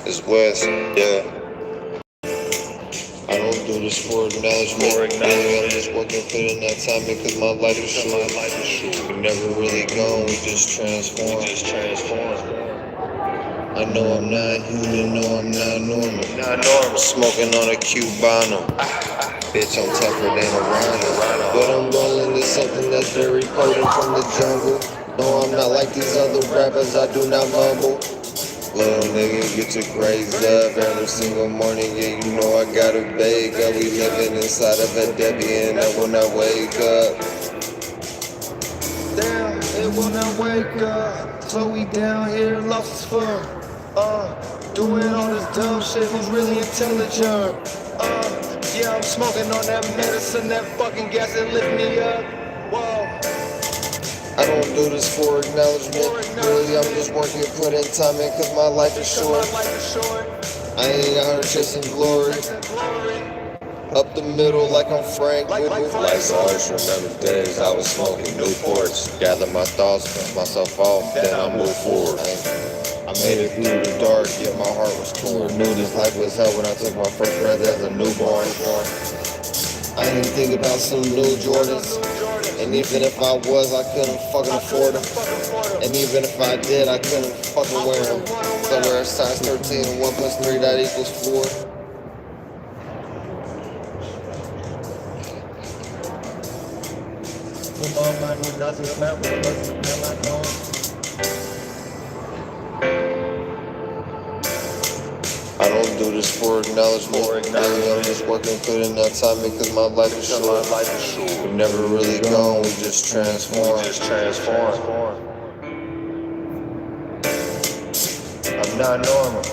It's West, yeah. I don't do this for acknowledgement. Really, I'm just working for the next time because my life is short. We never really gone, we just transform. I know I'm not human, no, I'm not normal. Smoking on a Cubano. Bitch, I'm tougher than a rhino. But I'm rolling to something that's very potent from the jungle. No, I'm not like these other rappers, I do not mumble. Little nigga, get your grades up every single morning. Yeah, you know I gotta bake up. We living inside of a Debbie, and I will not wake up. Damn, it will not wake up. So we down here, lost as fuck. Doing all this dumb shit. Who's really intelligent? Yeah, I'm smoking on that medicine, that fucking gas that lift me up. Whoa. I don't do this for acknowledgement. Really, I'm just working, put in time in, cause my life is short. I ain't out here chasing glory. Up the middle like I'm Frank. Like always remember days I was smoking Newports. Gather my thoughts, dust myself off, then I move forward. I made it through the dark, yet my heart was torn. Knew this life was hell when I took my first breath as a newborn. I didn't think about some new Jordans. And even if I was, I couldn't fucking afford them. And even if I did, I couldn't fucking wear them. Somewhere it's size 13 and 1 plus 3, that equals 4. I don't do this for acknowledgement. Really, I'm just working, putting that time in because my life is short. We never really gone, we just transform. I'm not normal.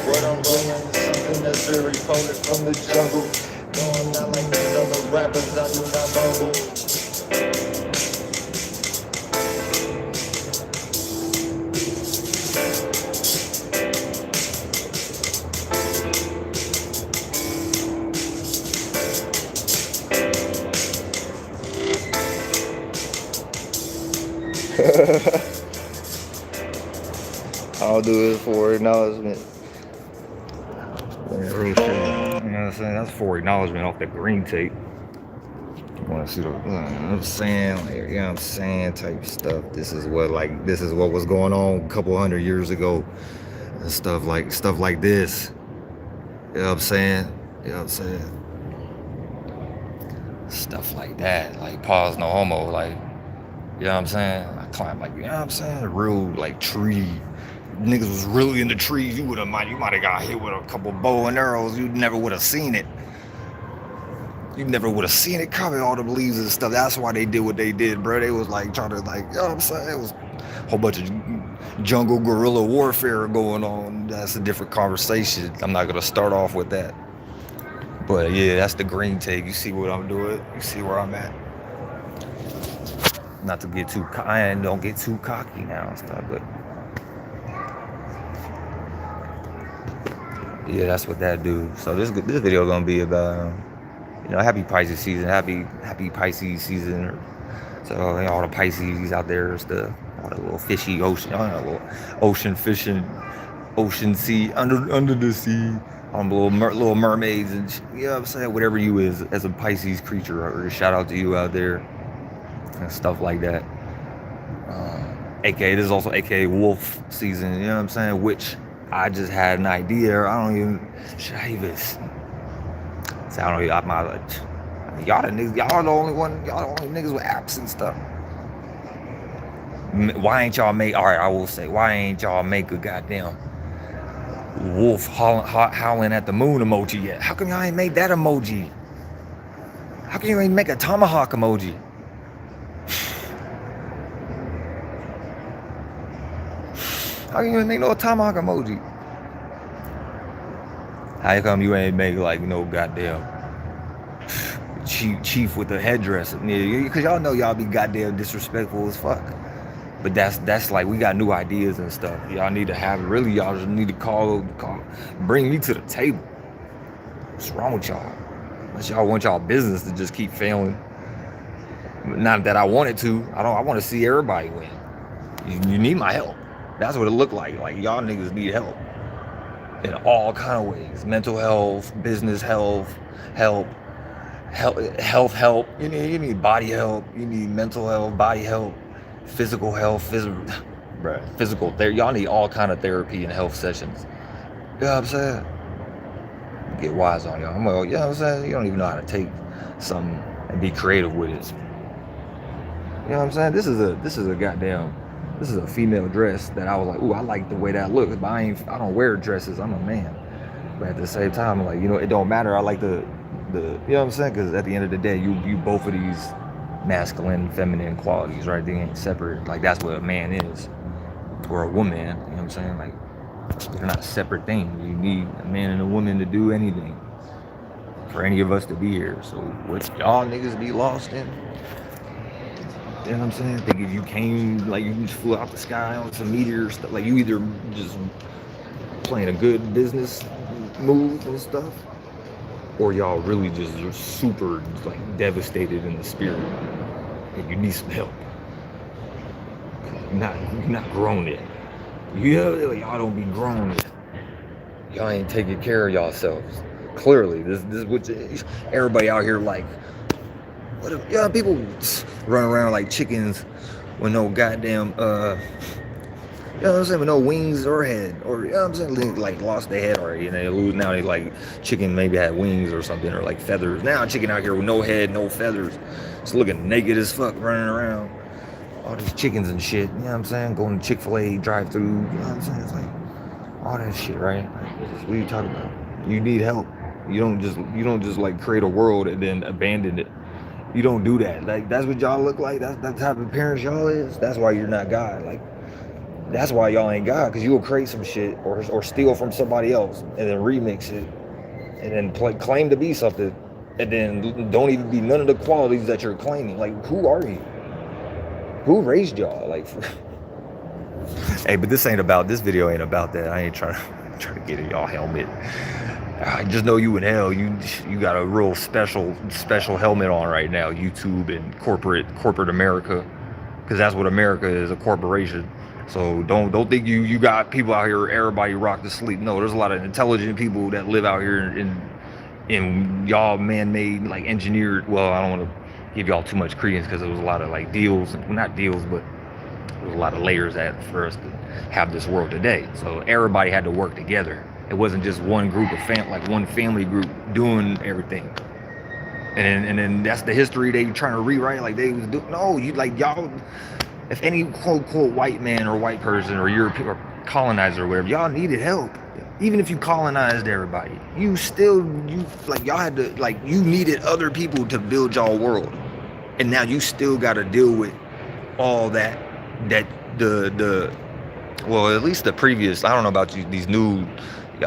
What I'm doing is something that's very potent from the jungle. No, I'm not like these other rappers, I do not mumble. I'll do it for acknowledgement. Real shit. You know what I'm saying? That's for acknowledgement off the green tape. You want to see the, you know what I'm saying? Like, you know what I'm saying? Type stuff. This is what was going on a couple hundred years ago. And stuff like this. You know what I'm saying? Stuff like that. Like pause no homo. Like, you know what I'm saying? I climbed like, you know what I'm saying? A real like tree. Niggas was really in the trees. You might have got hit with a couple bow and arrows. You never would have seen it. Coming, all the leaves and stuff. That's why they did what they did, bro. They was like trying to like, you know what I'm saying? It was a whole bunch of jungle guerrilla warfare going on. That's a different conversation. I'm not gonna start off with that. But yeah, that's the green take. You see what I'm doing? You see where I'm at? Not to get too, I don't get too cocky now and stuff, but yeah, that's what that do. So this video gonna be about, you know, happy Pisces season, happy Pisces season. So you know, all the Pisces out there and stuff, all the little fishy ocean, little ocean fishing, ocean sea, under the sea, little mermaids and you know what I'm saying, whatever you is as a Pisces creature. Or shout out to you out there and stuff like that. AKA this is also AKA wolf season. You know what I'm saying? Which I just had an idea. Should I even say, I don't know. Y'all the niggas. Y'all the only niggas with apps and stuff. Why ain't y'all make? All right, I will say. Why ain't y'all make a goddamn wolf howling at the moon emoji yet? How come y'all ain't made that emoji? How can you ain't make a tomahawk emoji? How can you even make no tomahawk emoji? How come you ain't make like no goddamn chief with the headdress? Because y'all know y'all be goddamn disrespectful as fuck. But that's like, we got new ideas and stuff. Y'all need to have, really, y'all just need to call, bring me to the table. What's wrong with y'all? Unless y'all want y'all business to just keep failing. Not that I wanted to. I want to see everybody win. You need my help. That's what it looked like. Like y'all niggas need help in all kind of ways. Mental health, business health, help, health. You need body help. You need mental health, body help, physical health, physical therapy. Y'all need all kind of therapy and health sessions. You know what I'm saying? Get wise on y'all. Well, you know what I'm saying? You don't even know how to take something and be creative with it. You know what I'm saying? This is a female dress that I was like, ooh, I like the way that looks, but I don't wear dresses. I'm a man. But at the same time, I'm like, you know, it don't matter. I like the you know what I'm saying? Because at the end of the day, you both of these masculine, feminine qualities, right? They ain't separate. Like that's what a man is, or a woman. You know what I'm saying? Like they're not separate things. You need a man and a woman to do anything for any of us to be here. So what y'all niggas be lost in? You know what I'm saying? Think if you came, like you just flew out the sky on some meteors, like you either just playing a good business move and stuff, or y'all really just are super like devastated in the spirit and you need some help. You're not grown yet. Like, y'all don't be grown yet. Y'all ain't taking care of yourselves. Clearly, this is what everybody out here like. What if, yeah, people run around like chickens with no goddamn, you know what I'm saying, with no wings or head, or, you know what I'm saying, like lost their head already, and they lose, now they like, chicken maybe had wings or something, or like feathers. Now chicken out here with no head, no feathers, it's looking naked as fuck running around. All these chickens and shit, you know what I'm saying, going to Chick-fil-A drive-through, you know what I'm saying, it's like, all that shit, right? Like, what are you talking about? You need help. You don't just like create a world and then abandon it. You don't do that. Like that's what y'all look like. That's the type of parents y'all is. That's why you're not God. Like that's why y'all ain't God, because you will create some shit or steal from somebody else and then remix it and then claim to be something and then don't even be none of the qualities that you're claiming. Like who are you? Who raised y'all? Like, hey, but this video ain't about that. I ain't trying to get in y'all helmet. I just know you in hell. You got a real special helmet on right now. YouTube and corporate America, because that's what America is, a corporation. So don't think you got people out here, everybody rock to sleep. No, there's a lot of intelligent people that live out here in y'all man-made, like engineered. Well, I don't want to give y'all too much credence because there was a lot of like deals, well, not deals, but there was a lot of layers that for us to have this world today. So everybody had to work together. It wasn't just one group of one family group doing everything. And then that's the history they trying to rewrite. Like they was doing. No, you like y'all. If any quote white man or white person or European or colonizer or whatever, y'all needed help. Even if you colonized everybody, you y'all had to, like, you needed other people to build y'all world, and now you still got to deal with all that well, at least the previous, I don't know about you, these new,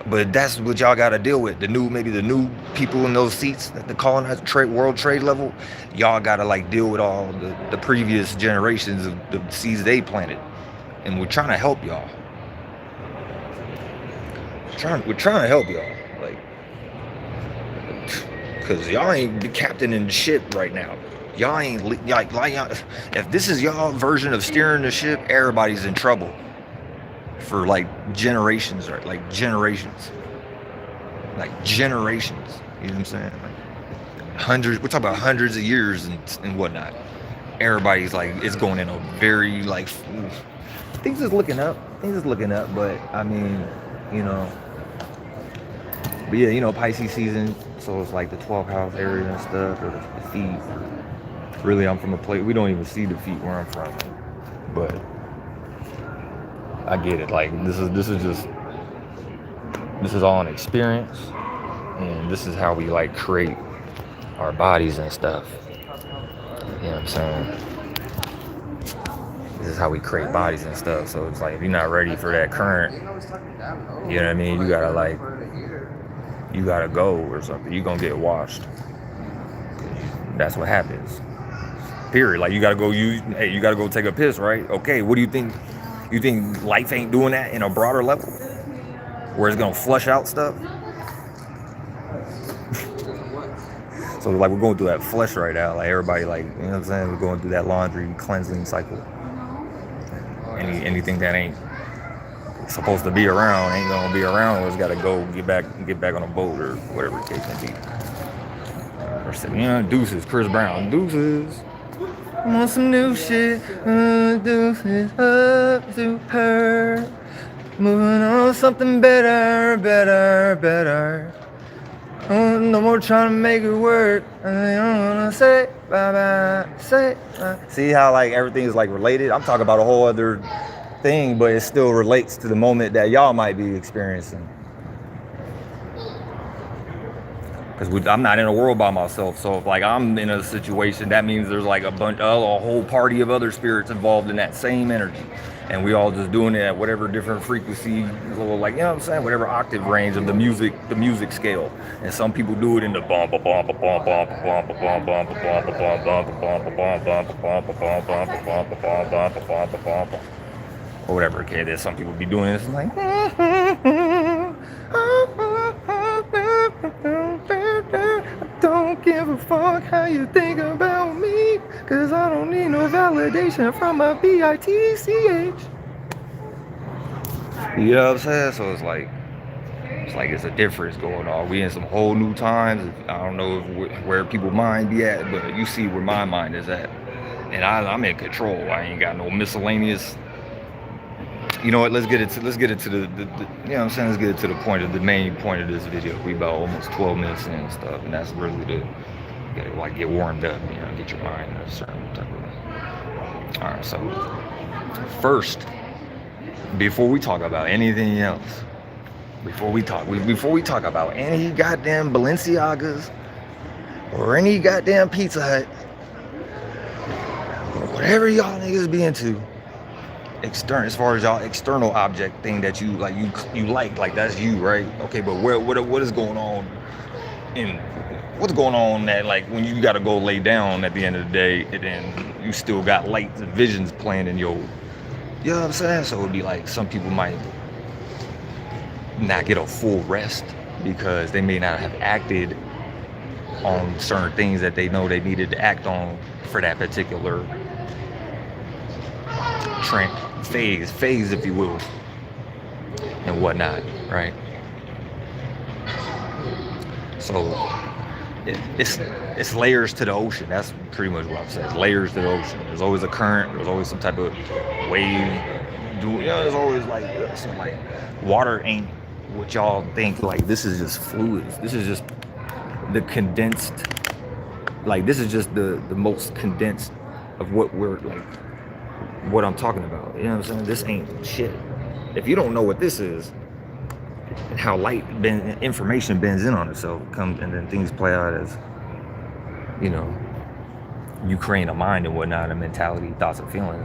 but that's what y'all got to deal with. The new people in those seats at the colonized world trade level, y'all got to like deal with all the previous generations of the seeds they planted, and we're trying to help y'all. We're trying to help y'all, like, cause y'all ain't the captain in ship right now. Y'all ain't like if this is y'all version of steering the ship, everybody's in trouble for like generations, right? Like generations. You know what I'm saying? Like hundreds. We're talking about hundreds of years and whatnot. Everybody's like, it's going in a very like things is looking up. But I mean, you know. But yeah, you know, Pisces season, so it's like the 12th house area and stuff, or the feet. Really, I'm from a place, we don't even see the feet where I'm from. But I get it. Like, this is all an experience, and this is how we like create our bodies and stuff. You know what I'm saying? This is how we create bodies and stuff. So it's like, if you're not ready for that current, you know what I mean? You gotta go or something. You're gonna get washed. That's what happens. Period. Like, you gotta go take a piss, right? Okay, what do you think? You think life ain't doing that in a broader level? Where it's gonna flush out stuff? So like we're going through that flush right now. Like everybody, like, you know what I'm saying, we're going through that laundry cleansing cycle. Anything that ain't supposed to be around ain't gonna be around, or it's gotta go get back on a boat or whatever the case may be. Or say, you know, deuces, Chris Brown, deuces. I want some new shit. Deuces up to her. Moving on something better. No more trying to make it work. I don't wanna say bye. See how like everything is like related? I'm talking about a whole other thing, but it still relates to the moment that y'all might be experiencing. Because I'm not in a world by myself, so if like I'm in a situation, that means there's like a whole party of other spirits involved in that same energy, and we all just doing it at whatever different frequency, like, you know what I'm saying, whatever octave range of the music scale. And some people do it in the bum ba bum ba bum bum ba bum ba bum bum ba bum ba bum bum ba bum ba bum bum ba bum ba bum bum ba bum ba bum bum ba bum ba bum, or whatever. Okay, there's some people be doing this like. Don't give a fuck how you think about me, cause I don't need no validation from my bitch. You know what I'm saying? So it's like it's a difference going on. We in some whole new times. I don't know where people's mind be at, but you see where my mind is at, and I'm in control. I ain't got no miscellaneous. You know what? Let's get into the you know what I'm saying. Let's get it to the point of the main point of this video. We about almost 12 minutes in and stuff, and that's really to get warmed up. You know, get your mind in a certain type of. All right, so first, before we talk about anything else, before we talk about any goddamn Balenciagas or any goddamn Pizza Hut or whatever y'all niggas be into. As far as y'all external object thing that you like, like that's you, right? Okay, but what is going on what's going on that like when you gotta go lay down at the end of the day, and then you still got lights and visions playing in your, you know what I'm saying? So it'd be like some people might not get a full rest because they may not have acted on certain things that they know they needed to act on for that particular phase, if you will, and whatnot, right? So it's layers to the ocean. That's pretty much what I'm saying. It's layers to the ocean. There's always a current. There's always some type of wave. There's always like some like water ain't what y'all think. Like this is just fluids. This is just the condensed. Like this is just the most condensed of what we're like. What I'm talking about, you know what I'm saying? This ain't shit. If you don't know what this is and how information bends in on itself, and then things play out as, you know, you create a mind and whatnot, a mentality, thoughts and feelings,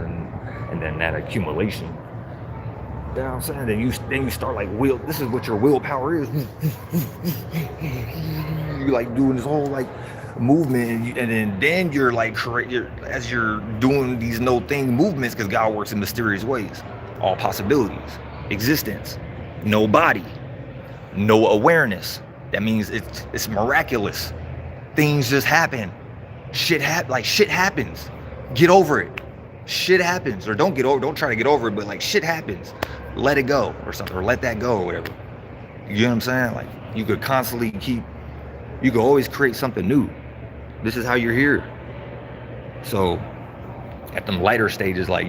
and then that accumulation. You know what I'm saying? Then you start like this is what your willpower is. You like doing this whole like movement, and then you're like as you're doing these no thing movements, because God works in mysterious ways. All possibilities, existence, no body, no awareness. That means it's miraculous. Things just happen. Shit happens. Get over it. Shit happens, or don't try to get over it, but like shit happens. Let it go or something, or let that go or whatever. You know what I'm saying? Like you could always create something new. This is how you're here. So at them lighter stages, like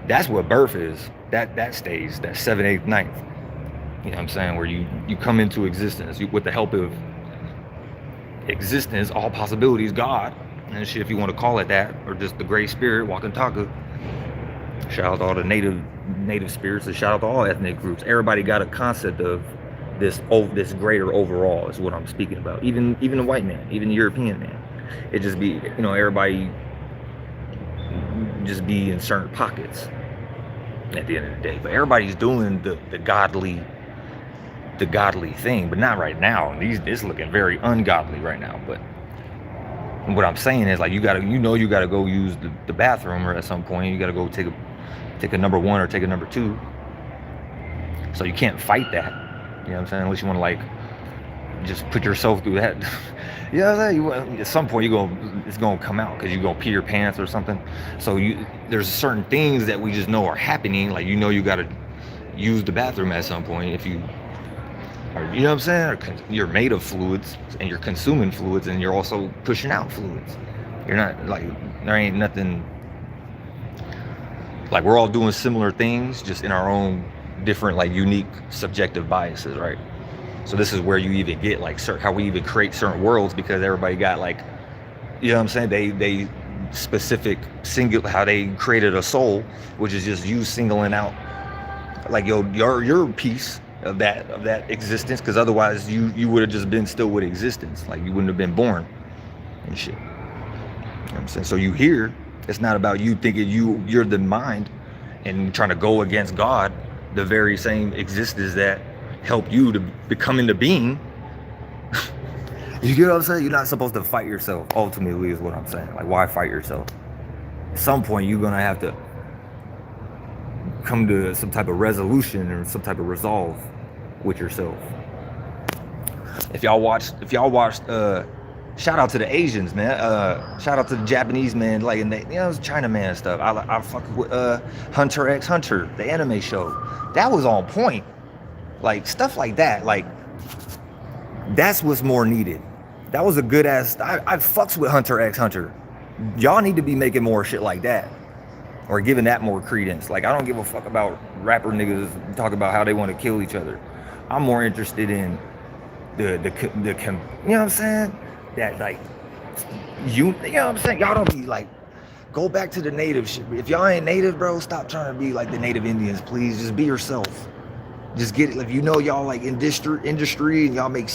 that's what birth is. That stage, that 7th, 8th, 9th. You know what I'm saying? Where you come into existence with the help of existence, all possibilities, God, and shit, if you want to call it that, or just the Great Spirit, Wakantaka. Shout out to all the native spirits, and shout out to all ethnic groups. Everybody got a concept of this greater overall is what I'm speaking about. Even the white man, even the European man. It just be, you know, everybody just be in certain pockets at the end of the day. But everybody's doing the godly thing, but not right now. It's looking very ungodly right now. But what I'm saying is like you gotta go use the bathroom, or at some point you gotta go take a number 1 or take a number 2. So you can't fight that. You know what I'm saying? Unless you want to like just put yourself through that. You know what I'm saying? At some point it's gonna come out because you're gonna pee your pants or something. So there's certain things that we just know are happening. Like, you gotta use the bathroom at some point if you are, you know what I'm saying? Or you're made of fluids and you're consuming fluids and you're also pushing out fluids. You're not like, there ain't nothing, like, we're all doing similar things just in our own different, like, unique subjective biases, right? So this is where you even get like how we even create certain worlds, because everybody got like, you know what I'm saying? They specific singular, how they created a soul, which is just you singling out like your piece of that existence, because otherwise you would have just been still with existence, like you wouldn't have been born and shit. You know what I'm saying? So you here, it's not about you thinking you're the mind and trying to go against God, the very same existence that help you to become into being. You get what I'm saying? You're not supposed to fight yourself, ultimately, is what I'm saying. Like, why fight yourself? At some point, you're gonna have to come to some type of resolution or some type of resolve with yourself. If y'all watched, shout out to the Asians, man. Shout out to the Japanese, man. Like, and it's China man stuff. I fuck with Hunter x Hunter, the anime show. That was on point. Like, stuff like that, like, that's what's more needed. That was a good ass, I fucks with Hunter x Hunter. Y'all need to be making more shit like that, or giving that more credence. Like, I don't give a fuck about rapper niggas talking about how they want to kill each other. I'm more interested in the you know what I'm saying? That, like, you know what I'm saying? Y'all don't be like, go back to the native shit. If y'all ain't native, bro, stop trying to be like the native Indians, please. Just be yourself. Just get it. If you know y'all like industry and y'all make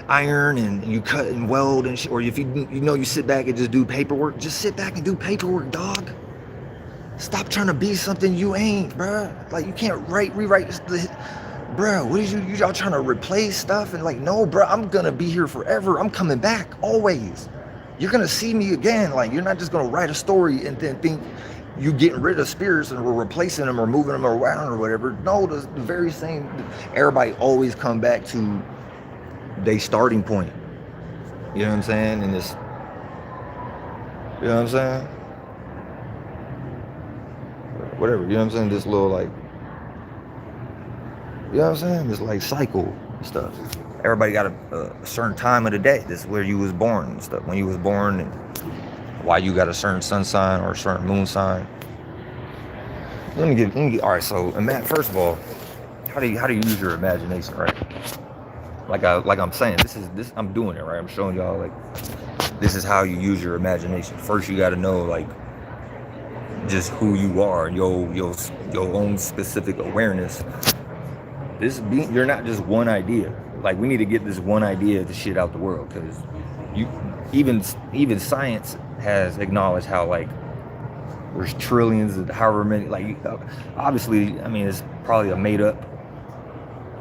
iron and you cut and weld and shit, or if you know you sit back and just do paperwork, just sit back and do paperwork, dog. Stop trying to be something you ain't, bruh. Like, you can't rewrite bruh. What is y'all trying to replace stuff? And like, no, bruh, I'm gonna be here forever. I'm coming back always. You're gonna see me again. Like, you're not just gonna write a story and then think you getting rid of spirits and we're replacing them or moving them around or whatever. No, the very same. Everybody always come back to their starting point. You know what I'm saying? And this, you know what I'm saying? Whatever, you know what I'm saying? This little, like, you know what I'm saying? This like cycle and stuff. Everybody got a certain time of the day. This is where you was born and stuff. When you was born and why you got a certain sun sign or a certain moon sign. Let me get all right. So, first of all, how do you use your imagination, right? Like I'm saying, this I'm doing it, right? I'm showing y'all, like, this is how you use your imagination. First, you got to know, like, just who you are, your own specific awareness. You're not just one idea. Like, we need to get this one idea of the shit out the world, because even science has acknowledged how, like, there's trillions of however many, like, obviously, I mean, it's probably a made up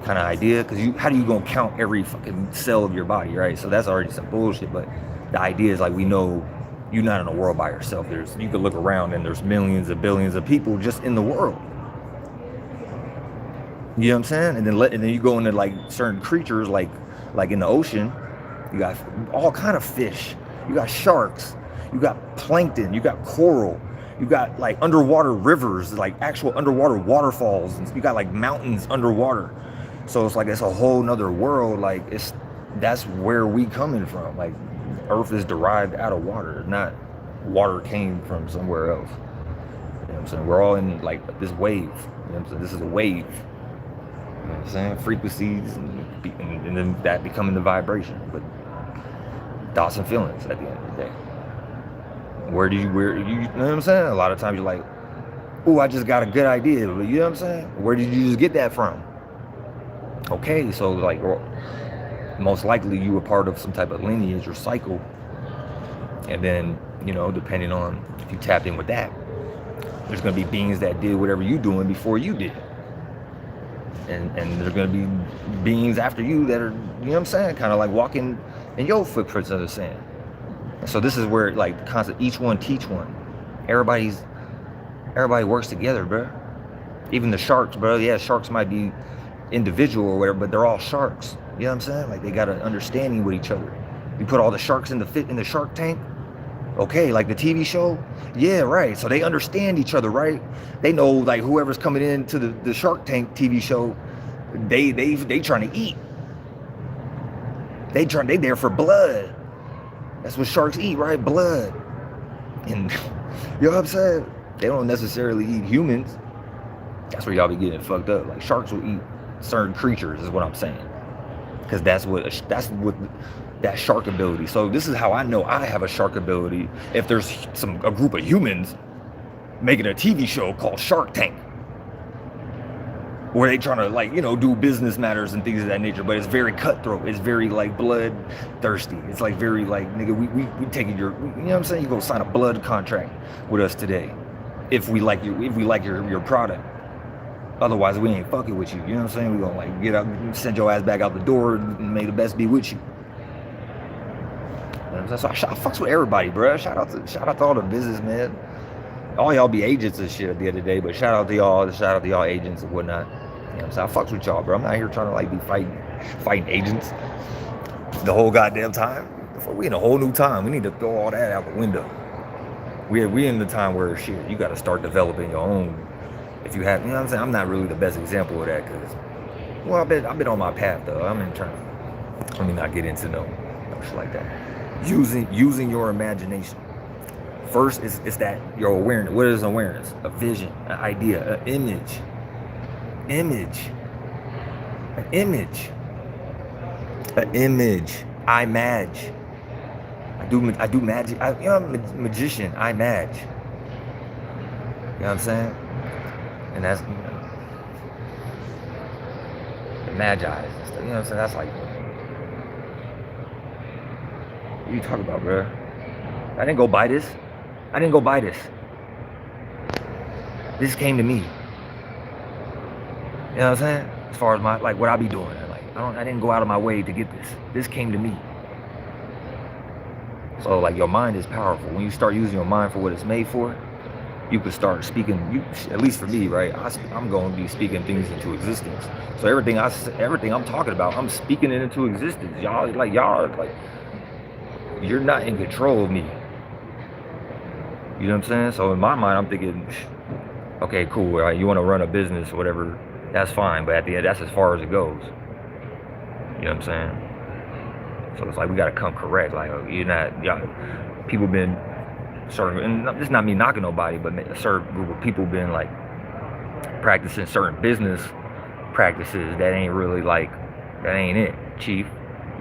kind of idea, because how do you gonna count every fucking cell of your body, right? So that's already some bullshit. But the idea is, like, we know you're not in a world by yourself. You can look around and there's millions of billions of people just in the world. You know what I'm saying? And then you go into, like, certain creatures, like in the ocean, you got all kind of fish. You got sharks. You got plankton. You got coral. You got, like, underwater rivers, like actual underwater waterfalls. And you got, like, mountains underwater. So it's like, it's a whole nother world. Like, that's where we coming from. Like, Earth is derived out of water, not water came from somewhere else. You know what I'm saying? We're all in, like, this wave. You know what I'm saying? This is a wave. You know what I'm saying? Frequencies and then that becoming the vibration. But thoughts and feelings at the end of the day. Where you know what I'm saying? A lot of times you're like, oh, I just got a good idea. But you know what I'm saying? Where did you just get that from? Okay, so, like, most likely you were part of some type of lineage or cycle. And then, you know, depending on if you tapped in with that, there's going to be beings that did whatever you doing before you did. And there's going to be beings after you that are, you know what I'm saying, kind of like walking in your footprints of the sand. And so this is where, like, the concept, each one teach one. Everybody works together, bro. Even the sharks, bro. Yeah, sharks might be individual or whatever, but they're all sharks. You know what I'm saying? Like they got an understanding with each other. You put all the sharks in the Shark Tank. Okay, like the TV show. Yeah, right. So they understand each other, right? They know like whoever's coming into the Shark Tank TV show, they trying to eat. They there for blood. That's what sharks eat, right? Blood. And you know what I'm saying? They don't necessarily eat humans. That's where y'all be getting fucked up. Like sharks will eat certain creatures, is what I'm saying. Because that's what that shark ability. So this is how I know I have a shark ability. If there's a group of humans making a TV show called Shark Tank, where they trying to like, you know, do business matters and things of that nature, but it's very cutthroat. It's very like bloodthirsty. It's like very like, nigga, we taking your, you know what I'm saying? You go sign a blood contract with us today, if we like your product. Otherwise, we ain't fucking with you. You know what I'm saying? We gonna like get up, send your ass back out the door, and may the best be with you. So I fucks with everybody, bro. Shout out to all the businessmen. All y'all be agents and shit at the end of the day, but shout out to y'all agents and whatnot. You know what I'm saying? I fucks with y'all, bro. I'm not here trying to like be fighting agents the whole goddamn time. We in a whole new time. We need to throw all that out the window. We in the time where shit, you got to start developing your own. If you have, you know what I'm saying? I'm not really the best example of that because, well, I've been on my path though. Let me not get into no shit like that. Using your imagination. First, it's that your awareness. What is awareness? A vision, an idea, an image. An image. I match. I do magic. I'm a magician. I match. You know what I'm saying? And that's the magi. You know what I'm saying? That's like, what are you talking about, bro? I didn't go buy this. This came to me. You know what I'm saying? As far as my, like, what I be doing. Like, I didn't go out of my way to get this. This came to me. So, like, your mind is powerful. When you start using your mind for what it's made for, you can start speaking, at least for me, right? I'm going to be speaking things into existence. So everything I'm talking about, I'm speaking it into existence. Y'all, you're not in control of me. You know what I'm saying? So in my mind, I'm thinking, okay, cool, right? You want to run a business or whatever, that's fine. But at the end, that's as far as it goes. You know what I'm saying? So it's like, we got to come correct. Like, people been certain, and it's not me knocking nobody, but a certain group of people been like practicing certain business practices that ain't really like, that ain't it, chief.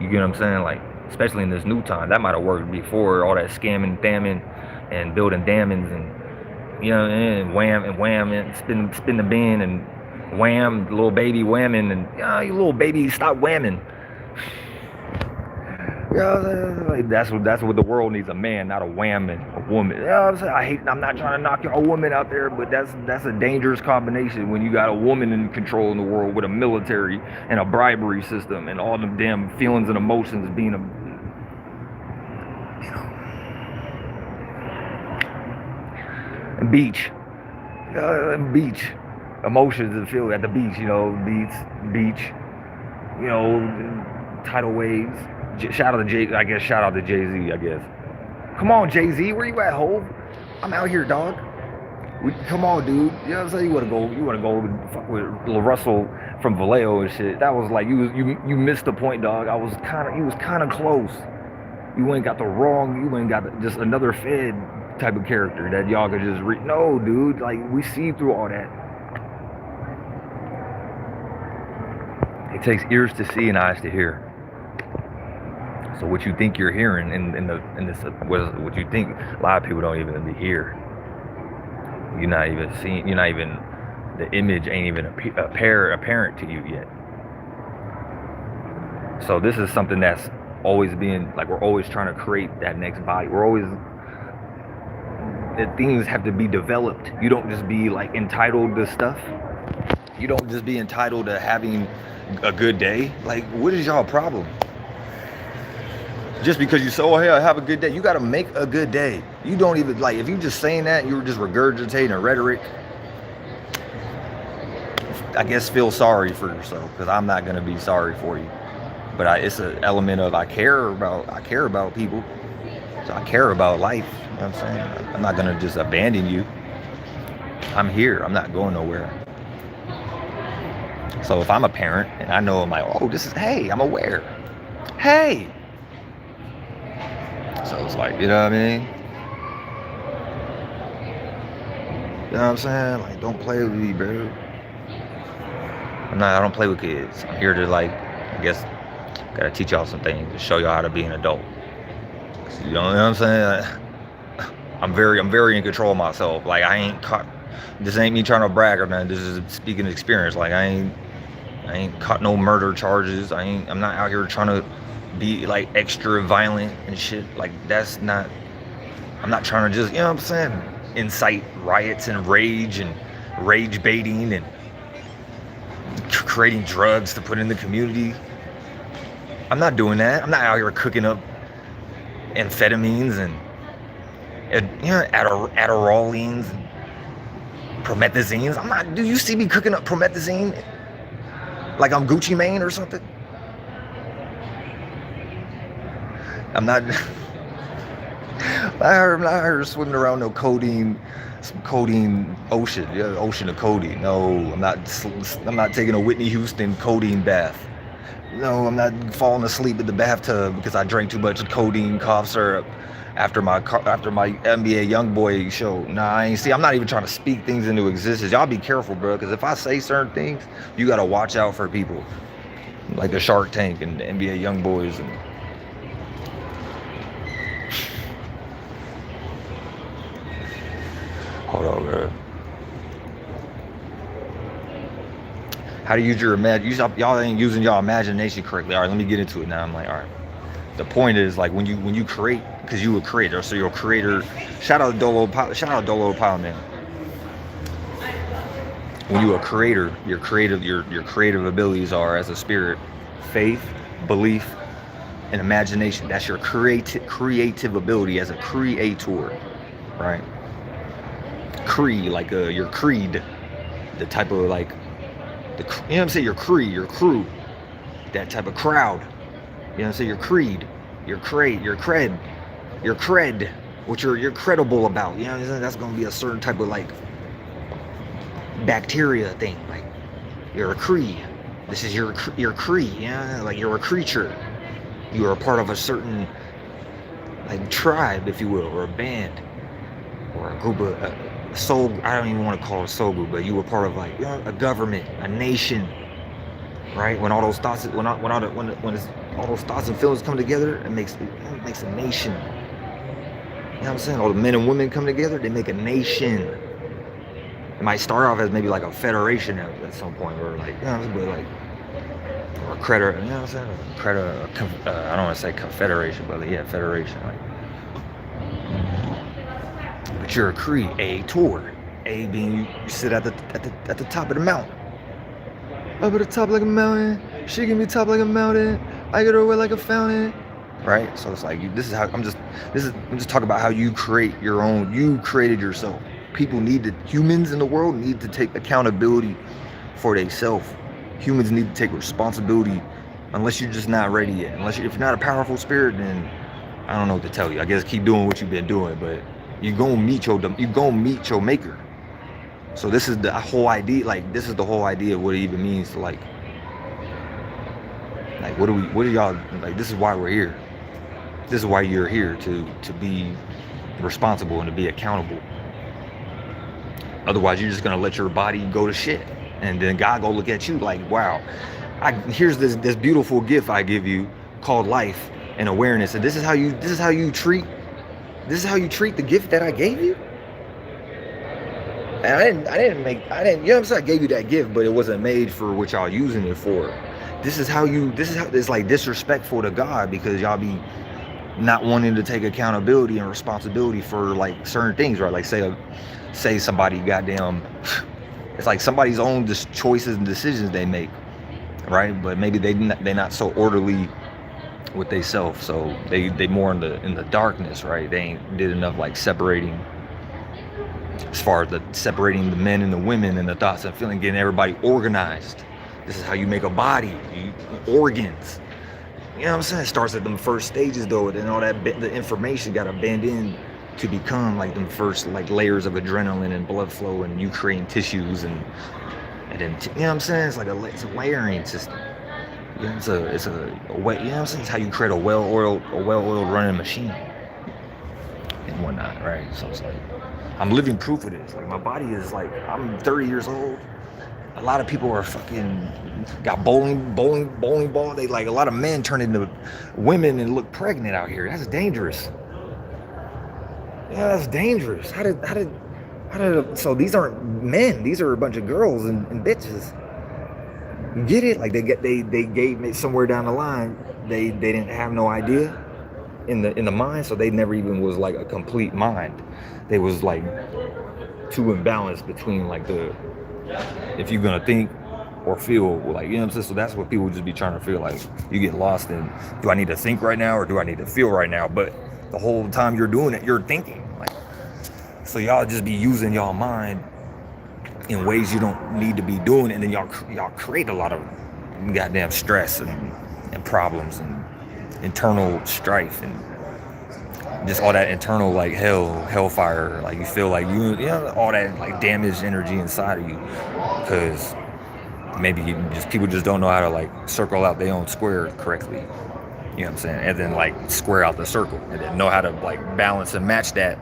You get what I'm saying? Like, especially in this new time, that might have worked before, all that scamming, thamming, and building dammings, and, you know, and wham, and spin the bin, and wham, little baby whamming, and, you little baby, stop whamming. You know, like that's what the world needs, a man, not a whamming, a woman. You know what I'm saying? I'm not trying to knock y'all women out there, but that's a dangerous combination when you got a woman in control in the world with a military and a bribery system and all them damn feelings and emotions being beach, emotions and feel at the beach, you know, beach, you know, tidal waves. Shout out to Jay-Z, I guess. Come on, Jay-Z, where you at, Hov? I'm out here, dog. Come on, dude. You know what I'm saying? You wanna go fuck with Lil Russell from Vallejo and shit. That was like, you missed the point, dog. You was kinda close. You ain't got just another Fed type of character that y'all could just no, dude, like, we see through all that. It takes ears to see and eyes to hear. So what you think you're hearing in this, what you think, a lot of people don't even hear. You're not even seeing. You're not even, the image ain't even apparent to you yet. So this is something that's always being, like, we're always trying to create that next body. Things have to be developed. You don't just be like entitled to stuff. You don't just be entitled to having a good day. Like, what is y'all problem? Just because you say, oh, hey, I have a good day, you got to make a good day. You don't even, like, if you just saying that, you were just regurgitating a rhetoric, I guess feel sorry for yourself, because I'm not going to be sorry for you. but it's an element of I care about people, so I care about life. You know what I'm saying? I'm not gonna just abandon you. I'm here. I'm not going nowhere. So if I'm a parent and I know I'm like, oh, hey, I'm aware. Hey. So it's like, you know what I mean? You know what I'm saying? Like, don't play with me, bro. I don't play with kids. I'm here to, like, I guess, gotta teach y'all some things to show y'all how to be an adult. You know what I'm saying? I'm very in control of myself. Like, I ain't caught. This ain't me trying to brag or nothing. This is speaking of experience. Like, I ain't caught no murder charges. I'm not out here trying to be like extra violent and shit. Like, that's not. I'm not trying to just, you know what I'm saying, incite riots and rage baiting and creating drugs to put in the community. I'm not doing that. I'm not out here cooking up amphetamines and you know, Adderallines and promethazines. I'm not. Do you see me cooking up promethazine like I'm Gucci Mane or something? I'm not. I'm not here swimming around no codeine, some codeine ocean, ocean of codeine. No, I'm not taking a Whitney Houston codeine bath. No, I'm not falling asleep in the bathtub because I drank too much codeine cough syrup after my NBA YoungBoy show. Nah, I'm not even trying to speak things into existence. Y'all be careful, bro, because if I say certain things, you gotta watch out for people like the Shark Tank and the NBA YoungBoys and. Hold on, bro. How to use your imagination? Y'all ain't using y'all imagination correctly. All right, let me get into it now. I'm like, all right. The point is, like, when you create, because you a creator, so you're a creator. Shout out Dolo Pile, man. When you a creator, your creative abilities are as a spirit, faith, belief, and imagination. That's your creative ability as a creator, right? Like your creed, the type of like, you know what I'm saying, your crew, that type of crowd. You know what I'm saying, your creed, your cred, what you're credible about. You know what I'm saying, that's gonna be a certain type of like bacteria thing. Like, you're a creed. This is your creed. You know, like you're a creature. You are a part of a certain like tribe, if you will, or a band, or a group of. Soul, I don't even want to call it a soul group, but you were part of, like, you know, a government, a nation, right? When all those thoughts, when all those thoughts and feelings come together, it makes a nation. You know what I'm saying? All the men and women come together, they make a nation. It might start off as maybe like a federation at some point, or like, you know, but like, or a credit, you know what I'm saying? I don't want to say confederation, but yeah, federation, like. But you're a creator. A being you sit at the top of the mountain. Up at the top like a mountain. She can be top like a mountain. I get her away like a fountain. Right? So it's like I'm just talking about how you create your own. You created yourself. Humans in the world need to take accountability for themselves. Humans need to take responsibility, unless you're just not ready yet. If you're not a powerful spirit, then I don't know what to tell you. I guess keep doing what you've been doing, but you're gonna meet your maker. So this is the whole idea. Like, this is the whole idea of what it even means to like what are y'all like? This is why we're here. This is why you're here, to be responsible and to be accountable. Otherwise, you're just gonna let your body go to shit, and then God go look at you like, wow, here's this beautiful gift I give you called life and awareness, and this is how you treat the gift that I gave you. And I didn't, you know what I'm saying? I gave you that gift, but it wasn't made for what y'all using it for. This is how it's like disrespectful to God, because y'all be not wanting to take accountability and responsibility for like certain things, right? Like say somebody goddamn, it's like somebody's own choices and decisions they make, right? But maybe they're not so orderly with they self, so they more in the darkness, right? They ain't did enough like separating, as far as separating the men and the women and the thoughts and feeling, getting everybody organized. This is how you make a body, organs. you know what I'm saying? It starts at them first stages though, and then all that the information got to bend in to become like them first like layers of adrenaline and blood flow, and you creating tissues, and then you know what I'm saying? It's like it's a layering system. You know, it's a way, you know what I'm saying? It's how you create a well-oiled running machine and whatnot, right? So it's like I'm living proof of this. Like my body is like, I'm 30 years old. A lot of people are fucking got bowling ball. They like, a lot of men turn into women and look pregnant out here. That's dangerous. Yeah, that's dangerous. How did so these aren't men, these are a bunch of girls and bitches. You get it? Like they gave me somewhere down the line, they didn't have no idea in the mind, so they never even was like a complete mind. They was like too imbalanced between like the, if you're gonna think or feel, like, you know what I'm saying? So that's what people just be trying to feel like. You get lost in, do I need to think right now or do I need to feel right now? But the whole time you're doing it, you're thinking. Like, so y'all just be using y'all mind in ways you don't need to be doing, and then y'all create a lot of goddamn stress and problems and internal strife and just all that internal like hellfire. Like you feel like you know, all that like damaged energy inside of you, because maybe people just don't know how to like circle out their own square correctly. You know what I'm saying? And then like square out the circle, and then know how to like balance and match that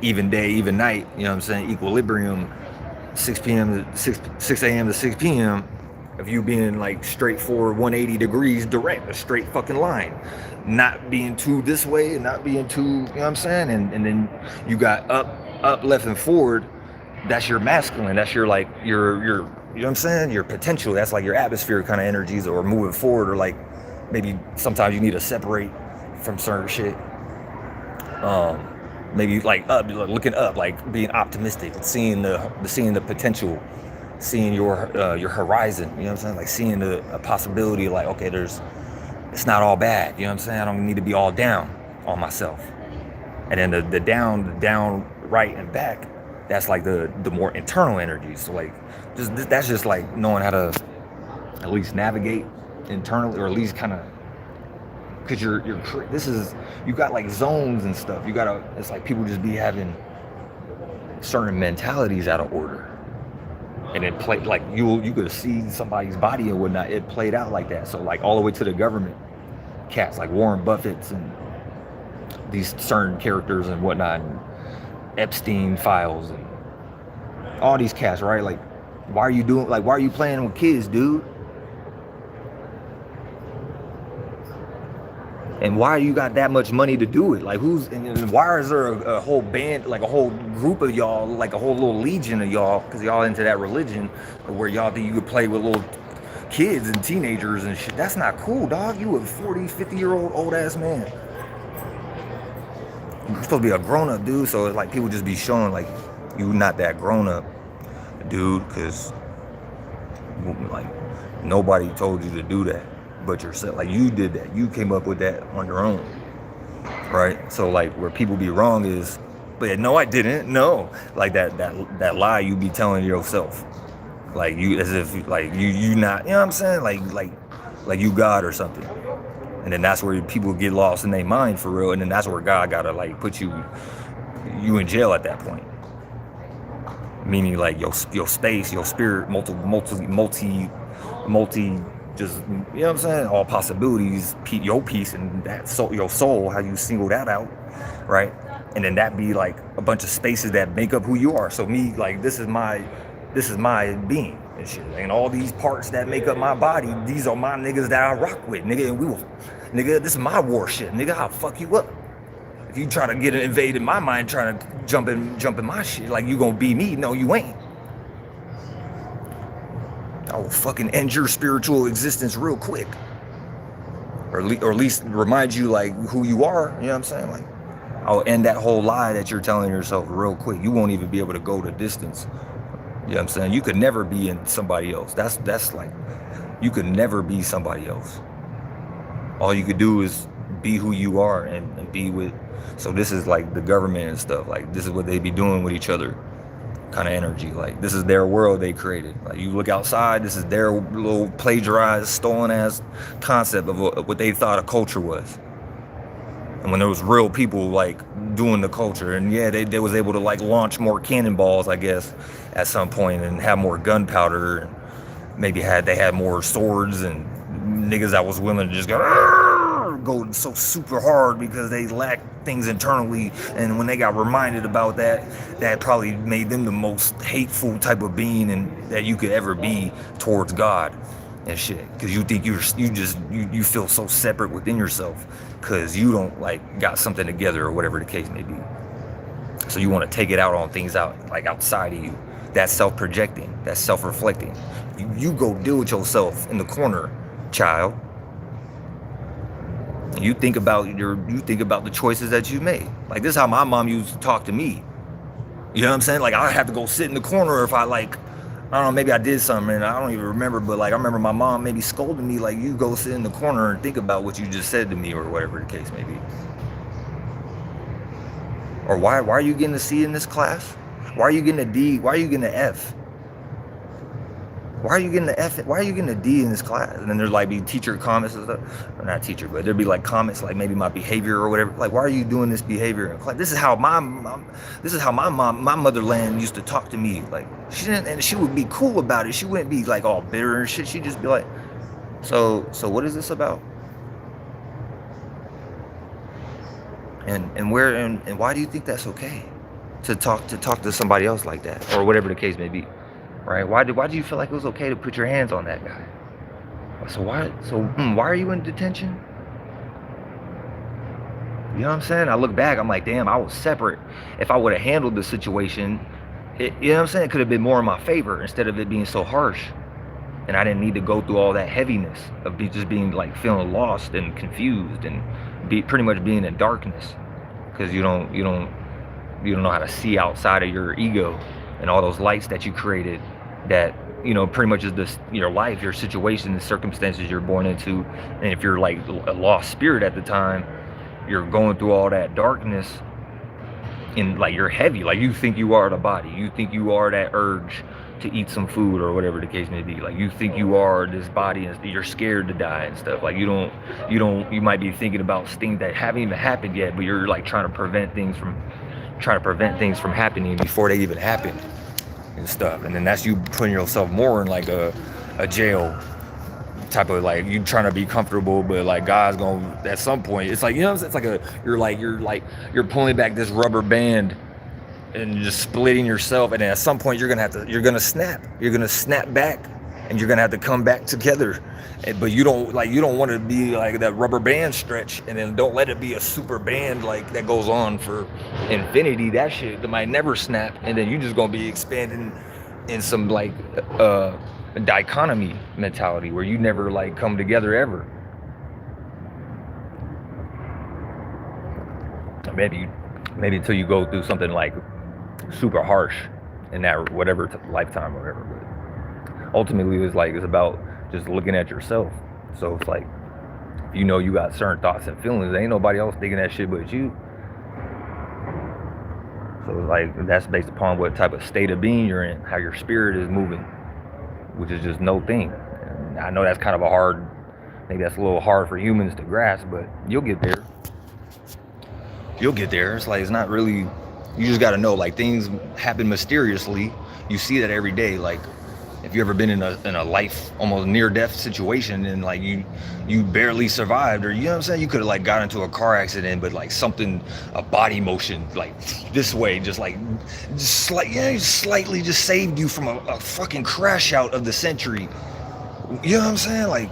even day, even night. You know what I'm saying? Equilibrium, 6 p.m. to 6 a.m. to 6 p.m. of you being like straightforward 180 degrees direct, a straight fucking line, not being too this way and not being too, you know what I'm saying? And then you got up, left, and forward. That's your masculine. That's your like your you know what I'm saying? Your potential. That's like your atmosphere kind of energies, or moving forward, or like maybe sometimes you need to separate from certain shit. Maybe like up, looking up, like being optimistic, seeing the potential, seeing your horizon. You know what I'm saying? Like seeing a possibility. Like, okay, it's not all bad. You know what I'm saying? I don't need to be all down on myself. And then the down, right, and back. That's like the more internal energies. So like, that's just like knowing how to at least navigate internally, or at least kind of, because you got like zones and stuff. It's like people just be having certain mentalities out of order, and it played like you could see somebody's body and whatnot. It played out like that. So like all the way to the government cats, like Warren Buffett's and these certain characters and whatnot, and Epstein files and all these cats, right? Like, why are you playing with kids, dude? And why you got that much money to do it? Like, and why is there a whole band, like a whole group of y'all, like a whole little legion of y'all, because y'all into that religion, where y'all think you could play with little kids and teenagers and shit? That's not cool, dog. You a 40, 50-year-old old ass man. You're supposed to be a grown-up, dude. So it's like people just be showing like you not that grown-up, dude, because like nobody told you to do that but yourself. Like, you did that. You came up with that on your own, right? So like where people be wrong is, but no, I didn't. No, like that lie you be telling yourself, like you, as if like you not, you know what I'm saying? Like you God or something. And then that's where people get lost in their mind for real. And then that's where God gotta like put you in jail at that point. Meaning like your space, your spirit, multi, just, you know what I'm saying? All possibilities, your peace, and that soul, your soul, how you single that out, right? And then that be like a bunch of spaces that make up who you are. So me, like, this is my being and shit. And all these parts that make up my body, these are my niggas that I rock with, nigga. And nigga, this is my war shit, nigga. I'll fuck you up. If you try to get invaded my mind, trying to jump in my shit, like you gonna be me. No, you ain't. I will fucking end your spiritual existence real quick. Or at least remind you like who you are, you know what I'm saying? Like, I'll end that whole lie that you're telling yourself real quick. You won't even be able to go the distance. You know what I'm saying? You could never be in somebody else. That's like, you could never be somebody else. All you could do is be who you are and be with. So this is like the government and stuff. Like, this is what they be doing with each other. kind of energy. Like, this is their world they created. Like, you look outside, this is their little plagiarized, stolen ass concept of what they thought a culture was. And when there was real people like doing the culture, and yeah, they was able to like launch more cannonballs, I guess, at some point, and have more gunpowder, and maybe they had more swords and niggas that was willing to just go so super hard because they lacked things internally. And when they got reminded about that, that probably made them the most hateful type of being and that you could ever be towards God and shit, because you think you feel so separate within yourself because you don't like got something together or whatever the case may be. So you want to take it out on things outside of you. That's self-projecting. That's self-reflecting. You go deal with yourself in the corner, child. You think about the choices that you made. Like, this is how my mom used to talk to me. You know what I'm saying? Like, I have to go sit in the corner if I don't know, maybe I did something and I don't even remember, but like I remember my mom maybe scolding me like, you go sit in the corner and think about what you just said to me, or whatever the case may be. Or why are you getting a C in this class? Why are you getting a D? Why are you getting an F? Why are you getting an F? Why are you getting a D in this class? And then there's like be teacher comments and stuff. Or not teacher, but there'd be like comments like maybe my behavior or whatever. Like, why are you doing this behavior in class? This is how my motherland used to talk to me. Like, she didn't, and she would be cool about it. She wouldn't be like all bitter and shit. She'd just be like, so what is this about? And why do you think that's okay to talk to somebody else like that, or whatever the case may be? Right? Why do you feel like it was okay to put your hands on that guy? So why are you in detention? You know what I'm saying? I look back, I'm like, damn, I was separate. If I would have handled the situation, you know what I'm saying? It could have been more in my favor instead of it being so harsh. And I didn't need to go through all that heaviness of just being like feeling lost and confused and pretty much being in darkness, because you don't know how to see outside of your ego and all those lights that you created. That, you know, pretty much is this your life, your situation, the circumstances you're born into. And if you're like a lost spirit at the time, you're going through all that darkness and like you're heavy, like you think you are the body, you think you are that urge to eat some food or whatever the case may be. Like, you think you are this body and you're scared to die and stuff. Like, you might be thinking about things that haven't even happened yet, but you're like trying to prevent things from happening before they even happen and stuff. And then that's you putting yourself more in like a jail type of, like, you trying to be comfortable, but like God's gonna, at some point, it's like, you know what I'm saying? It's like you're pulling back this rubber band and just splitting yourself, and then at some point you're gonna snap back, and you're gonna have to come back together. But you don't want to be like that rubber band stretch, and then don't let it be a super band like that goes on for infinity. That shit that might never snap, and then you just gonna be expanding in some like dichotomy mentality where you never like come together ever. Maybe until you go through something like super harsh in that whatever lifetime or whatever. But ultimately it's about just looking at yourself. So it's like, you know, you got certain thoughts and feelings, there ain't nobody else thinking that shit but you. So like, that's based upon what type of state of being you're in, how your spirit is moving, which is just no thing. And I know that's kind of maybe that's a little hard for humans to grasp, but you'll get there. It's like, it's not really, you just got to know, like, things happen mysteriously. You see that every day. Like, if you ever been in a life almost near death situation, and like you barely survived, or you know what I'm saying, you could have like got into a car accident, but like a body motion like this way slightly just saved you from a fucking crash out of the century. You know what I'm saying? Like,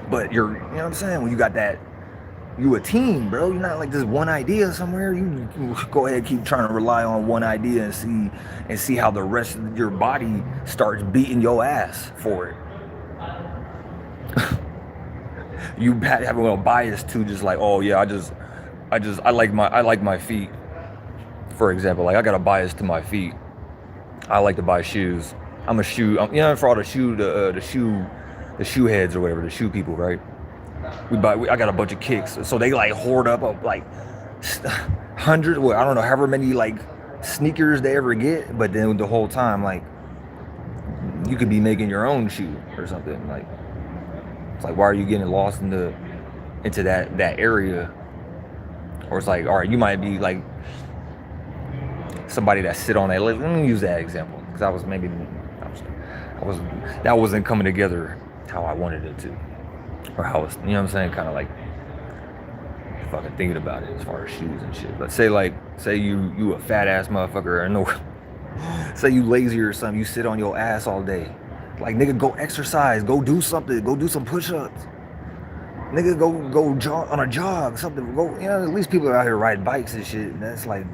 but you know what I'm saying, when you got that, you a team, bro. You're not like this one idea somewhere. You go ahead, keep trying to rely on one idea and see how the rest of your body starts beating your ass for it. You have a little bias to just like, oh yeah, I like my feet. For example, like I got a bias to my feet. I like to buy shoes. I'm a shoe. You know, for all the shoe heads or whatever, the shoe people, right? I got a bunch of kicks, so they like hoard up like hundreds, well, I don't know, however many like sneakers they ever get, but then the whole time, like, you could be making your own shoe or something. Like, it's like, why are you getting lost into that area? Or it's like, all right, you might be like somebody that sit on that. Let me use that example, because that wasn't coming together how I wanted it to, or how it's, you know what I'm saying, kind of like fucking thinking about it as far as shoes and shit. But say you a fat ass motherfucker, and say you lazy or something, you sit on your ass all day. Like, nigga, go exercise, go do something, go do some push-ups. Nigga, go jog on a jog, something. Go, you know, at least people are out here riding bikes and shit. And that's like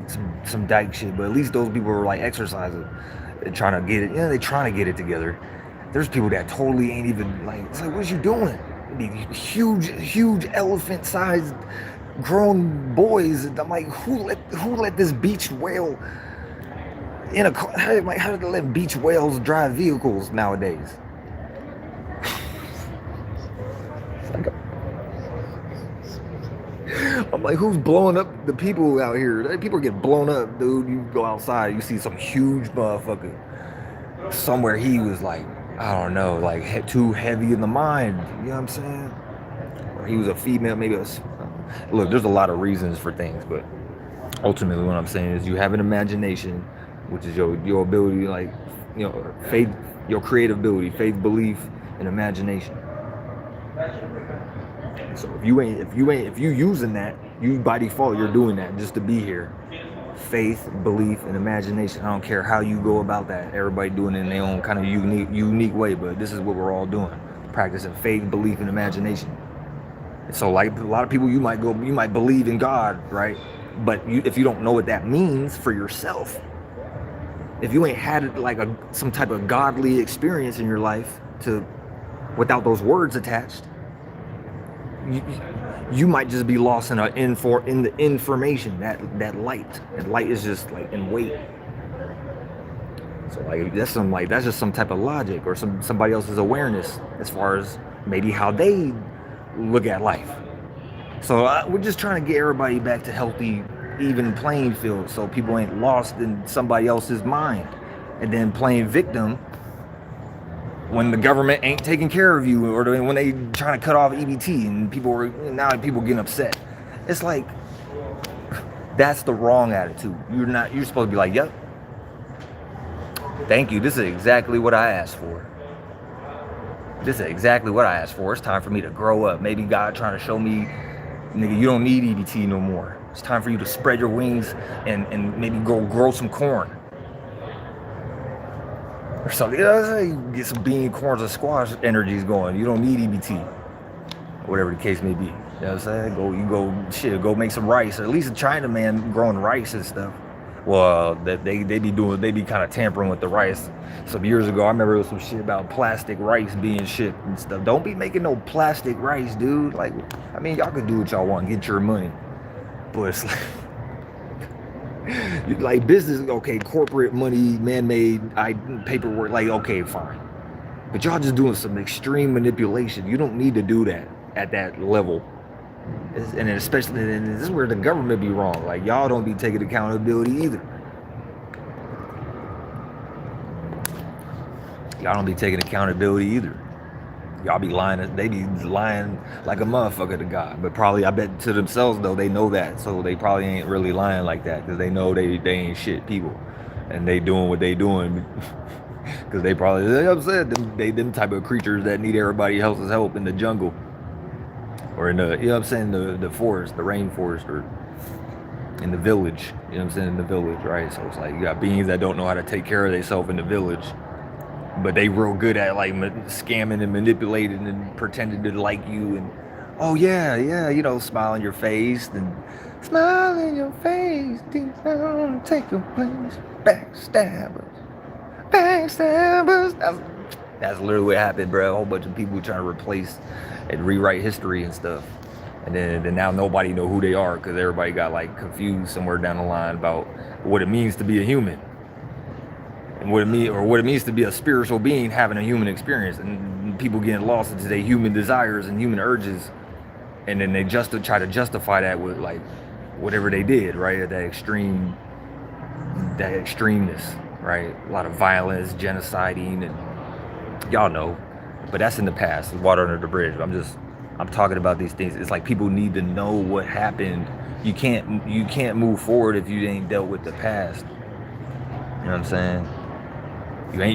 some dyke shit. But at least those people are like exercising and trying to get it. You know, they trying to get it together. There's people that totally ain't even like. It's like, what you doing? Huge elephant-sized grown boys. I'm like, who let this beached whale in a car? How did they let beach whales drive vehicles nowadays? I'm like, who's blowing up the people out here? People get blown up, dude. You go outside, you see some huge motherfucker. Somewhere he was like, I don't know, like too heavy in the mind. You know what I'm saying? Or he was a female, maybe. Look, there's a lot of reasons for things, but ultimately what I'm saying is you have an imagination, which is your ability, like, you know, faith, your creative ability, faith, belief, and imagination. So if you using that, you by default you're doing that just to be here. Faith, belief, and imagination. I don't care how you go about that. Everybody doing it in their own kind of unique way, but this is what we're all doing. Practicing faith, belief, and imagination. And so, like a lot of people, you might believe in God, right? But if you don't know what that means for yourself, if you ain't had like some type of godly experience in your life without those words attached, you might just be lost in the information, that light. And light is just like in weight. So like that's just some type of logic or somebody else's awareness as far as maybe how they look at life. So we're just trying to get everybody back to healthy, even playing field, so people ain't lost in somebody else's mind and then playing victim when the government ain't taking care of you, or when they trying to cut off EBT and people getting upset. It's like, that's the wrong attitude. You're supposed to be like, yep, thank you, this is exactly what I asked for. It's time for me to grow up. Maybe God trying to show me, nigga, you don't need EBT no more. It's time for you to spread your wings and maybe go grow some corn. Or something, you know, get some bean, corns, and squash energies going. You don't need EBT, whatever the case may be. You know what I'm saying? Go make some rice. Or at least a China man growing rice and stuff. Well, they be kind of tampering with the rice. Some years ago, I remember there was some shit about plastic rice being shipped and stuff. Don't be making no plastic rice, dude. Like, I mean, y'all can do what y'all want, get your money, but it's like business, okay, corporate money, man-made paperwork, like, okay, fine. But y'all just doing some extreme manipulation. You don't need to do that at that level. And especially, and this is where the government be wrong. Like, y'all don't be taking accountability either. Y'all be lying. They be lying like a motherfucker to God. But probably, I bet to themselves, though, they know that. So they probably ain't really lying like that, because they know they ain't shit people. And they doing what they doing. Because they probably, you know what I'm saying? Them type of creatures that need everybody else's help in the jungle. Or in the, you know what I'm saying, the forest, the rainforest, or in the village. You know what I'm saying? In the village, right? So it's like, you got beings that don't know how to take care of themselves in the village. But they real good at like scamming and manipulating and pretending to like you, and oh yeah, you know, smile in your face, and smile in your face, deep down, take your place, backstabbers. That's literally what happened, bro. A whole bunch of people trying to replace and rewrite history and stuff, and then now nobody know who they are, because everybody got like confused somewhere down the line about what it means to be a human. And what it means to be a spiritual being having a human experience, and people getting lost into their human desires and human urges, and then they just try to justify that with like whatever they did, right, at that extreme that extremeness, right? A lot of violence, genociding, and y'all know. But that's in the past, water under the bridge. I'm talking about these things. It's like people need to know what happened. You can't move forward if you ain't dealt with the past. You know what I'm saying?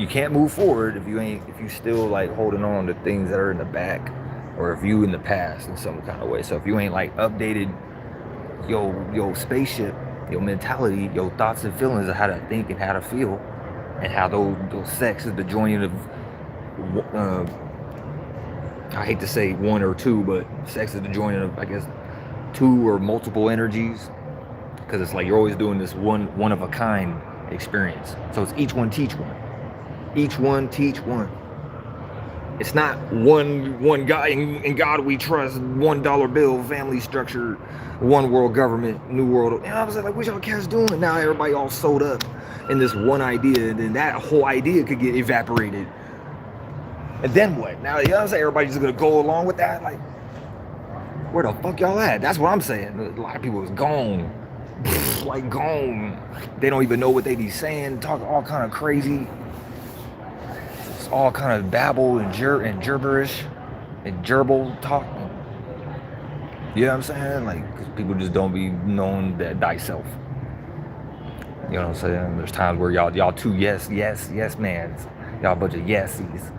You can't move forward if you still like holding on to things that are in the back, or if you in the past in some kind of way. So if you ain't like updated your spaceship, your mentality, your thoughts and feelings of how to think and how to feel, and how those sex is the joining of I hate to say one or two, but sex is the joining of, I guess, two or multiple energies, because it's like you're always doing this one of a kind experience. So it's each one teach one. Each one teach one. It's not one guy in God we trust, $1 bill, family structure, one world government, new world. And I was like, what y'all cats doing? Now everybody all sold up in this one idea, and then that whole idea could get evaporated. And then what? Now, you know what I'm saying? Everybody's just gonna go along with that? Like, where the fuck y'all at? That's what I'm saying. A lot of people is gone. Like, gone. They don't even know what they be saying, talking all kind of crazy. It's all kind of babble and gibberish and gerbil talk. You know what I'm saying? Like, 'cause people just don't be knowing that thyself. You know what I'm saying? There's times where y'all too yes mans. Y'all a bunch of yesies.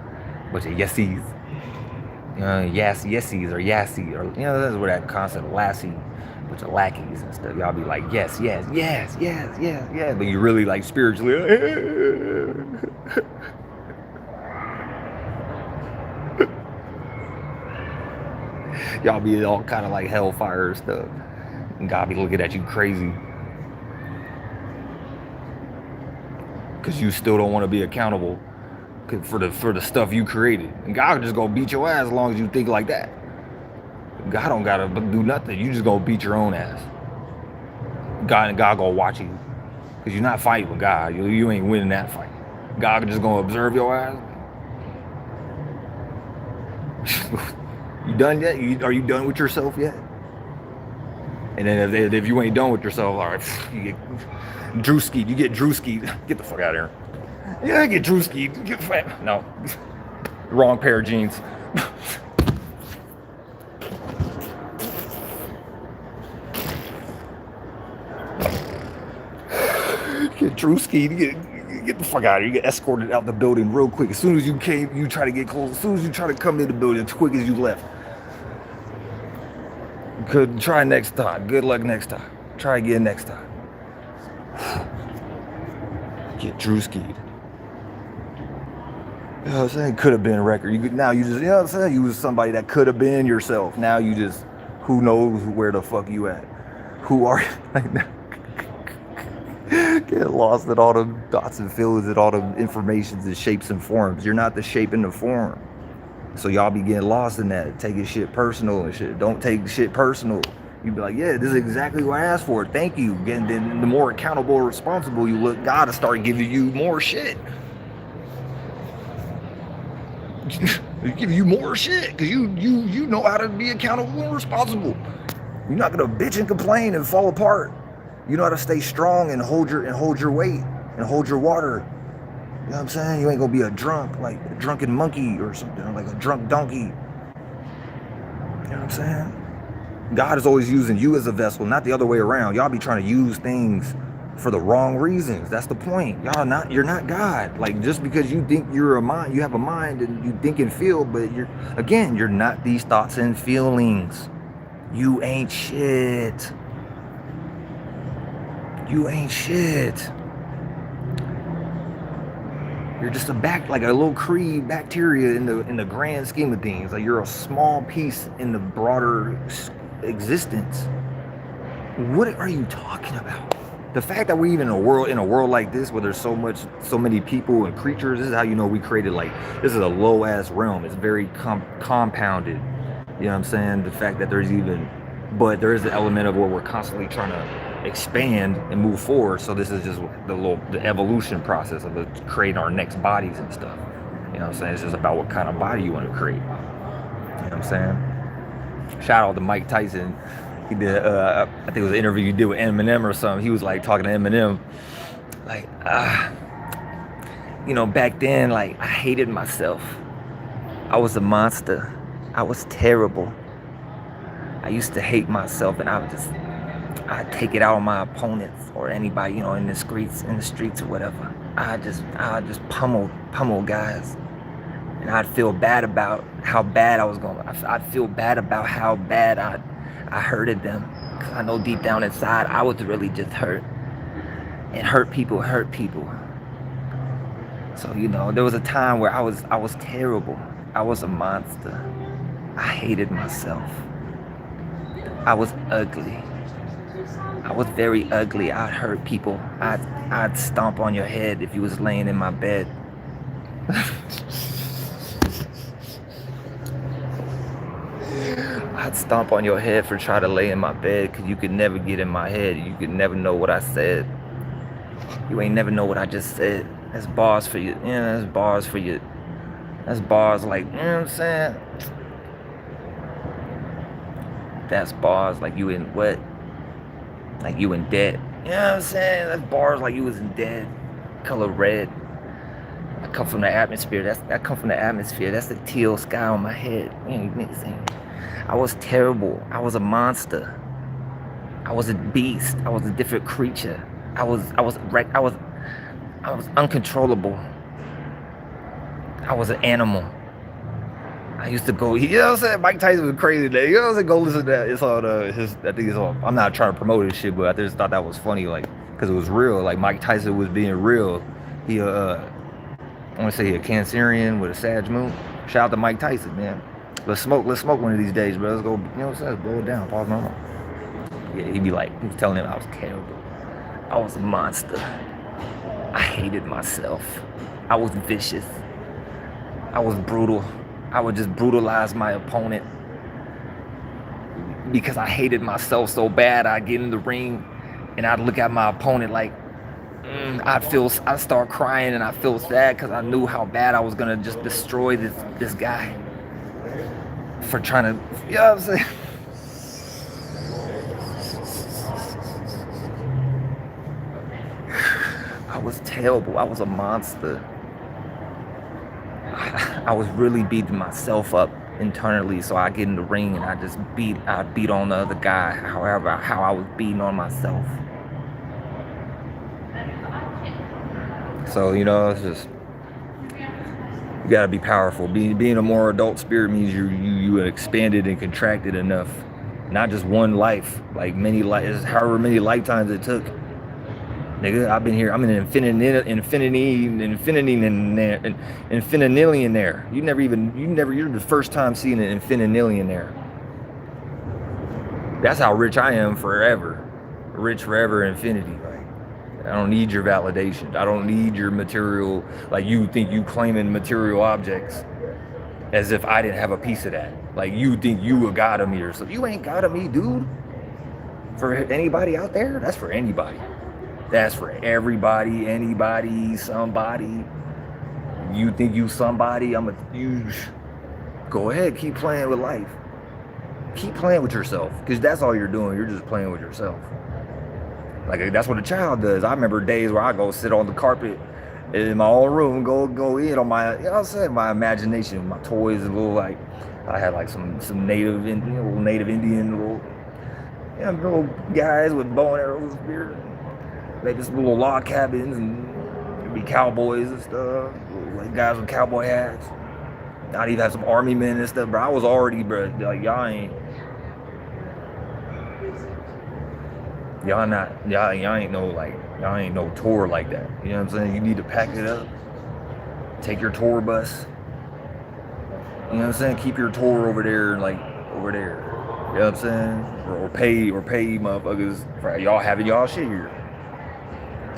Bunch of yesies. Yesies or yassy, or that's where that concept of lassie, bunch of lackeys and stuff. Y'all be like yes, but you really like spiritually. Y'all be all kind of like hellfire stuff, and God be looking at you crazy because you still don't want to be accountable for the stuff you created. And God just gonna beat your ass as long as you think like that. God don't gotta do nothing. You just gonna beat your own ass. God gonna watch you, because you're not fighting with God. You ain't winning that fight. God just gonna observe your ass. You done yet? Are you done with yourself yet? And then if you ain't done with yourself, all right, you get Drewski. You get Drewski. Get the fuck out of here. Yeah, I get Drewski. No. Wrong pair of jeans. Get Drewski. Get the fuck out of here. You get escorted out the building real quick. As soon as you came, you try to get close. As soon as you try to come in the building, as quick as you left. Good. Try next time. Good luck next time. Try again next time. Get Drewski'd. You know what I'm saying? Could have been a record. You know what I'm saying? You was somebody that could have been yourself. Now you just, who knows where the fuck you at? Who are you? Like, get lost in all the dots and feelings and all the informations and shapes and forms. You're not the shape and the form. So y'all be getting lost in that, taking shit personal and shit. Don't take shit personal. You be like, yeah, this is exactly what I asked for. Thank you. And then the more accountable or responsible you look, God will start giving you more shit. Give you more shit, because you know how to be accountable and responsible. You're not gonna bitch and complain and fall apart. You know how to stay strong and hold your weight and hold your water. You know what I'm saying? You ain't gonna be a drunk, like a drunken monkey or something, or like a drunk donkey. You know what I'm saying? God is always using you as a vessel, not the other way around. Y'all be trying to use things for the wrong reasons. That's the point. You're not God. Like, just because you think you have a mind and you think and feel, but you're not these thoughts and feelings. You ain't shit. You ain't shit. You're just like a little Cree bacteria in the grand scheme of things. Like, you're a small piece in the broader existence. What are you talking about? The fact that we're even in a world like this, where there's so many people and creatures, this is how you know we created, like, this is a low ass realm. It's very compounded. You know what I'm saying? The fact that there is the element of where we're constantly trying to expand and move forward. So this is just the evolution process of creating our next bodies and stuff. You know what I'm saying? It's just about what kind of body you want to create. You know what I'm saying? Shout out to Mike Tyson. He did, I think it was an interview you did with Eminem or something. He was like talking to Eminem, Like, you know, back then, like, I hated myself. I was a monster. I was terrible. I used to hate myself, and I'd take it out on my opponents or anybody, you know, in the streets or whatever. I just pummel guys. And I'd feel bad about how bad I was going. I'd feel bad about how bad I hurted them. Because I know deep down inside, I was really just hurt. And hurt people hurt people. So, you know, there was a time where I was terrible. I was a monster. I hated myself. I was ugly. I was very ugly. I'd hurt people. I'd stomp on your head if you was laying in my bed. I'd stomp on your head for trying to lay in my bed because you could never get in my head. You could never know what I said. You ain't never know what I just said. That's bars for you. Yeah, that's bars for you. That's bars like, you know what I'm saying? That's bars like you in what? Like you in debt. You know what I'm saying? That's bars like you was in debt. Color red. I come from the atmosphere. I come from the atmosphere. That's the teal sky on my head. I was terrible. I was a monster. I was a beast. I was a different creature. I was uncontrollable. I was an animal. I used to go, you know what I'm saying? Mike Tyson was crazy today. You know what I'm saying? Go listen to that. It's all I think it's all, I'm not trying to promote his shit, but I just thought that was funny, like, because it was real. Like, Mike Tyson was being real. He, I want to say he a Cancerian with a Sag moon. Shout out to Mike Tyson, man. Let's smoke one of these days, bro. Let's go, you know what I'm saying? Blow it down, pause normal. Yeah, he was telling him I was terrible. I was a monster. I hated myself. I was vicious. I was brutal. I would just brutalize my opponent because I hated myself so bad. I'd get in the ring and I'd look at my opponent like, I'd start crying and I feel sad because I knew how bad I was gonna just destroy this guy for trying to, you know what I'm saying? I was terrible. I was a monster. I was really beating myself up internally, so I get in the ring and I beat on the other guy, how I was beating on myself. So, you know, it's just, you gotta be powerful. Being a more adult spirit means you expanded and contracted enough. Not just one life, like many lives, however many lifetimes it took. Nigga, I've been here. I'm an infinitillionaire. You're the first time seeing an infinitillionaire. That's how rich I am forever. Rich forever, infinity. Like, I don't need your validation. I don't need your material. Like, you think you claiming material objects as if I didn't have a piece of that. Like, you think you a god of me or something. You ain't god of me, dude. For anybody out there, that's for anybody. That's for everybody, anybody, somebody. You think you somebody, go ahead, keep playing with life. Keep playing with yourself, because that's all you're doing. You're just playing with yourself. Like, that's what a child does. I remember days where I go sit on the carpet in my own room, go in on my, you know what I'm saying, my imagination, my toys, and little, like, I had like some native Indian little guys with bow and arrows and spears. Like this little log cabins, and there'd be cowboys and stuff, like guys with cowboy hats. I'd even have some army men and stuff, bro. I was already, bro, like y'all ain't no tour like that. You know what I'm saying? You need to pack it up, take your tour bus. You know what I'm saying? Keep your tour over there, like over there. You know what I'm saying? Or pay motherfuckers for y'all having y'all shit here.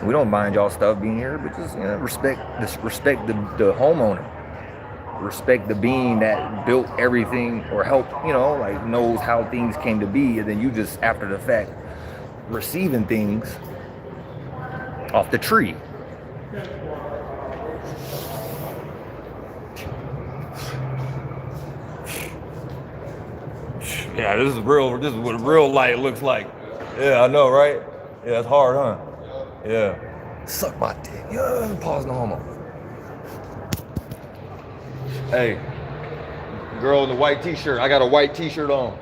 We don't mind y'all stuff being here, but just, you know, respect the homeowner. Respect the being that built everything or helped, you know, like knows how things came to be, and then you just after the fact receiving things off the tree. Yeah, this is what real light looks like. Yeah, I know, right? Yeah, it's hard, huh? Yeah. Suck my dick. Yeah, pause no homo. Hey, girl in the white t-shirt. I got a white t-shirt on.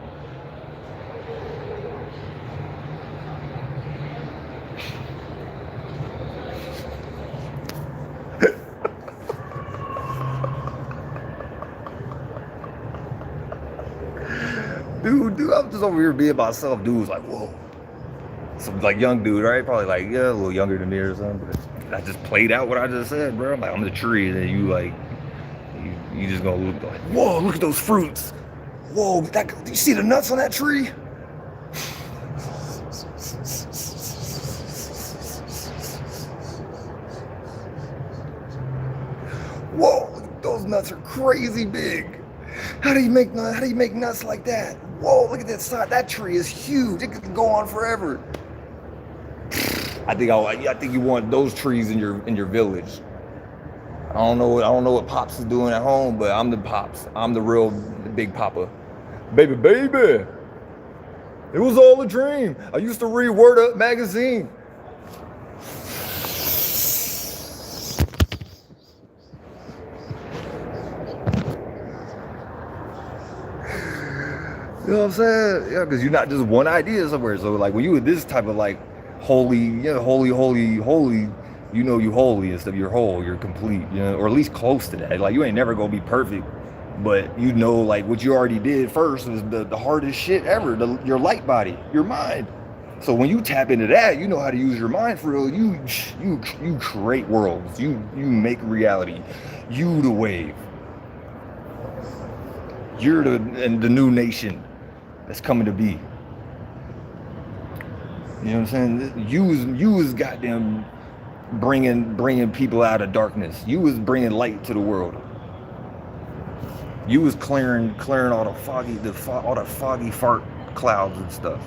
Dude, I'm just over here being myself. Dude's like, whoa. Some like young dude, right? Probably like, yeah, a little younger than me or something. But I just played out what I just said, bro. I'm like, I'm the tree, and then you like, you just gonna look like, whoa, look at those fruits. Whoa, do you see the nuts on that tree? Whoa, those nuts are crazy big. How do you make nuts like that? Whoa, look at that side. That tree is huge. It could go on forever. I think you want those trees in your village. I don't know what Pops is doing at home, but I'm the Pops. I'm the real big Papa. Baby. It was all a dream. I used to read Word Up magazine. You know what I'm saying? Yeah, because you're not just one idea somewhere. So like when you with this type of like holy, holy, you know you holy and stuff. You're whole, you're complete, or at least close to that. Like you ain't never gonna be perfect, but you know like what you already did first was the hardest shit ever. Your light body, your mind. So when you tap into that, you know how to use your mind for real. You create worlds. You make reality. You the wave. You're the new nation that's coming to be. You know what I'm saying? You was goddamn bringing people out of darkness. You was bringing light to the world. You was clearing all the foggy fart clouds and stuff,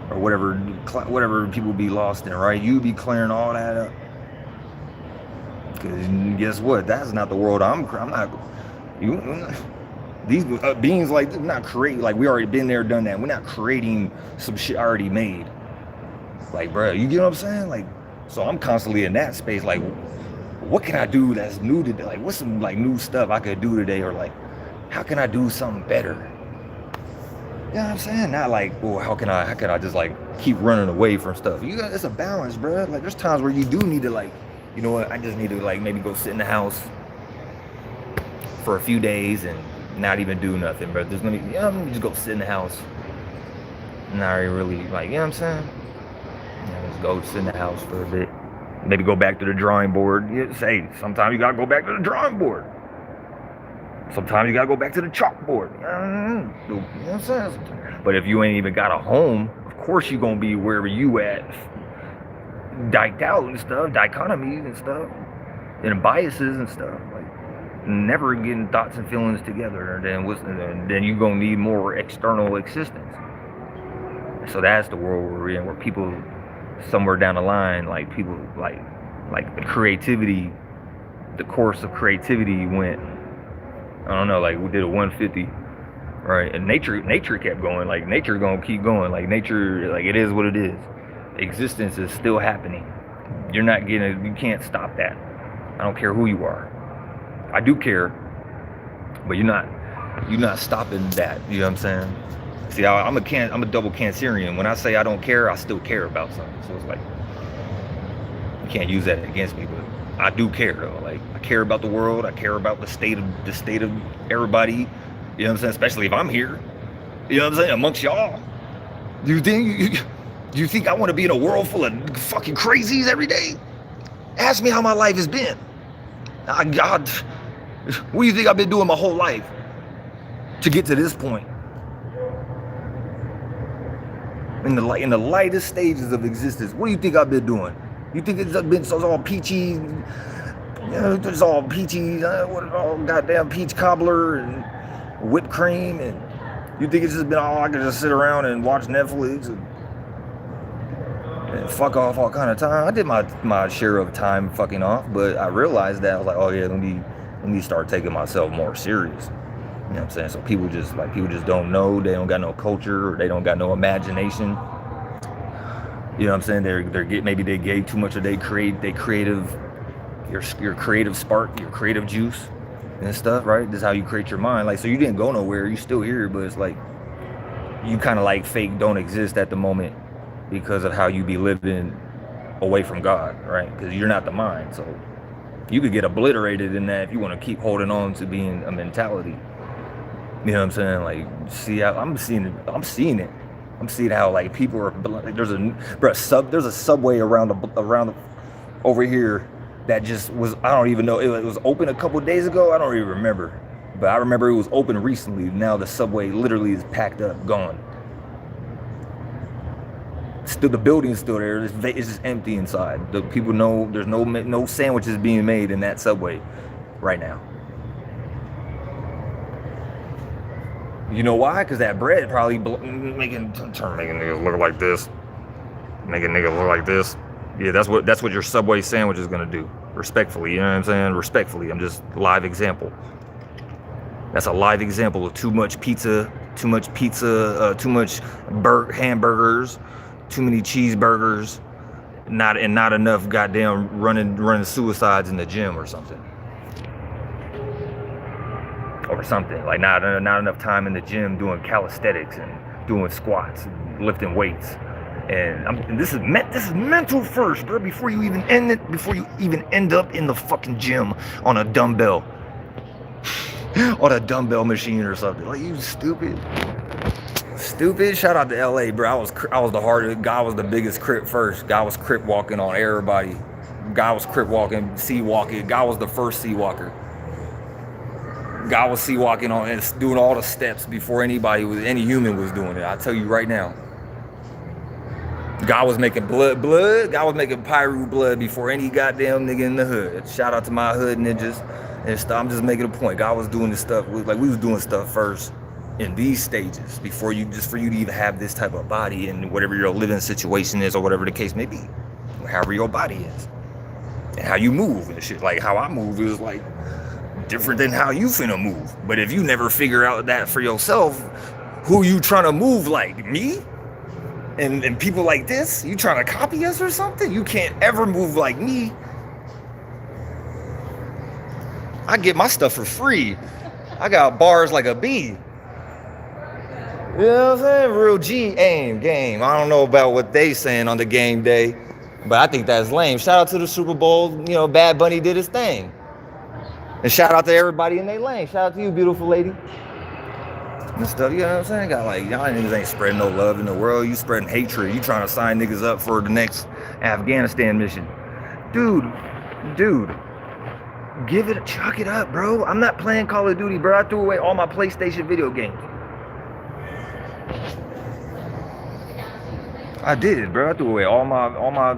or whatever people be lost in, right? You be clearing all that up. Because guess what? That's not the world I'm not. These beings like we're not creating, like we already been there, done that. We're not creating some shit already made. Like, bro, you get what I'm saying? Like, so I'm constantly in that space. Like, what can I do that's new today? Like, what's some like new stuff I could do today? Or like, how can I do something better? You know what I'm saying? Not like, well, how can I just like keep running away from stuff? It's a balance, bro. Like, there's times where you do need to like, you know what? I just need to like maybe go sit in the house for a few days and not even do nothing, bro. Let me just go sit in the house. Not really like, you know what I'm saying? Just go sit in the house for a bit. Maybe go back to the drawing board. Say, sometimes you gotta go back to the drawing board. Sometimes you gotta go back to the chalkboard. You know what I'm saying? But if you ain't even got a home, of course you gonna be wherever you at, diked out and stuff, dichotomies and stuff, and biases and stuff. Like, never getting thoughts and feelings together, then you gonna need more external existence. So that's the world we're in, where people somewhere down the line, like people like the creativity, the course of creativity went, I don't know, like we did a 150, right? And nature kept going. Like nature gonna keep going. Like nature, like it is what it is. Existence is still happening. You can't stop that. I don't care who you are. I do care, but you're not stopping that. You know what I'm saying? See, I'm a double Cancerian. When I say I don't care, I still care about something. So it's like you can't use that against me, but I do care though. Like I care about the world. I care about the state of everybody. You know what I'm saying? Especially if I'm here. You know what I'm saying? Amongst y'all. Do you think I want to be in a world full of fucking crazies every day? Ask me how my life has been. God, what do you think I've been doing my whole life to get to this point? In the lightest stages of existence, what do you think I've been doing? You think it's been all peachy? It's all peachy, all goddamn peach cobbler and whipped cream, and you think it's just been all I can just sit around and watch Netflix and fuck off all kind of time? I did my share of time fucking off, but I realized that I was like, oh yeah, let me start taking myself more serious. You know what I'm saying? So people just don't know, they don't got no culture, or they don't got no imagination. You know what I'm saying? Maybe they gave too much of your creative spark, your creative juice and stuff, right? This is how you create your mind. Like, so you didn't go nowhere, you still here, but it's like you kind of like fake don't exist at the moment because of how you be living away from God, right? Because you're not the mind, so you could get obliterated in that if you want to keep holding on to being a mentality. You know what I'm saying? Like, see how I'm seeing it. I'm seeing how like people are. Like, there's a subway around over here that just was. I don't even know. It was open a couple days ago. I don't even remember, but I remember it was open recently. Now the subway literally is packed up, gone. Still, the building's still there. It's just empty inside. The people know there's no sandwiches being made in that subway right now. You know why? Because that bread probably making niggas look like this. Making niggas look like this. Yeah, that's what your Subway sandwich is gonna do. Respectfully, you know what I'm saying? Respectfully, I'm just live example. That's a live example of too much pizza, too much hamburgers, too many cheeseburgers, not enough goddamn running suicides in the gym or something. Or something like not enough time in the gym doing calisthenics and doing squats and lifting weights, and this is mental first, bro. Before you even end up in the fucking gym on a dumbbell machine or something. Like, you stupid. Shout out to LA, bro. I was the hardest. God was the biggest crip first. God was crip walking on everybody. God was crip walking, sea walking. God was the first sea walker. God was sea walking on and doing all the steps before any human was doing it. I tell you right now. God was making blood. God was making pyro blood before any goddamn nigga in the hood. Shout out to my hood ninjas and stuff. I'm just making a point. God was doing this stuff. Like, we was doing stuff first in these stages before for you to even have this type of body and whatever your living situation is or whatever the case may be. However your body is. And how you move and shit. Like, how I move is like different than how you finna move. But if you never figure out that for yourself, who you trying to move like? Me? And people like this? You trying to copy us or something? You can't ever move like me. I get my stuff for free. I got bars like a bee. You know what I'm saying? Real G aim game. I don't know about what they saying on the game day, but I think that's lame. Shout out to the Super Bowl. You know, Bad Bunny did his thing. And shout out to everybody in their lane. Shout out to you, beautiful lady. And stuff, you know what I'm saying? Got like, y'all niggas ain't spreading no love in the world. You spreading hatred. You trying to sign niggas up for the next Afghanistan mission. Dude, chalk it up, bro. I'm not playing Call of Duty, bro. I threw away all my PlayStation video games. I did, bro. I threw away all my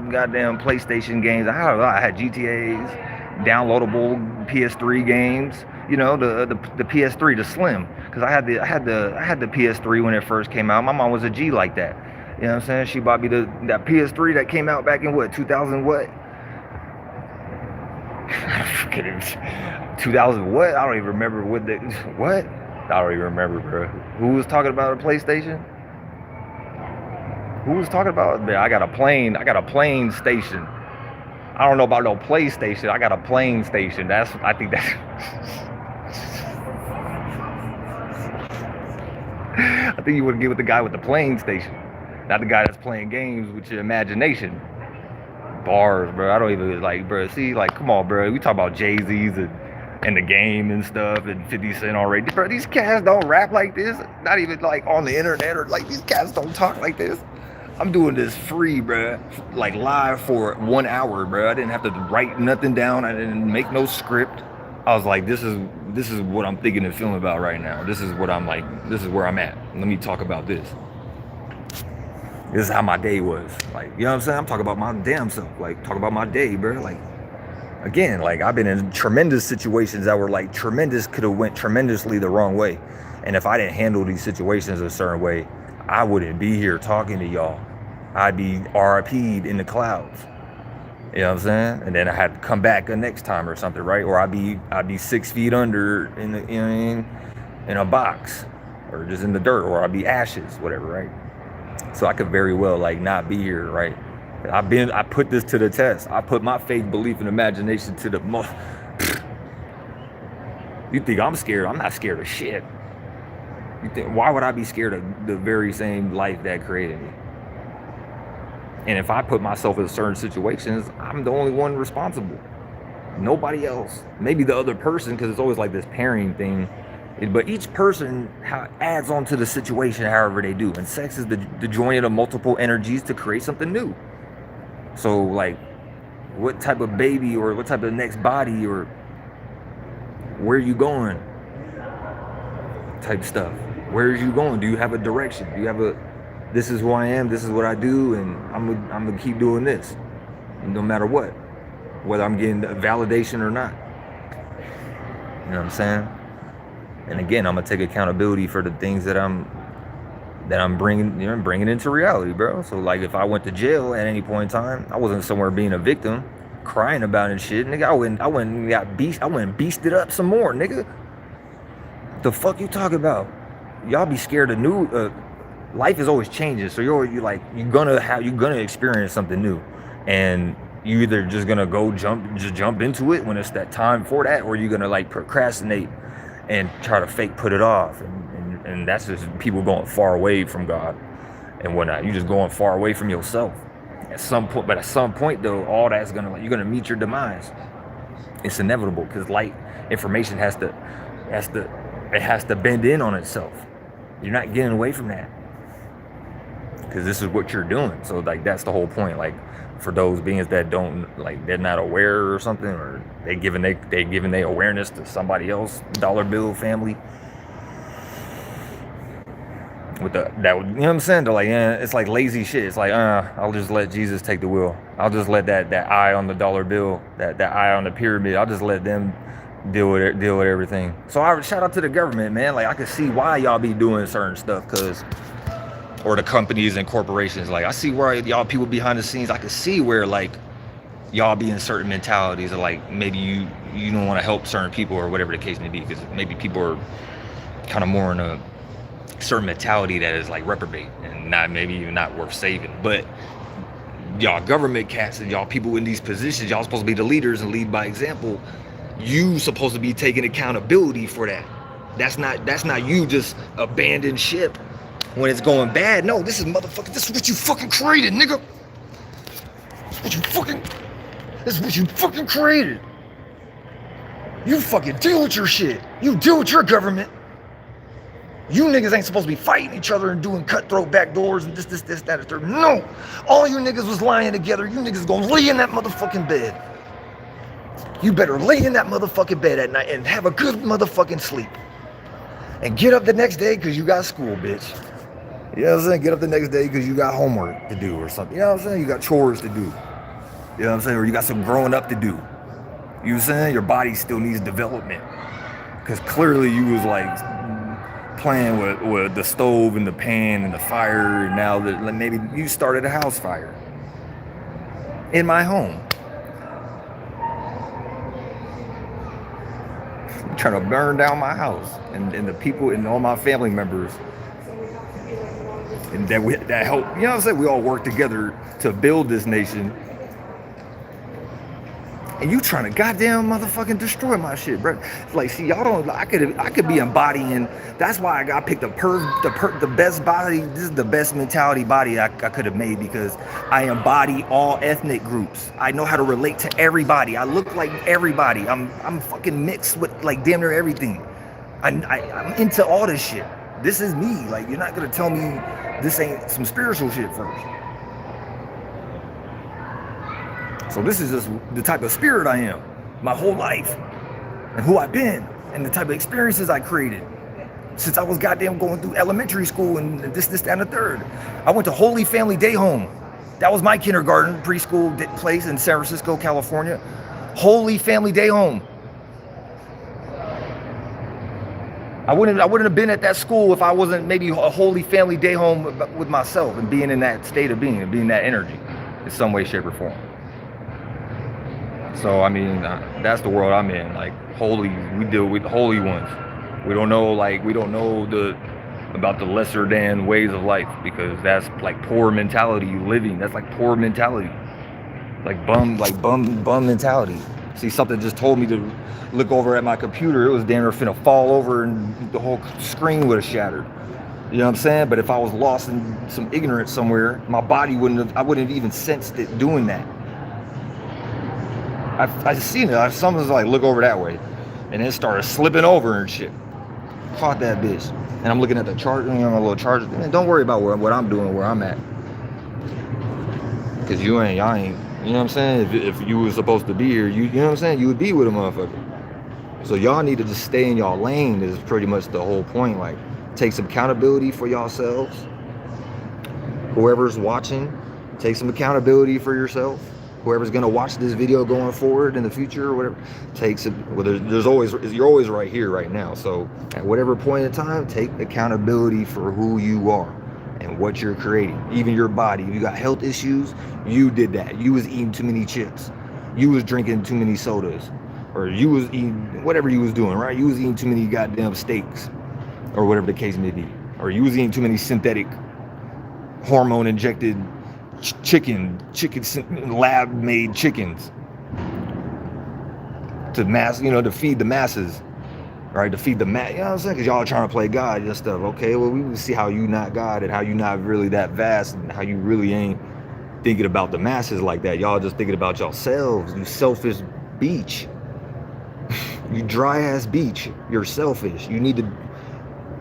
goddamn PlayStation games. I had GTAs, downloadable PS3 games. You know, the PS3, the Slim, because I had the PS3 when it first came out. My mom was a G like that. You know what I'm saying? She bought me that PS3 that came out back in what, 2000 what? 2000 what? I don't even remember what? I don't even remember, bro. Who was talking about a PlayStation? Who was talking about? Man, I got a plane station. I don't know about no PlayStation. I got a plane station. I think I think you would get with the guy with the plane station, not the guy that's playing games with your imagination. Bars, bro. I don't even like, bro. See, like, come on, bro. We talk about Jay-Z's and the game and stuff and 50 Cent already. Bro, these cats don't rap like this. Not even like on the internet, or like these cats don't talk like this. I'm doing this free, bro. Like live for 1 hour, bro. I didn't have to write nothing down. I didn't make no script. I was like, this is what I'm thinking and feeling about right now. This is what I'm like. This is where I'm at. Let me talk about this. This is how my day was. Like, you know what I'm saying? I'm talking about my damn self. Like, talk about my day, bro. Like, again, like, I've been in tremendous situations that were like could have went tremendously the wrong way. And if I didn't handle these situations a certain way, I wouldn't be here talking to y'all. I'd be RIP'd in the clouds. You know what I'm saying? And then I had to come back the next time or something, right? Or I'd be 6 feet under in the, you know what I mean, in a box, or just in the dirt, or I'd be ashes, whatever, right? So I could very well like not be here, right? I put this to the test. I put my faith, belief, and imagination to the most. You think I'm scared? I'm not scared of shit. You think, why would I be scared of the very same life that created me? And if I put myself in certain situations, I'm the only one responsible. Nobody else. Maybe the other person, because it's always like this pairing thing. But each person adds on to the situation however they do. And sex is the joining of multiple energies to create something new. So like, what type of baby or what type of next body or where are you going type stuff. Where are you going? Do you have a direction? Do you have a, this is who I am, this is what I do, and I'm gonna keep doing this no matter what, whether I'm getting validation or not. You know what I'm saying? And again, I'm gonna take accountability for the things that I'm bringing into reality, bro. So like, if I went to jail at any point in time, I wasn't somewhere being a victim, crying about it and shit, nigga. I went and beasted up some more, nigga. The fuck you talking about? Y'all be scared of new. Life is always changing, so you're gonna experience something new, and you either just gonna jump into it when it's that time for that, or you're gonna like procrastinate and try to fake put it off, and that's just people going far away from God and whatnot. You just going far away from yourself at some point. But at some point though, all that's you're gonna meet your demise. It's inevitable, because light information has to bend in on itself. You're not getting away from that, because this is what you're doing. So like, that's the whole point. Like, for those beings that don't, like, they're not aware or something, or they giving their awareness to somebody else, dollar bill family, with that, you know what I'm saying? They're like, yeah, it's like lazy shit. It's like, I'll just let Jesus take the wheel. I'll just let that eye on the dollar bill, that eye on the pyramid, I'll just let them deal with everything. So I shout out to the government, man. Like, I can see why y'all be doing certain stuff, or the companies and corporations. Like, I see where y'all people behind the scenes, I can see where like y'all be in certain mentalities, or like maybe you don't want to help certain people or whatever the case may be, because maybe people are kind of more in a certain mentality that is like reprobate and maybe even not worth saving. But y'all government cats and y'all people in these positions, y'all supposed to be the leaders and lead by example. You supposed to be taking accountability for that. That's not you just abandon ship when it's going bad. No, this is what you fucking created, nigga. This is what you fucking created. You fucking deal with your shit. You deal with your government. You niggas ain't supposed to be fighting each other and doing cutthroat backdoors and this, that, and third. No. All you niggas was lying together. You niggas gonna lay in that motherfucking bed. You better lay in that motherfucking bed at night and have a good motherfucking sleep. And get up the next day because you got school, bitch. You know what I'm saying? Get up the next day because you got homework to do or something. You know what I'm saying? You got chores to do. You know what I'm saying? Or you got some growing up to do. You know what I'm saying? Your body still needs development. Because clearly you was like playing with the stove and the pan and the fire. And now that maybe you started a house fire in my home. Trying to burn down my house and the people and all my family members, and that help. You know what I'm saying? We all work together to build this nation, and you trying to goddamn motherfucking destroy my shit, bro. Like, see, y'all don't. I could be embodying. That's why I picked the best body. This is the best mentality body I could have made, because I embody all ethnic groups. I know how to relate to everybody. I look like everybody. I'm fucking mixed with like damn near everything. I'm into all this shit. This is me. Like, you're not gonna tell me this ain't some spiritual shit first. So this is just the type of spirit I am, my whole life, and who I've been, and the type of experiences I created since I was goddamn going through elementary school and this, that, and the third. I went to Holy Family Day Home. That was my kindergarten, preschool place in San Francisco, California. Holy Family Day Home. I wouldn't have been at that school if I wasn't maybe a Holy Family Day Home with myself and being in that state of being and being that energy in some way, shape, or form. So, I mean, that's the world I'm in. Like, holy, we deal with holy ones. We don't know the about the lesser than ways of life, because that's like poor mentality living. That's like poor mentality, like bum mentality. See, something just told me to look over at my computer. It was damn near finna fall over and the whole screen would have shattered. You know what I'm saying? But if I was lost in some ignorance somewhere, my body I wouldn't have even sensed it doing that. I seen it. Something was like, look over that way. And it started slipping over and shit. Caught that bitch. And I'm looking at the charger, my little charger. Man, don't worry about what I'm doing, where I'm at. Because y'all ain't, you know what I'm saying? If you was supposed to be here, you know what I'm saying? You would be with a motherfucker. So y'all need to just stay in y'all lane is pretty much the whole point. Like, take some accountability for yourselves. Whoever's watching, take some accountability for yourself. Whoever's gonna watch this video going forward in the future or whatever, takes it. Well, you're always right here, right now. So at whatever point in time, take accountability for who you are and what you're creating. Even your body. If you got health issues, you did that. You was eating too many chips. You was drinking too many sodas, or you was eating whatever you was doing, right? You was eating too many goddamn steaks, or whatever the case may be, or you was eating too many synthetic, hormone injected chicken lab made chickens to feed the masses, right? To feed the you know what I'm saying? Because y'all are trying to play God and stuff. Okay, well, we can see how you not God and how you not really that vast and how you really ain't thinking about the masses like that. Y'all just thinking about yourselves, you selfish beach. You dry ass beach. You're selfish. You need to.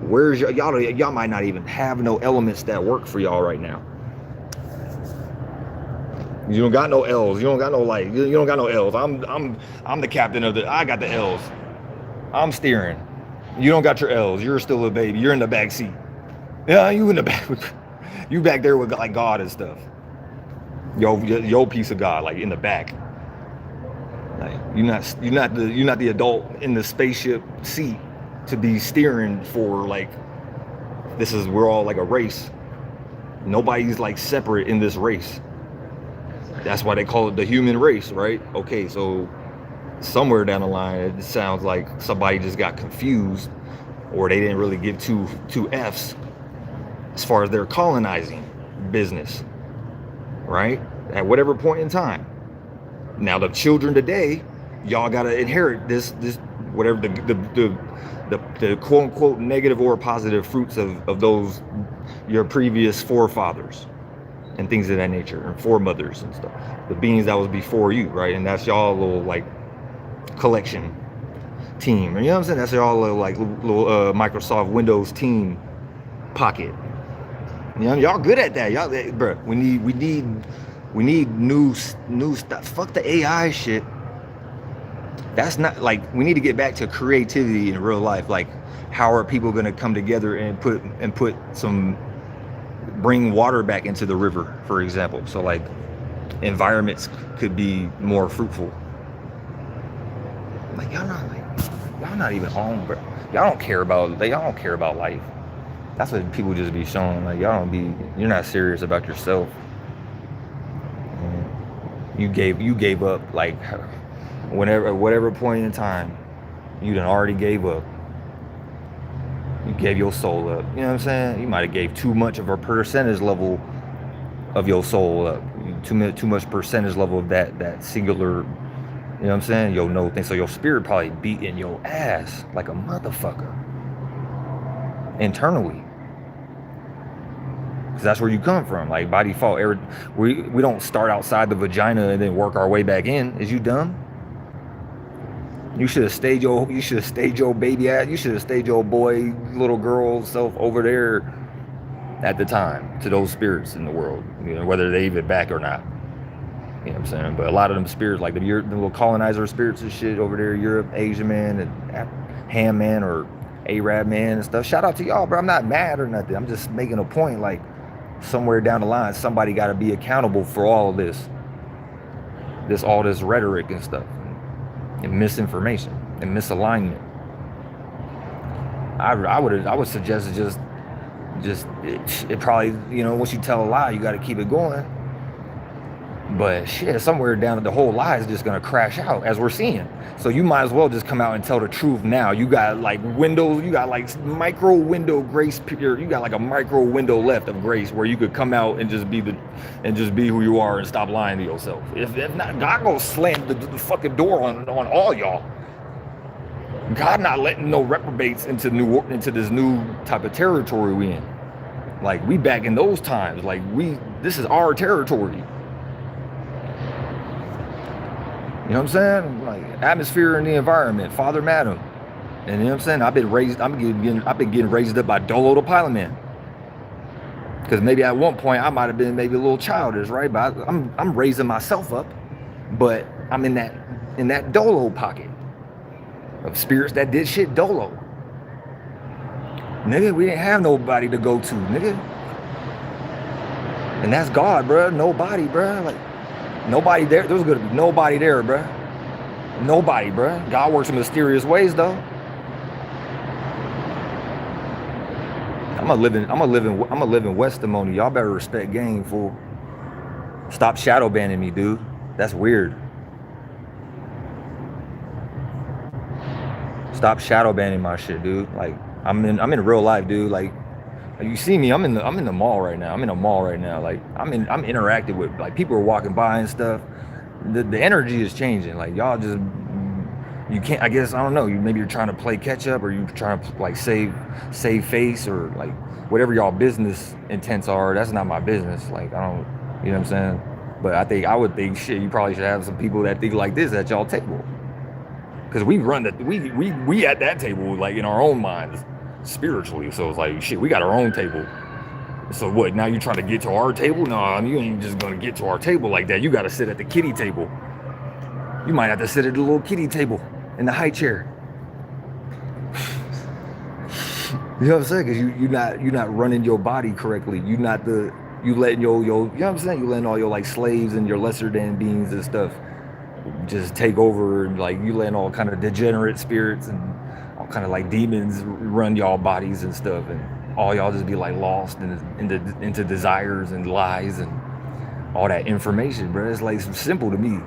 Where's y'all might not even have no elements that work for y'all right now. You don't got no L's. You don't got no light. You don't got no L's. I'm the captain of I got the L's. I'm steering. You don't got your L's. You're still a baby. You're in the back seat. Yeah, you in the back. You back there with like God and stuff. Yo piece of God, like in the back. Like you're not the adult in the spaceship seat to be steering for, like, we're all like a race. Nobody's like separate in this race. That's why they call it the human race, right? Okay, so somewhere down the line, it sounds like somebody just got confused, or they didn't really give two F's as far as their colonizing business, right? At whatever point in time. Now the children today, y'all gotta inherit this whatever the quote unquote negative or positive fruits of those your previous forefathers and things of that nature, and foremothers and stuff, the beings that was before you, right? And that's y'all little like collection team, you know what I'm saying? That's y'all little Microsoft Windows team pocket. You know, y'all good at that. Y'all, bro. We need new stuff. Fuck the AI shit. That's not like, we need to get back to creativity in real life. Like, how are people going to come together and bring water back into the river, for example? So like environments could be more fruitful. Like y'all not even home, bro. Y'all don't care about life. That's what people just be showing. Like you're not serious about yourself. You gave up, like whatever point in time, you done already gave up. You gave your soul up. You know what I'm saying? You might have gave too much of a percentage level of your soul up. Too much percentage level of that singular, you know what I'm saying? No thing. So your spirit probably beating your ass like a motherfucker internally. Because that's where you come from. Like, by default, we don't start outside the vagina and then work our way back in. Is you dumb? You should have stayed your baby ass. You should have stayed your boy, little girl self over there at the time to those spirits in the world, you know, whether they even back or not. You know what I'm saying? But a lot of them spirits, like the little colonizer spirits and shit over there, Europe, Asian man, and Ham man, or Arab man and stuff. Shout out to y'all, bro. I'm not mad or nothing. I'm just making a point. Like, somewhere down the line, somebody got to be accountable for all of this rhetoric and stuff, and misinformation and misalignment. I would suggest it probably, you know, once you tell a lie, you got to keep it going. But shit, somewhere down the whole lie is just gonna crash out as we're seeing. So you might as well just come out and tell the truth now. You got like windows, you got like micro window grace period. You got like a micro window left of grace where you could come out and just be who you are and stop lying to yourself. If not, God gonna slam the fucking door on all y'all. God not letting no reprobates into this new type of territory we in. Like we back in those times. Like this is our territory. You know what I'm saying? Like atmosphere and the environment, Father Madam. And you know what I'm saying? I've been getting raised up by Dolo the Pilot Man. Because maybe at one point I might have been maybe a little childish, right? But I'm raising myself up, but I'm in that Dolo pocket of spirits that did shit Dolo. Nigga, we didn't have nobody to go to, nigga. And that's God, bruh. Nobody, bruh. Like nobody there. There's gonna be nobody there, bruh. Nobody, bruh. God works in mysterious ways, though. I'm a living testimony. Y'all better respect game, fool. Stop shadow banning me, dude. That's weird. Stop shadow banning my shit, dude. Like I'm in real life, dude. Like you see me, I'm in the mall right now. I'm in a mall right now. Like I'm interacting with like people are walking by and stuff. The energy is changing. Like y'all just you can't. I guess I don't know. Maybe you're trying to play catch up, or you're trying to like save face, or like whatever y'all business intents are. That's not my business. Like I don't. You know what I'm saying? But I would think shit. You probably should have some people that think like this at y'all table. Because we run we at that table like in our own minds spiritually. So it's like shit, we got our own table. So what, now you're trying to get to our table? No, I mean, you ain't just gonna get to our table like that. You gotta sit at the kiddie table. You might have to sit at the little kiddie table in the high chair. You know what I'm saying? Because you're not running your body correctly. You letting your you know what I'm saying? You letting all your like slaves and your lesser than beings and stuff just take over, and like you letting all kind of degenerate spirits and all kind of like demons run y'all bodies and stuff, and all y'all just be like lost into desires and lies and all that information, bro. It's like simple to me.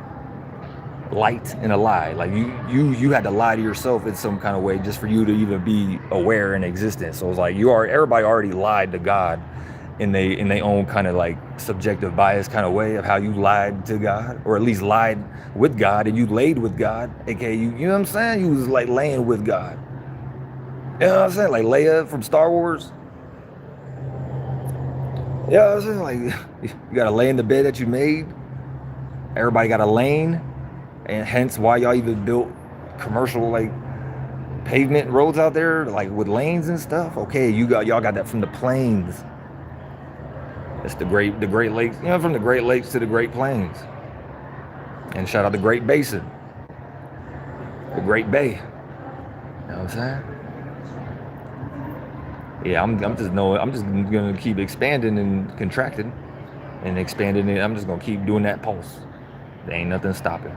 Light and a lie. Like you had to lie to yourself in some kind of way just for you to even be aware in existence. So it's like everybody already lied to God in their own kind of like subjective bias kind of way of how you lied to God, or at least lied with God, and you laid with God, aka you know what I'm saying? You was like laying with God. You know what I'm saying? Like Leia from Star Wars. You know what I'm saying? Like you gotta lay in the bed that you made. Everybody got a lane, and hence why y'all even built commercial like pavement roads out there, like with lanes and stuff. Okay, y'all got that from the plains. It's the Great Lakes, you know, from the Great Lakes to the Great Plains. And shout out the Great Basin, the Great Bay. You know what I'm saying? Yeah, I'm just gonna keep expanding and contracting and expanding it. I'm just gonna keep doing that pulse. There ain't nothing stopping.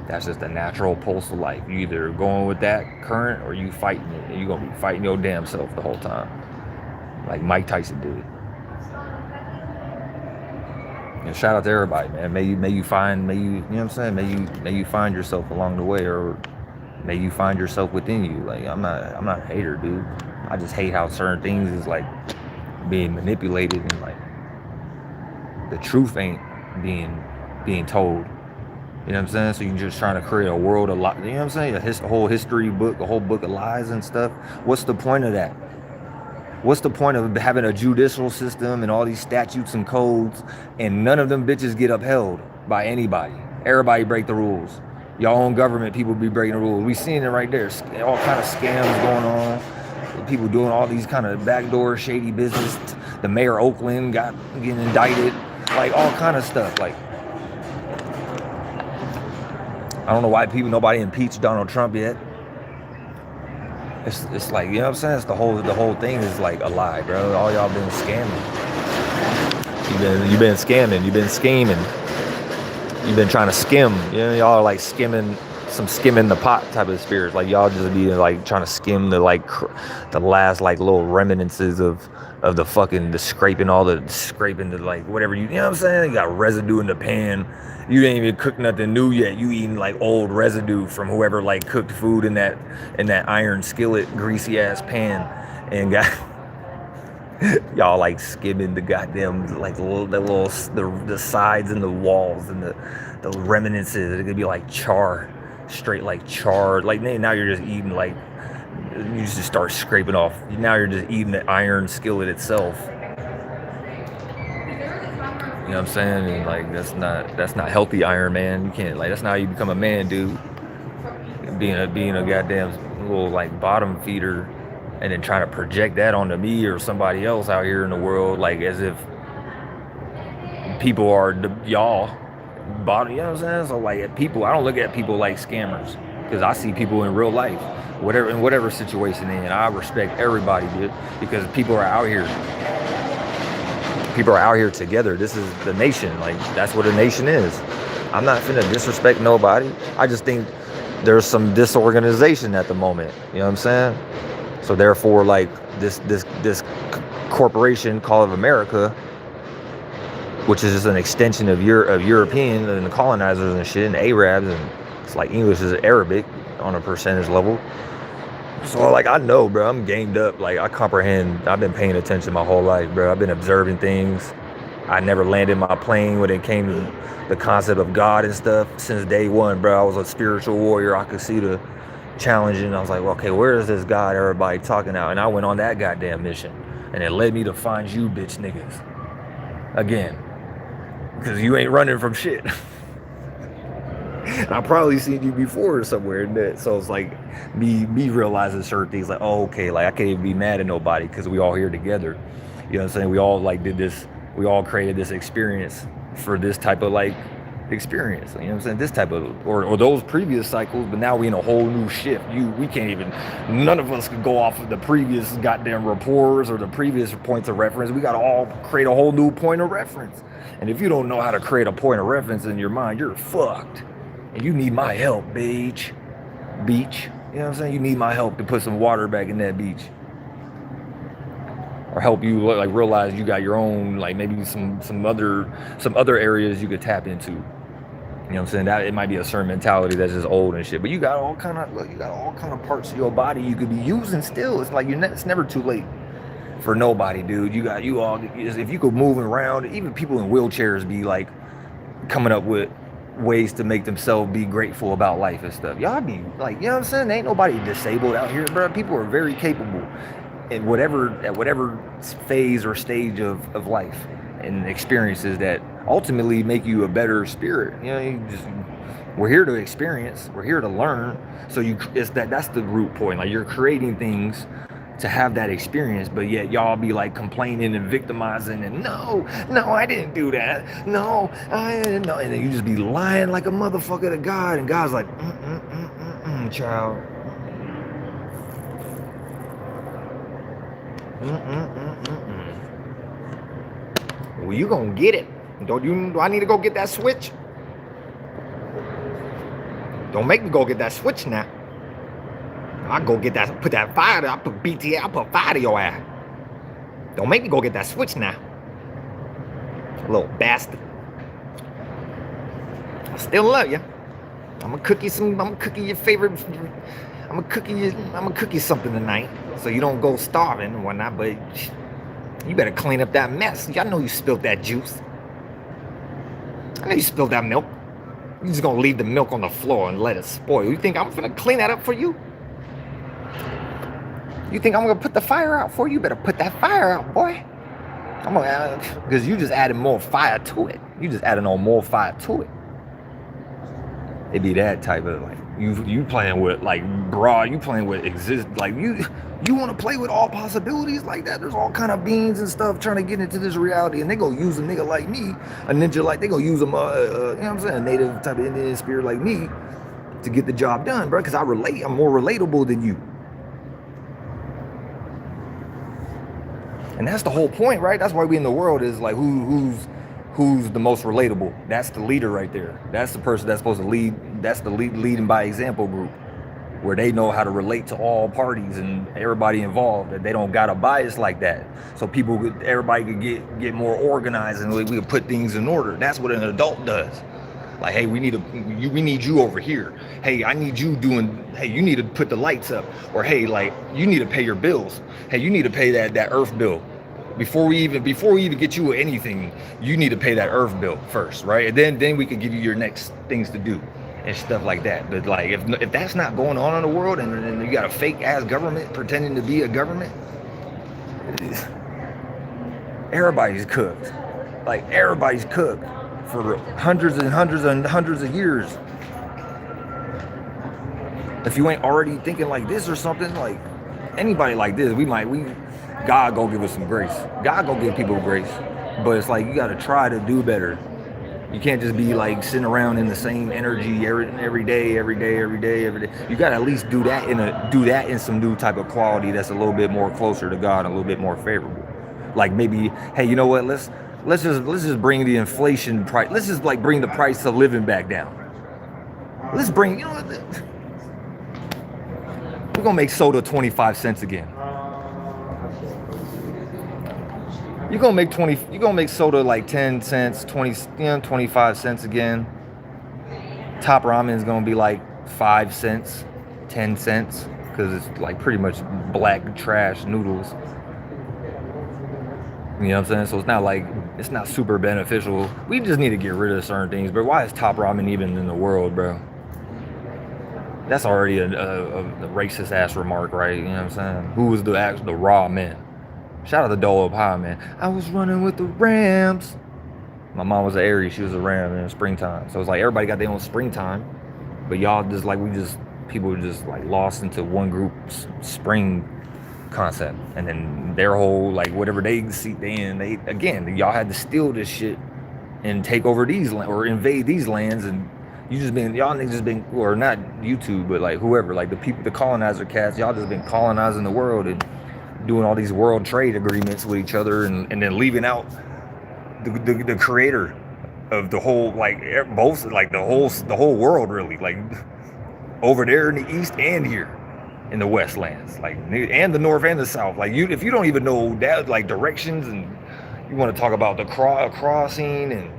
That's just the natural pulse of life. You either going with that current or you fighting it. And you're gonna be fighting your damn self the whole time, like Mike Tyson did. And shout out to everybody, man. May you find, you know what I'm saying? May you find yourself along the way, or may you find yourself within you. Like I'm not a hater, dude. I just hate how certain things is like being manipulated, and like the truth ain't being told. You know what I'm saying? So you're just trying to create a world of lies. You know what I'm saying? A whole history book, a whole book of lies and stuff. What's the point of that? What's the point of having a judicial system and all these statutes and codes, and none of them bitches get upheld by anybody? Everybody break the rules. Your own government people be breaking the rules. We seeing it right there. All kind of scams going on. People doing all these kind of backdoor shady business. The mayor of Oakland getting indicted. Like all kind of stuff. Like I don't know why nobody impeached Donald Trump yet. It's like, you know what I'm saying? It's the whole thing is like a lie, bro. All y'all been scamming. You've been scamming. You've been scheming. You've been trying to skim. You know, y'all are like skimming some skimming the pot type of spirits. Like y'all just be like trying to skim the like the last like little reminiscences of the fucking the scraping the like whatever you know what I'm saying. You got residue in the pan. You ain't even cooked nothing new yet. You eating like old residue from whoever like cooked food in that iron skillet, greasy ass pan, and got y'all like skimming the goddamn like the sides and the walls and the reminiscences. It could be like char, straight like char. Like now you're just eating like you just start scraping off. Now you're just eating the iron skillet itself. You know what I'm saying? And like that's not healthy iron, man. You can't like that's not how you become a man, dude. Being a goddamn little like bottom feeder. And then trying to project that onto me or somebody else out here in the world, like as if people are y'all bottom. You know what I'm saying? So like people, I don't look at people like scammers because I see people in real life, whatever situation they're in. I respect everybody, dude, because people are out here. People are out here together. This is the nation. Like that's what a nation is. I'm not finna disrespect nobody. I just think there's some disorganization at the moment. You know what I'm saying? So therefore, like this corporation called America, which is just an extension of European and the colonizers and shit and the Arabs, and it's like English is Arabic on a percentage level. So like I know, bro, I'm gamed up. Like I comprehend. I've been paying attention my whole life, bro. I've been observing things. I never landed my plane when it came to the concept of God and stuff since day one, bro. I was a spiritual warrior. I could see the challenging. I was like, well, okay, where is this God everybody talking out? And I went on that goddamn mission, and it led me to find you bitch niggas again, because you ain't running from shit. I probably seen you before somewhere in that, so it's like me realizing certain things, like, oh, okay, like I can't even be mad at nobody because we all here together. You know what I'm saying? We all like did this, we all created this experience for this type of like experience, you know what I'm saying, this type of or those previous cycles, but now we in a whole new shift. We can't even, none of us could go off of the previous goddamn reports or the previous points of reference. We gotta all create a whole new point of reference, and if you don't know how to create a point of reference in your mind, you're fucked, and you need my help, beach, you know what I'm saying, you need my help to put some water back in that beach, or help you like realize you got your own, like maybe some other areas you could tap into. You know what I'm saying? That it might be a certain mentality that's just old and shit, but you got all kind of parts of your body you could be using still. It's like it's never too late for nobody, dude. If you could move around, even people in wheelchairs be like coming up with ways to make themselves be grateful about life and stuff. Y'all be like, you know what I'm saying? Ain't nobody disabled out here, bro. People are very capable at whatever phase or stage of life and experiences that ultimately make you a better spirit. You know, we're here to experience, we're here to learn. So that's the root point. Like you're creating things to have that experience, but yet y'all be like complaining and victimizing and no, I didn't do that. No, I didn't know. And then you just be lying like a motherfucker to God, and God's like, child. Well, you gonna get it. Do I need to go get that switch? Don't make me go get that switch now. I go get that, put that fire, I put BTA, I put fire to your ass. Don't make me go get that switch now. Little bastard. I still love you. I'm gonna cook you your favorite, I'm gonna cook you something tonight so you don't go starving and whatnot, but you better clean up that mess. I know you spilled that juice. I know you spilled that milk. You're just gonna leave the milk on the floor and let it spoil. You think I'm gonna clean that up for you? You think I'm gonna put the fire out for you? You better put that fire out, boy. I'm gonna, because you just added more fire to it. You just adding on more fire to it. It be that type of like you playing with like broad. You playing with exist like you want to play with all possibilities like that. There's all kind of beings and stuff trying to get into this reality, and they gonna use a nigga like me, a ninja like they gonna use them, you know what I'm saying, a native type of Indian spirit like me to get the job done, bro. Because I'm more relatable than you. And that's the whole point, right? That's why we in the world is like who's the most relatable. That's the leader right there. That's the person that's supposed to lead that's the leading by example group, where they know how to relate to all parties and everybody involved, that they don't got a bias like that. So everybody could get more organized and we could put things in order. That's what an adult does. Like, hey, we need you over here. Hey, I need you hey, you need to put the lights up. Or hey, like, you need to pay your bills. Hey, you need to pay that earth bill. Before we even get you anything, you need to pay that earth bill first, right? And then we could give you your next things to do and stuff like that. But like, if that's not going on in the world, and you got a fake ass government pretending to be a government, everybody's cooked. Like, everybody's cooked for hundreds and hundreds and hundreds of years. If you ain't already thinking like this or something, like anybody like this, God go give us some grace. God go give people grace. But it's like, you got to try to do better. You can't just be like sitting around in the same energy every day. You got to at least do that in some new type of quality that's a little bit more closer to God, and a little bit more favorable. Like, maybe, hey, you know what? Let's just bring the inflation price. Let's just like bring the price of living back down. Let's bring, we're gonna make soda 25 cents again. You're gonna make soda like 10 cents, 25 cents again. Top ramen is gonna be like 5 cents, 10 cents, because it's like pretty much black trash noodles. You know what I'm saying? So it's not super beneficial. We just need to get rid of certain things. But why is top ramen even in the world, bro? That's already a racist ass remark, right? You know what I'm saying? Who was the raw men? Shout out to DAH-KOH-TAH, man. I was running with the Rams. My mom was an Aries. She was a Ram in the springtime. So it's like, everybody got their own springtime. But y'all just like, people just like lost into one group's spring concept. And then their whole, like, whatever they see y'all had to steal this shit and take over these or invade these lands. And y'all niggas just been, or not YouTube, but like whoever, like the colonizer cats, y'all just been colonizing the world and doing all these world trade agreements with each other, and then leaving out the creator of the whole, like, both, like the whole world, really, like over there in the east and here in the westlands, like, and the north and the south. Like, if you don't even know that, like, directions, and you want to talk about the crossing, and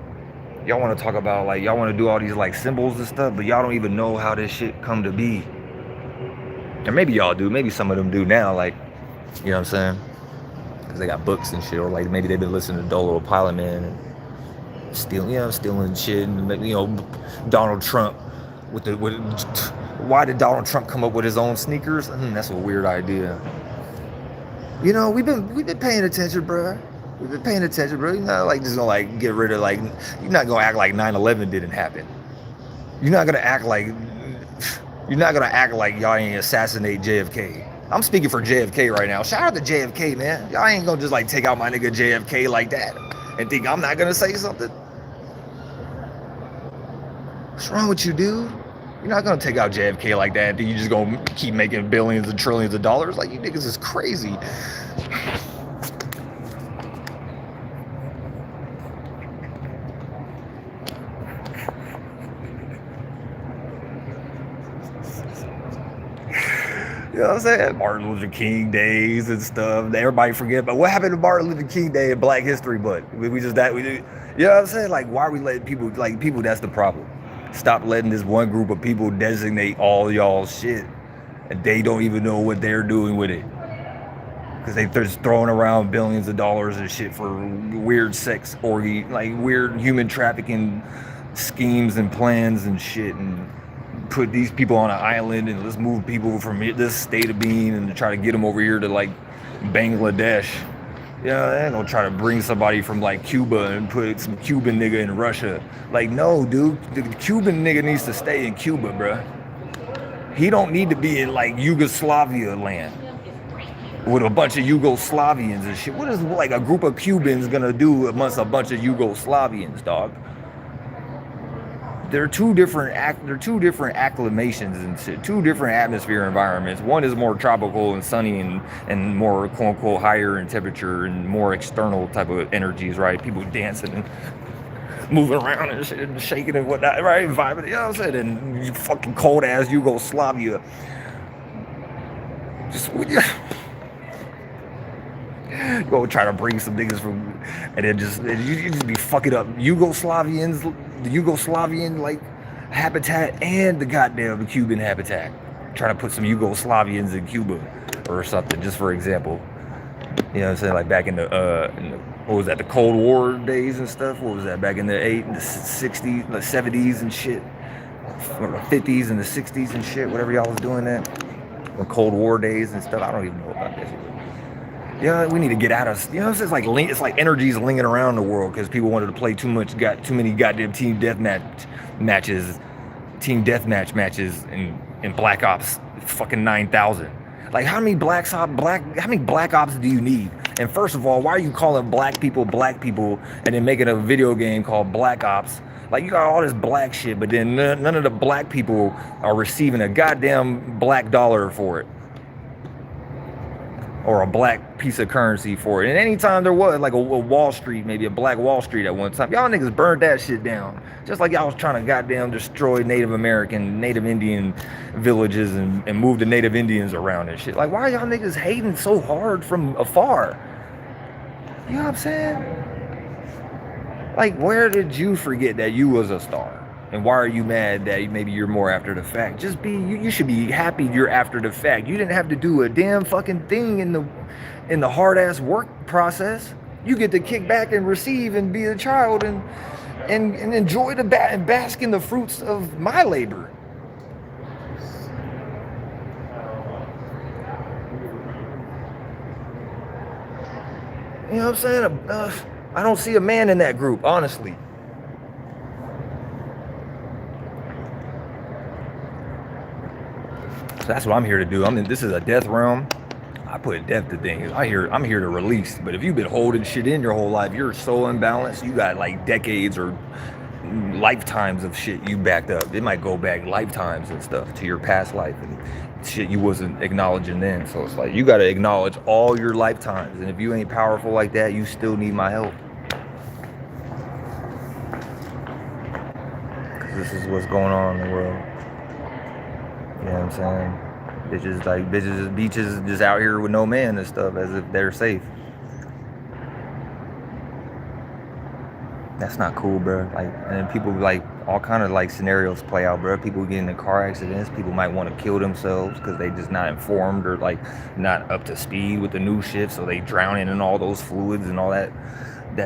y'all want to talk about, like, y'all want to do all these like symbols and stuff, but y'all don't even know how this shit come to be. Or maybe y'all do, maybe some of them do now, like, you know what I'm saying? Because they got books and shit, or like maybe they've been listening to Dolo Pilot Man and stealing shit. And, Donald Trump why did Donald Trump come up with his own sneakers? That's a weird idea. We've been paying attention, bro. We've been paying attention, bro. You're not like just gonna like get rid of, like, you're not gonna act like 9/11 didn't happen. You're not gonna act like y'all ain't assassinate JFK. I'm speaking for JFK right now. Shout out to JFK, man. Y'all ain't gonna just like take out my nigga JFK like that and think I'm not gonna say something. What's wrong with you, dude? You're not gonna take out JFK like that. Then you just gonna keep making billions and trillions of dollars. Like, you niggas is crazy. You know what I'm saying? Martin Luther King days and stuff. Everybody forget, but what happened to Martin Luther King Day in Black History Month? You know what I'm saying? Like, why are we letting people, that's the problem. Stop letting this one group of people designate all y'all's shit, and they don't even know what they're doing with it. Because they're just throwing around billions of dollars and shit for weird sex orgy, like weird human trafficking schemes and plans and shit, and put these people on an island, and let's move people from this state of being and try to get them over here to like Bangladesh. They ain't gonna try to bring somebody from like Cuba and put some Cuban nigga in Russia. Like, no, dude, the Cuban nigga needs to stay in Cuba, bruh. He don't need to be in like Yugoslavia land with a bunch of Yugoslavians and shit. What is like a group of Cubans gonna do amongst a bunch of Yugoslavians, dog? They're two different acclimations and shit, two different atmosphere environments. One is more tropical and sunny and more quote unquote higher in temperature and more external type of energies, right? People dancing and moving around and shit and shaking and whatnot, right? Vibing, you know what I'm saying? And you fucking cold ass Yugoslavia. Just go try to bring some niggas from, and then you just be fucking up the Yugoslavian like habitat and the goddamn Cuban habitat. Trying to put some Yugoslavians in Cuba or something, just for example. You know what I'm saying? Like back in the what was that, the Cold War days and stuff? What was that, back in the 60s, the 70s and shit? Or the 50s and the 60s and shit, whatever y'all was doing that. The Cold War days and stuff. I don't even know about that shit. Yeah, we need to get out of, you know, it's like energy's lingering around the world because people wanted to play too many goddamn team deathmatch matches in Black Ops fucking 9,000. Like, how many Black Ops do you need? And first of all, why are you calling black people and then making a video game called Black Ops? Like, you got all this black shit, but then none of the black people are receiving a goddamn black dollar for it. Or a black piece of currency for it. And anytime there was like a Wall Street, maybe a black Wall Street at one time, y'all niggas burned that shit down. Just like y'all was trying to goddamn destroy Native American, Native Indian villages and move the Native Indians around and shit. Like, why are y'all niggas hating so hard from afar? You know what I'm saying? Like, where did you forget that you was a star? And why are you mad that maybe you're more after the fact? Just be, you should be happy you're after the fact. You didn't have to do a damn fucking thing in the hard ass work process. You get to kick back and receive and be a child and enjoy and bask in the fruits of my labor. You know what I'm saying? I don't see a man in that group, honestly. So that's what I'm here to do. This is a death realm. I put death to things. I'm here to release. But if you've been holding shit in your whole life, you're so unbalanced. You got like decades or lifetimes of shit you backed up. It might go back lifetimes and stuff to your past life and shit you wasn't acknowledging then. So it's like you got to acknowledge all your lifetimes. And if you ain't powerful like that, you still need my help. This is what's going on in the world. You know what I'm saying? Bitches, beaches just out here with no man and stuff as if they're safe. That's not cool, bro. Like, and people like all kind of like scenarios play out, bro. People get into car accidents. People might want to kill themselves because they just not informed or like not up to speed with the new shit. So they drowning in all those fluids and all that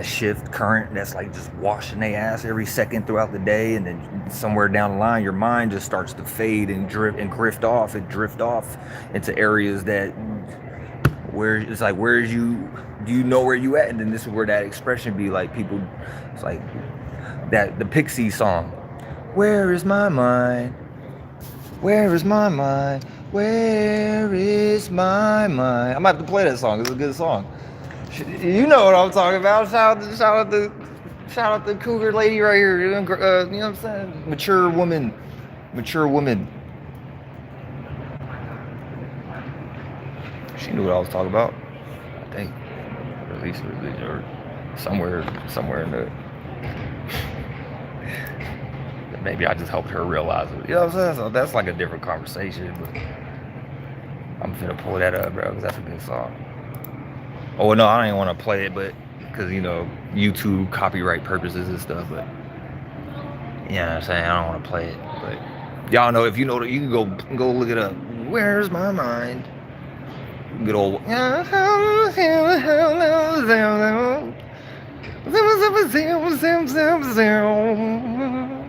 shift current that's like just washing their ass every second throughout the day, and then somewhere down the line your mind just starts to fade and drift off into areas that where it's like, do you know where you at? And then this is where that expression be like, people, it's like that the Pisces song, where is my mind, where is my mind, where is my mind. I'm about to play that song. It's a good song. You know what I'm talking about. Shout out the cougar lady right here. You know what I'm saying? Mature woman. She knew what I was talking about, I think. Or at least, or somewhere in the. Maybe I just helped her realize it. You know what I'm saying? So that's like a different conversation. But I'm finna pull that up, bro, because that's a good song. Oh no, I didn't want to play it, but because YouTube copyright purposes and stuff. But you know what I'm saying, I don't want to play it. But y'all know, if you know that, you can go look it up. Where's my mind? Good old.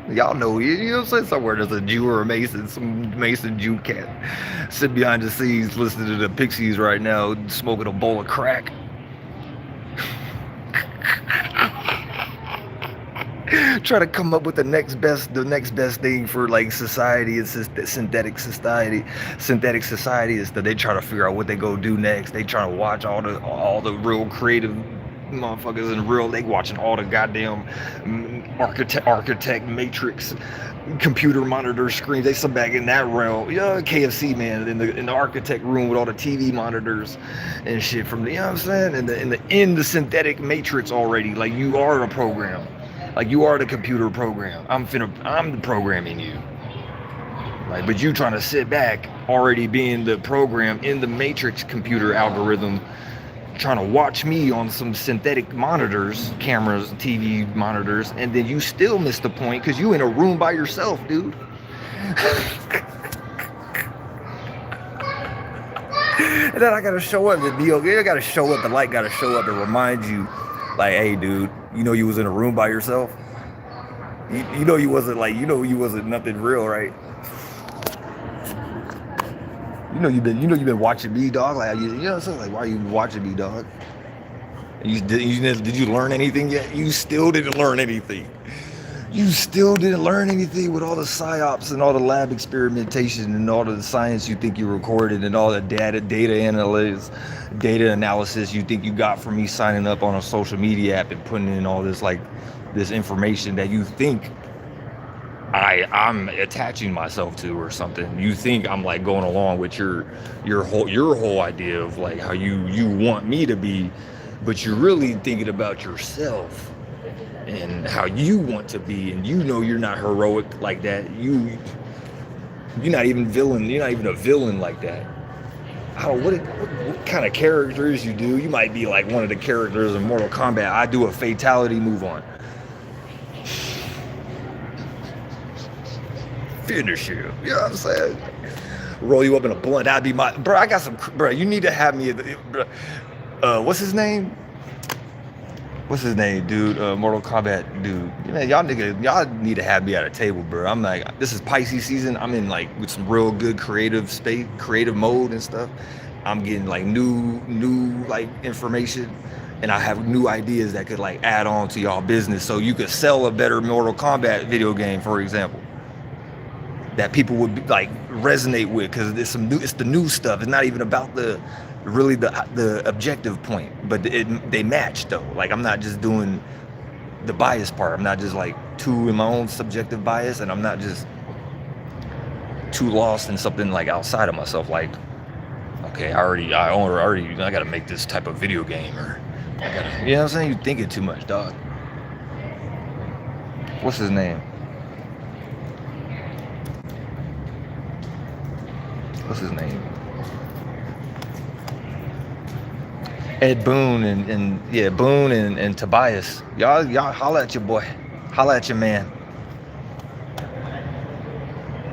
Y'all know, you know what I'm saying? Somewhere there's a Jew or a Mason, some Mason Jew cat sitting behind the scenes listening to the Pixies right now, smoking a bowl of crack. Try to come up with the next best thing for like society and synthetic society is that they try to figure out what they go do next. They try to watch all the real creative motherfuckers and they watching all the goddamn architect matrix computer monitor screens. They some back in that realm. Yeah, KFC man in the architect room with all the TV monitors and shit from the, you know what I'm saying, in the synthetic matrix already. Like, you are a program. Like, you are the computer program. I'm programming you. Like, but you trying to sit back, already being the program in the matrix computer algorithm, trying to watch me on some synthetic monitors, cameras, TV monitors, and then you still miss the point because you in a room by yourself, dude. And then I gotta show up, the deal. I gotta show up, the light gotta show up to remind you, like, hey, dude, you know you was in a room by yourself? You know you wasn't nothing real, right? You know you've been watching me, dog. Like, you know what I'm saying? Like, why are you watching me, dog? Did you learn anything yet? You still didn't learn anything. You still didn't learn anything with all the psyops and all the lab experimentation and all the science you think you recorded and all the data analysis you think you got from me signing up on a social media app and putting in all this, like, this information that you think I'm attaching myself to or something. You think I'm, like, going along with your whole idea of, like, how you want me to be, but you're really thinking about yourself and how you want to be, and you know you're not heroic like that. You're not even villain. You're not even a villain like that. I don't know what kind of characters you do. You might be like one of the characters in Mortal Kombat I do a fatality move on. Finish you. You know what I'm saying? Roll you up in a blunt. That'd be my bro. I got some bro. You need to have me. What's his name? What's his name, dude? Mortal Kombat, dude. Man, y'all need to have me at a table, bro. I'm like, this is Pisces season. I'm in, like, with some real good creative mode and stuff. I'm getting, like, new like information, and I have new ideas that could, like, add on to y'all business, so you could sell a better Mortal Kombat video game, for example, that people would, like, resonate with, because it's the new stuff. It's not even about the objective point, but they match though. Like, I'm not just doing the bias part. I'm not just, like, too in my own subjective bias, and I'm not just too lost in something, like, outside of myself. Like, okay, I gotta make this type of video game, or I gotta, you know what I'm saying? You're thinking too much, dog. What's his name? Ed Boon and Boone and Tobias. Y'all holla at your boy. Holla at your man.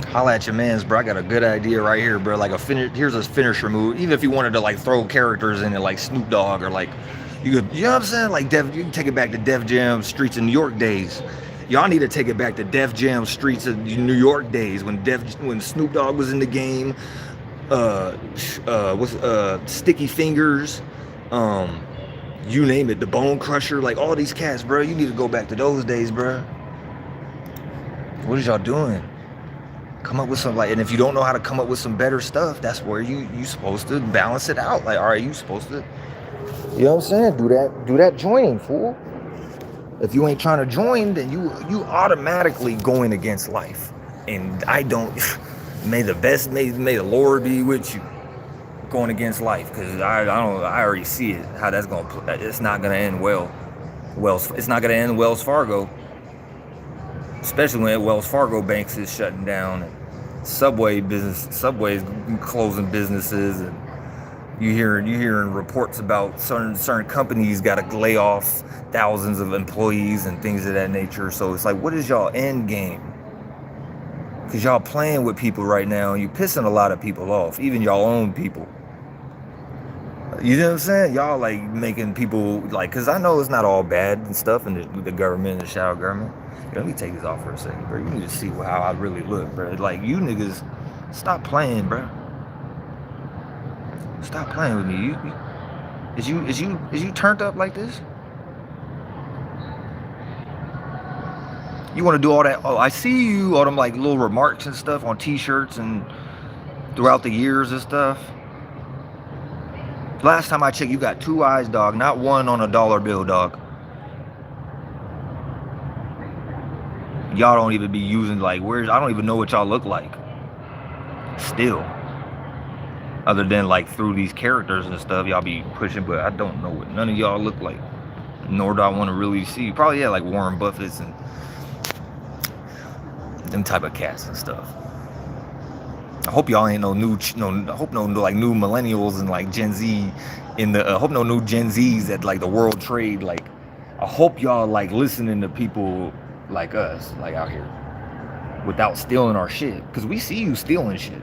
Holla at your mans, bro. I got a good idea right here, bro. Like, here's a finisher move. Even if you wanted to, like, throw characters in it, like Snoop Dogg, or, like, you know what I'm saying? Like, you can take it back to Def Jam Streets in New York days. Y'all need to take it back to Def Jam Streets of New York days when Snoop Dogg was in the game. Sticky Fingers, you name it, the Bone Crusher, like, all these cats, bro. You need to go back to those days, bro. What is y'all doing? Come up with some, like, and if you don't know how to come up with some better stuff, that's where you supposed to balance it out. Like, all right, you supposed to, you know what I'm saying? Do that joining, fool. If you ain't trying to join, then you automatically going against life. And I don't. May the Lord be with you going against life, because I already see it, how that's gonna play. It's not gonna end well. It's not gonna end Wells Fargo, especially when Wells Fargo banks is shutting down, and Subway's closing businesses, and you hearing reports about certain companies got to lay off thousands of employees and things of that nature. So it's like, what is y'all end game? Because y'all playing with people right now, and you're pissing a lot of people off, even y'all own people. You know what I'm saying? Y'all, like, making people, like, because I know it's not all bad and stuff in the government and the shadow government. Let me take this off for a second, bro. You need to see how I really look, bro. Like, you niggas, stop playing, bro. Stop playing with me. Is you turned up like this? You want to do all that? Oh, I see you, all them, like, little remarks and stuff on t-shirts and throughout the years and stuff. Last time I checked, you got 2 eyes, dog. Not one on a dollar bill, dog. Y'all don't even be using, like, I don't even know what y'all look like. Still. Other than, like, through these characters and stuff, y'all be pushing, but I don't know what none of y'all look like. nor do I want to really see. Probably, yeah, like Warren Buffett's and them type of cats and stuff. I hope y'all ain't no new, I hope no like new millennials and like Gen Z in the, I hope no new Gen Zs at like the World Trade. Like, I hope y'all like listening to people like us, like out here, without stealing our shit. Cause we see you stealing shit.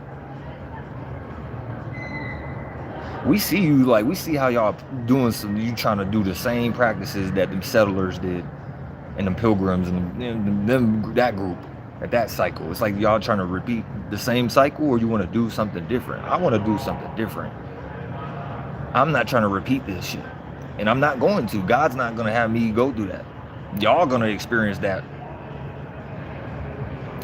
We see you, like, we see how y'all doing you trying to do the same practices that them settlers did and them pilgrims and them that group at that cycle. It's like y'all trying to repeat the same cycle, or you want to do something different. I want to do something different. I'm not trying to repeat this shit, and I'm not going to. God's not going to have me go through that. Y'all going to experience that.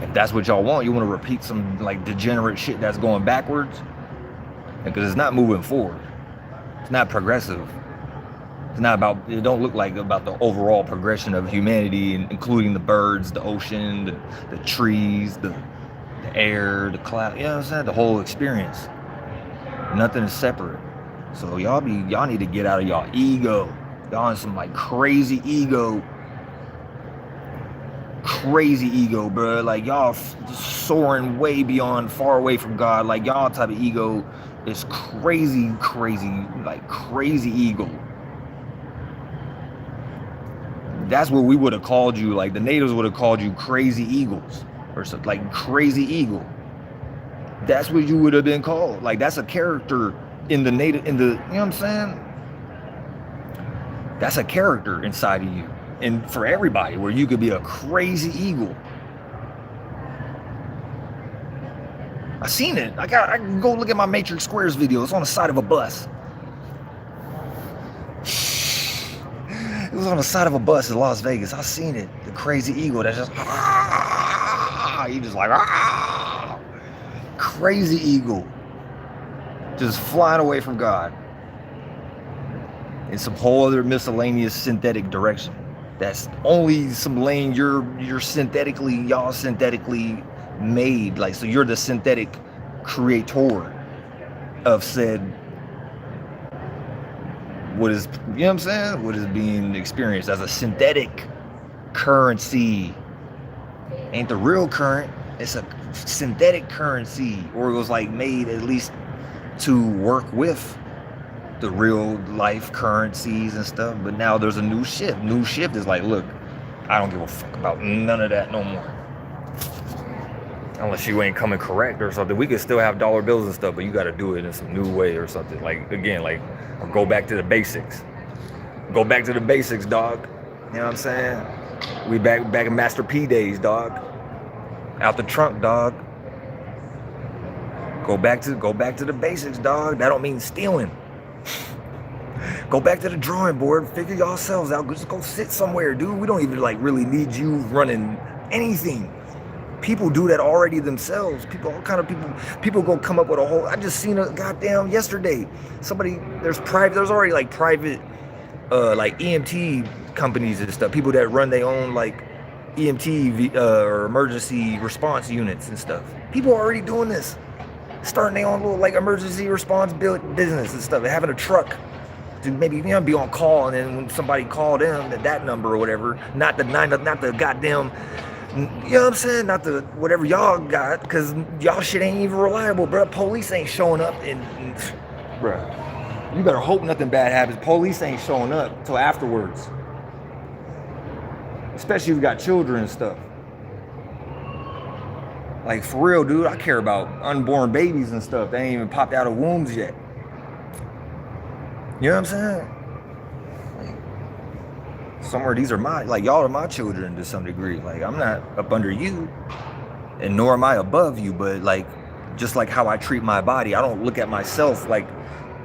If that's what y'all want, you want to repeat some like degenerate shit that's going backwards, because it's not moving forward. It's not progressive. It's not about, it don't look like about the overall progression of humanity, including the birds, the ocean, the trees, the air, the cloud, you know what I'm saying? The whole experience. Nothing is separate. So y'all need to get out of y'all ego. Y'all in some like crazy ego, bro. Like y'all soaring way beyond, far away from God. Like y'all type of ego is crazy, like crazy ego. That's what we would have called you. Like the natives would have called you crazy eagles or something, like crazy eagle. That's what you would have been called. Like that's a character in the native, in the, you know what I'm saying? That's a character inside of you. And for everybody, where you could be a crazy eagle. I seen it. I can go look at my Matrix Squares video. It's on the side of a bus. It was on the side of a bus in Las Vegas. I seen it. The crazy eagle that's just, you just like, crazy eagle. Just flying away from God. In some whole other miscellaneous synthetic direction. That's only some lane you're synthetically, y'all synthetically made. Like, so you're the synthetic creator of said, what is, you know what I'm saying? What is being experienced as a synthetic currency. Ain't the real current, it's a synthetic currency, or it was like made at least to work with the real life currencies and stuff. But now there's a new shift. New shift is like, look, I don't give a fuck about none of that no more. Unless you ain't coming correct or something. We could still have dollar bills and stuff, but you got to do it in some new way or something. Like, again, like, go back to the basics. Go back to the basics, dog. You know what I'm saying? We back in Master P days, dog. Out the trunk, dog. Go back to the basics, dog. That don't mean stealing. Go back to the drawing board. Figure yourselves out. Just go sit somewhere, dude. We don't even like really need you running anything. People do that already themselves. All kind of people go come up with a whole, I just seen a goddamn yesterday. Somebody, there's already like private like EMT companies and stuff. People that run their own like EMT or emergency response units and stuff. People are already doing this. Starting their own little like emergency response business and stuff. They're having a truck to maybe, you know, be on call, and then when somebody called them that number or whatever, not the goddamn, you know what I'm saying? Not the whatever y'all got, because y'all shit ain't even reliable, bro. Police ain't showing up, and bro, you better hope nothing bad happens. Police ain't showing up till afterwards, especially if you got children and stuff. Like, for real, dude, I care about unborn babies and stuff. They ain't even popped out of wombs yet. You know what I'm saying? Like, somewhere these are y'all are my children to some degree. Like, I'm not up under you, and nor am I above you, but like, just like how I treat my body, I don't look at myself like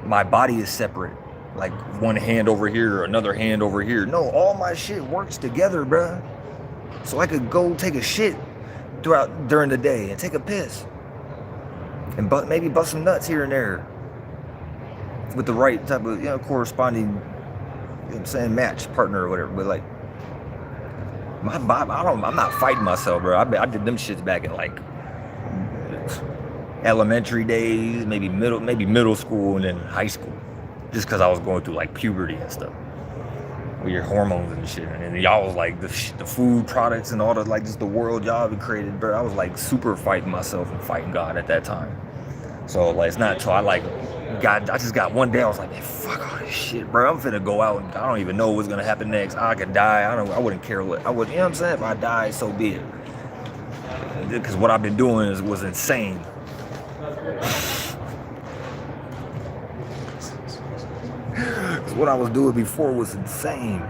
my body is separate. Like one hand over here or another hand over here. No, all my shit works together, bruh. So I could go take a shit during the day and take a piss and maybe bust some nuts here and there with the right type of, you know, corresponding, you know what I'm saying, match partner or whatever. But like my body, I'm not fighting myself, bro. I did them shits back in like elementary days, maybe middle school, and then high school, just because I was going through like puberty and stuff. with your hormones and shit. And y'all was like the food products and all the like just the world y'all have created, bro. I was like super fighting myself and fighting God at that time. So like it's not until I just got one day I was like, man, fuck all this shit, bro. I'm finna go out and I don't even know what's gonna happen next. I could die. I wouldn't care what I would. You know what I'm saying? If I die, so be it. Because what I've been doing was insane. Because what I was doing before was insane.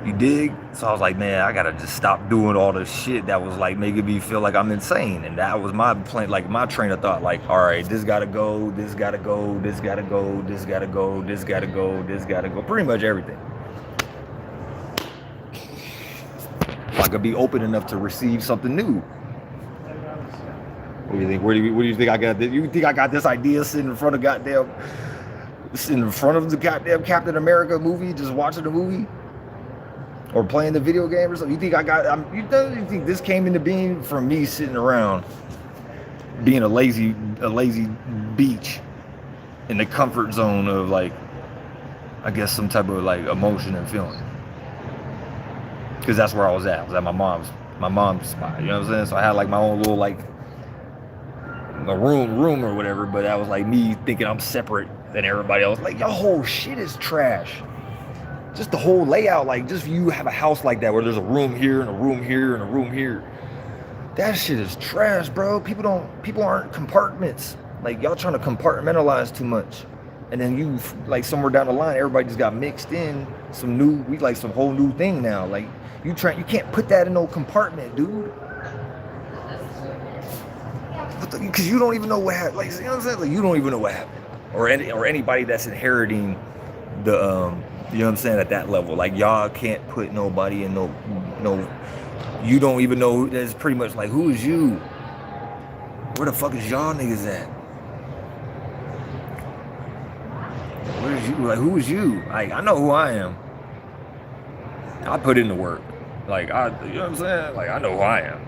You dig? So I was like, man, I gotta just stop doing all the shit that was like making me feel like I'm insane. And that was my plan, like my train of thought, like, all right, this gotta go, this gotta go, this gotta go, this gotta go, this gotta go, this gotta go, pretty much everything. If I could be open enough to receive something new. What do you think? What do you think I got? You think I got this idea sitting in front of the goddamn Captain America movie, just watching the movie? Or playing the video game or something? You think you think this came into being from me sitting around being a lazy beach in the comfort zone of like, I guess some type of like emotion and feeling? Because that's where I was at. I was at my mom's spot. You know what I'm saying? So I had like my own little like a room or whatever, but that was like me thinking I'm separate than everybody else. Like, your whole shit is trash. Just the whole layout, like just you have a house like that where there's a room here and a room here and a room here. That shit is trash, bro. People aren't compartments. Like, y'all trying to compartmentalize too much. And then you, like, somewhere down the line, everybody just got mixed in we like some whole new thing now. Like, you can't put that in no compartment, dude. Because you don't even know what happened. Like, you know what I'm saying? Like, you don't even know what happened. Or anybody that's inheriting the, you know what I'm saying, at that level. Like, y'all can't put nobody in no, you don't even know. That's pretty much like, who is you? Where the fuck is y'all niggas at? Where is you? Like, who is you? Like, I know who I am. I put in the work. Like, you know what I'm saying? Like, I know who I am.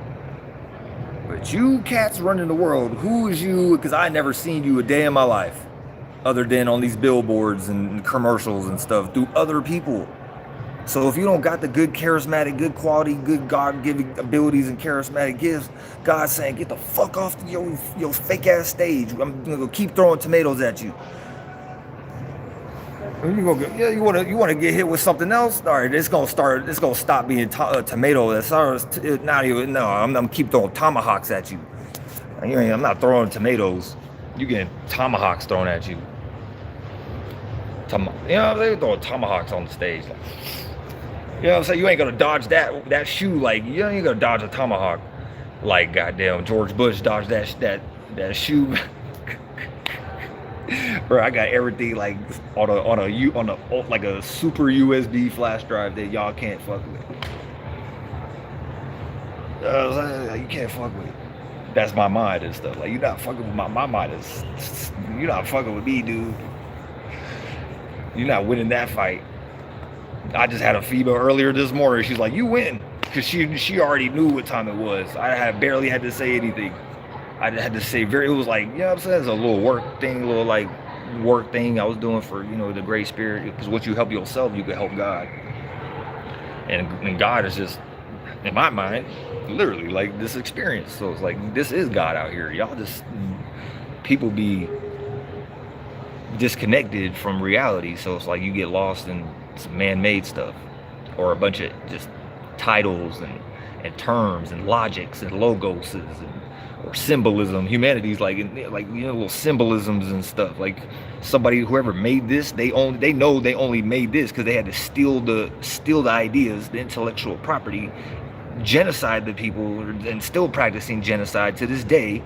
But you cats running the world, who is you? Because I never seen you a day in my life. Other than on these billboards and commercials and stuff through other people. So if you don't got the good charismatic, good quality, good God-given abilities and charismatic gifts, God's saying, get the fuck off your fake ass stage. I'm gonna keep throwing tomatoes at you. You want to get hit with something else? All right, it's gonna stop being tomato. I'm keep throwing tomahawks at you. I'm not throwing tomatoes. You getting tomahawks thrown at you. They throw tomahawks on the stage. Like, you know what I'm saying? You ain't gonna dodge that shoe. Like, you ain't gonna dodge a tomahawk. Like, goddamn, George Bush dodged that shoe. Bro, I got everything like on a like a super USB flash drive that y'all can't fuck with. You can't fuck with. That's my mind and stuff. Like, you're not fucking with my mind is. You're not fucking with me, dude. You're not winning that fight. I just had a female earlier this morning. She's like, you win. Because she already knew what time it was. I barely had to say anything. I had to say it was like, you know what I'm saying? It's a little work thing I was doing for, the Great Spirit. Because once you help yourself, you can help God. And God is just, in my mind, literally like this experience. So it's like, this is God out here. Y'all just, people be disconnected from reality. So it's like you get lost in some man-made stuff, or a bunch of just titles and terms and logics and logoses or symbolism. Humanity's like little symbolisms and stuff. Like, whoever made this, they know they only made this because they had to steal the ideas, the intellectual property, genocide the people, and still practicing genocide to this day.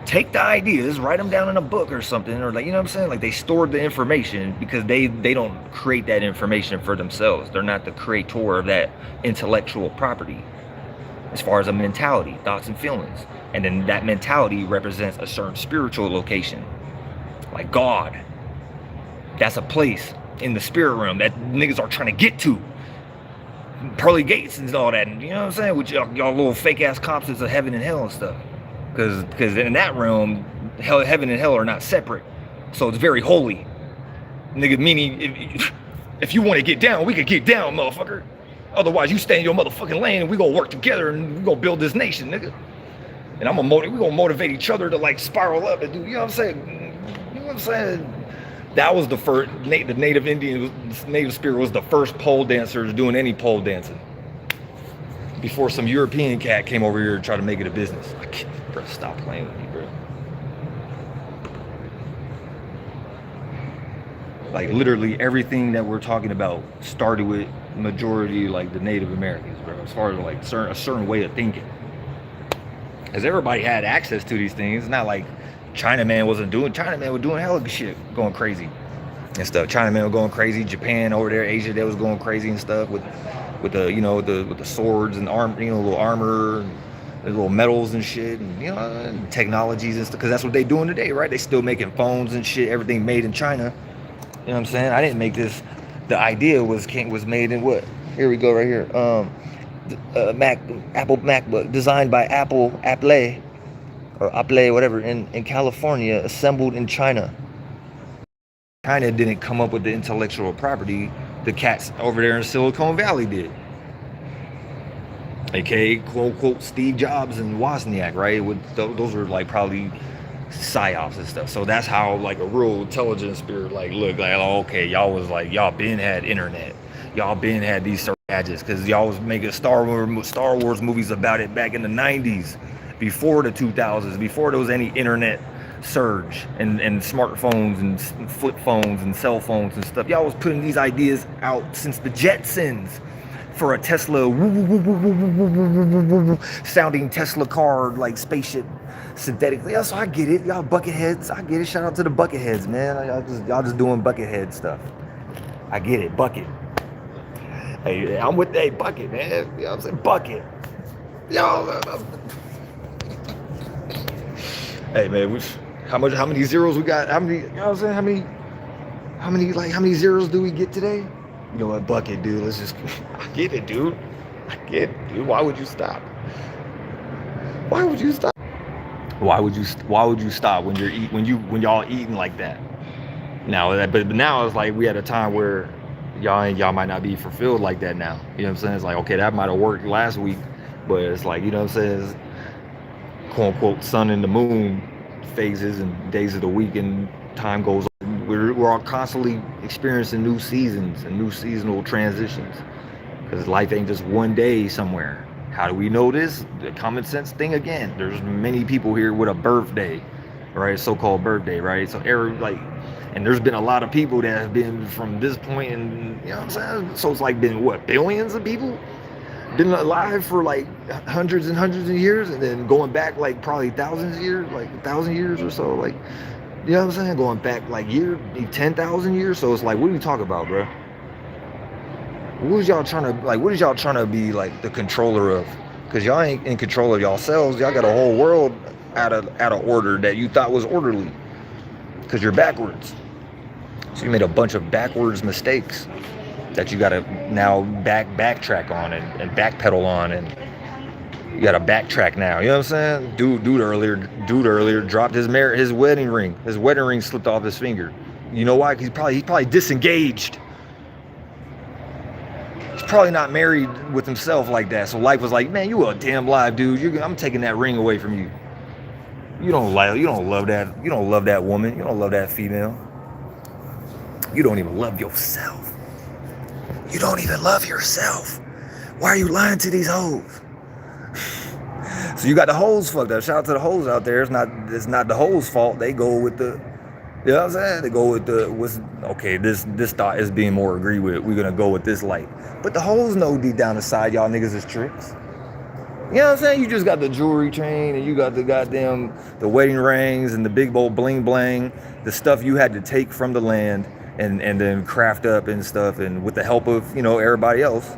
Take the ideas, write them down in a book or something, or like, you know what I'm saying? Like, they stored the information because they don't create that information for themselves. They're not the creator of that intellectual property as far as a mentality, thoughts and feelings. And then that mentality represents a certain spiritual location, like God. That's a place in the spirit realm that niggas are trying to get to. Pearly gates and all that, and you know what I'm saying? With y'all little fake ass concepts of heaven and hell and stuff. Because in that realm, heaven and hell are not separate. So it's very holy. Nigga, meaning If you want to get down, we could get down, motherfucker. Otherwise, you stay in your motherfucking lane and we gonna work together and we gonna build this nation, nigga. And we gonna motivate each other to like spiral up and do, you know what I'm saying? You know what I'm saying? That was the first, the native Indian, native spirit was the first pole dancers doing any pole dancing. Before some European cat came over here and tried to make it a business. I can't, bro, stop playing with me, bro. Like literally everything that we're talking about started with majority like the Native Americans, bro. As far as like a certain way of thinking, as everybody had access to these things. It's not like Chinaman was doing hell of shit, going crazy and stuff. Chinaman was going crazy. Japan over there, Asia, they was going crazy and stuff with the with the swords and arm, little armor and the little metals and shit, and and technologies and stuff. Because that's what they doing today, right? They still making phones and shit. Everything made in China. You know what I'm saying? I didn't make this. The idea was made in what? Here we go, right here. Apple MacBook, designed by Apple, whatever, in California, assembled in China. China didn't come up with the intellectual property. The cats over there in Silicon Valley did. AKA, quote unquote, Steve Jobs and Wozniak, right? Those were like probably psyops and stuff. So that's how like a real intelligent spirit like look like, oh, okay, y'all been had internet, y'all been had these certain gadgets, because y'all was making Star Wars movies about it back in the 90s, before the 2000s, before there was any internet surge and smartphones and flip phones and cell phones and stuff. Y'all was putting these ideas out since the Jetsons for a Tesla sounding Tesla car, like spaceship synthetically. Yeah, so I get it. Y'all bucketheads. I get it. Shout out to the bucketheads, man. Y'all just doing buckethead stuff. I get it. Bucket. Hey, I'm with that bucket, man. You know what I'm saying? Bucket. Yo. Hey, man, how many zeros we got? How many, you know what I'm saying? How many zeros do we get today? You know what, bucket, dude, let's just, I get it, dude. I get it, dude. Why would you stop? Why would you stop? Why would you stop when y'all eating like that? Now, but now it's like we at a time where y'all might not be fulfilled like that now. You know what I'm saying? It's like, okay, that might have worked last week, but it's like, you know what I'm saying? It's, quote unquote, sun and the moon phases and days of the week, and time goes on. We're all constantly experiencing new seasons and new seasonal transitions, because life ain't just one day somewhere. How do we know this? The common sense thing again. There's many people here with a birthday, right? So-called birthday, right? So and there's been a lot of people that have been from this point, and you know what I'm saying? So it's like been what, billions of people been alive for like hundreds and hundreds of years, and then going back like probably thousands of years, like 1,000 years or so, like, you know what I'm saying? Going back like 10,000 years. So it's like, what are you talking about, bro? What is y'all trying to be like the controller of? Because y'all ain't in control of yourselves. Y'all got a whole world out of order that you thought was orderly, because you're backwards. So you made a bunch of backwards mistakes that you got to now backtrack on and backpedal on, and you got to backtrack now. You know what I'm saying? Dude earlier dropped his wedding ring. His wedding ring slipped off his finger. You know why? He's probably disengaged. He's probably not married with himself like that. So life was like, man, you a damn live dude. I'm taking that ring away from you. You don't love that. You don't love that woman. You don't love that female. You don't even love yourself. You don't even love yourself. Why are you lying to these hoes? So you got the hoes fucked up. Shout out to the hoes out there. It's not the hoes' fault. They go with the, you know what I'm saying? They go with this thought is being more agreed with. We're gonna go with this light. But the hoes know deep down inside y'all niggas is tricks. You know what I'm saying? You just got the jewelry train, and you got the wedding rings and the big old bling bling, the stuff you had to take from the land and then craft up and stuff, and with the help of, everybody else.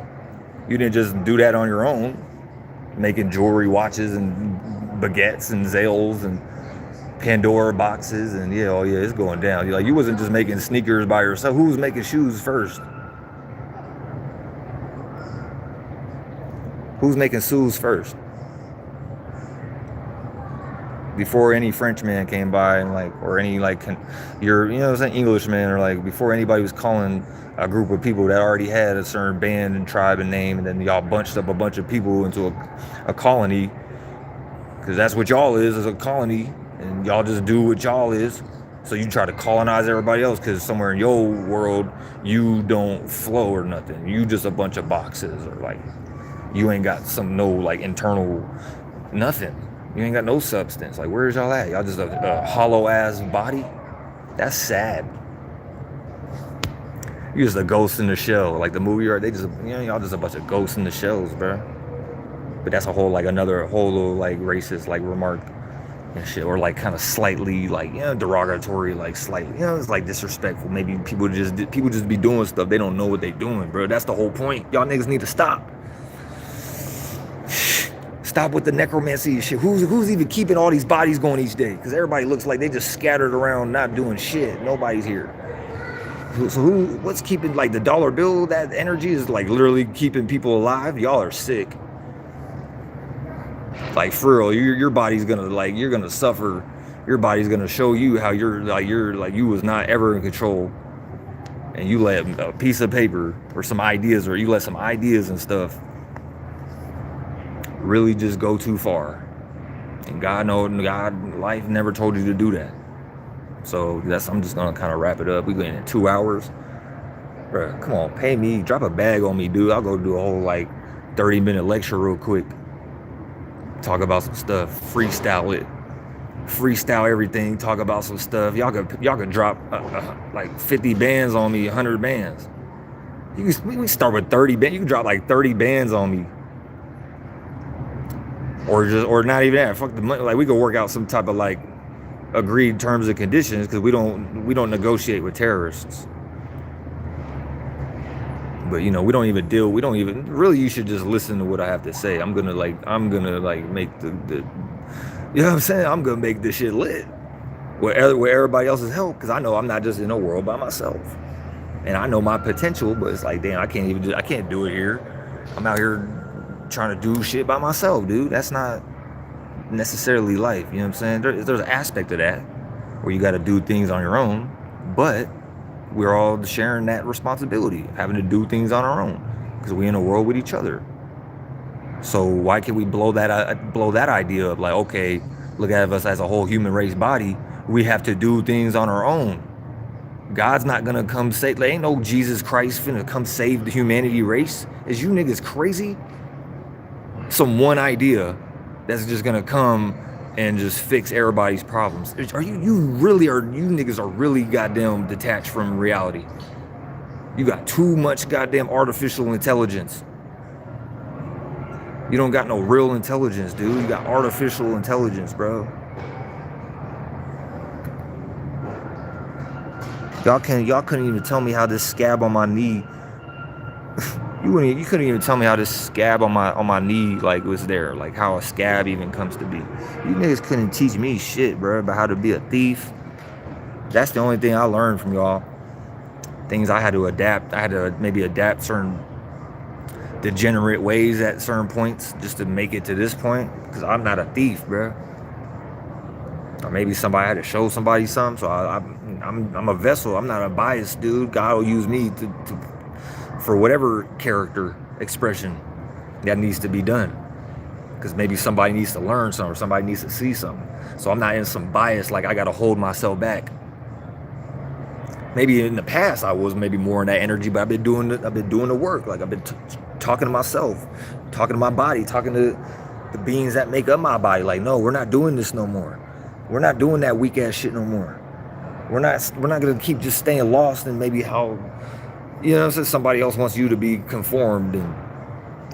You didn't just do that on your own, making jewelry, watches, and baguettes and Zales and Pandora boxes, and it's going down. You wasn't just making sneakers by yourself. Who was making shoes first? Who's making shoes first? before any Frenchman came by and like, or any like, your, you know, it's an Englishman, or like before anybody was calling a group of people that already had a certain band and tribe and name, and then y'all bunched up a bunch of people into a colony, because that's what y'all is a colony, and y'all just do what y'all is. So you try to colonize everybody else because somewhere in your world you don't flow or nothing. You just a bunch of boxes, or like you ain't got no like internal nothing. You ain't got no substance. Like, where's y'all at? Y'all just a hollow ass body? That's sad. You just a ghost in the shell. Like the movie, or they just, you know, y'all just a bunch of ghosts in the shells, bro. But that's a whole like another whole little like racist like remark and shit, or like kind of slightly like, you know, derogatory, like slightly, you know, it's like disrespectful. Maybe people just be doing stuff, they don't know what they doing, bro. That's the whole point. Y'all niggas need to stop. Stop with the necromancy and shit. Who's even keeping all these bodies going each day? Because everybody looks like they just scattered around, not doing shit. Nobody's here. So what's keeping like the dollar bill? That energy is like literally keeping people alive. Y'all are sick. Like for real, your body's gonna like, you're gonna suffer. Your body's gonna show you how you're like you was not ever in control, and you let a piece of paper or some ideas, or you let some ideas and stuff really just go too far. And God life never told you to do that. So I'm just gonna kind of wrap it up. We going in 2 hours, bro. Come on, pay me, drop a bag on me, dude. I'll go do a whole like 30-minute lecture real quick. Talk about some stuff, freestyle everything. Talk about some stuff. Y'all could drop like 50 bands on me, 100 bands. We start with 30 bands. You can drop like 30 bands on me, or not even that. Fuck the money. Like we could work out some type of like agreed terms and conditions, because we don't negotiate with terrorists. But you know, we don't even really, you should just listen to what I have to say. I'm gonna make the you know what I'm saying? I'm gonna make this shit lit with everybody else's help, because I know I'm not just in a world by myself, and I know my potential. But it's like, damn, I can't do it here. I'm out here trying to do shit by myself, dude. That's not necessarily life. You know what I'm saying? There's an aspect of that where you got to do things on your own, but we're all sharing that responsibility of having to do things on our own, because we're in a world with each other. So why can't we blow that idea up? Like, okay, look at us as a whole human race body. We have to do things on our own. God's not gonna come save. There ain't no Jesus Christ finna come save the humanity race. Is you niggas crazy? Some one idea that's just gonna come and just fix everybody's problems. You niggas are really goddamn detached from reality. You got too much goddamn artificial intelligence. You don't got no real intelligence, dude. You got artificial intelligence, bro. Y'all couldn't even tell me how this scab on my knee. You couldn't even tell me how this scab on my knee like was there, like how a scab even comes to be. You niggas couldn't teach me shit, bro, about how to be a thief. That's the only thing I learned from y'all. Things I had to adapt. I had to maybe adapt certain degenerate ways at certain points just to make it to this point, because I'm not a thief, bro. Or maybe somebody had to show somebody something. So I'm a vessel. I'm not a biased dude. God will use me to for whatever character expression that needs to be done, because maybe somebody needs to learn something, or somebody needs to see something. So I'm not in some bias like I gotta hold myself back. Maybe in the past I was maybe more in that energy, but I've been doing the work. Like I've been talking to myself, talking to my body, talking to the beings that make up my body. Like, no, we're not doing this no more. We're not doing that weak ass shit no more. We're not gonna keep just staying lost in maybe how, you know, since somebody else wants you to be conformed and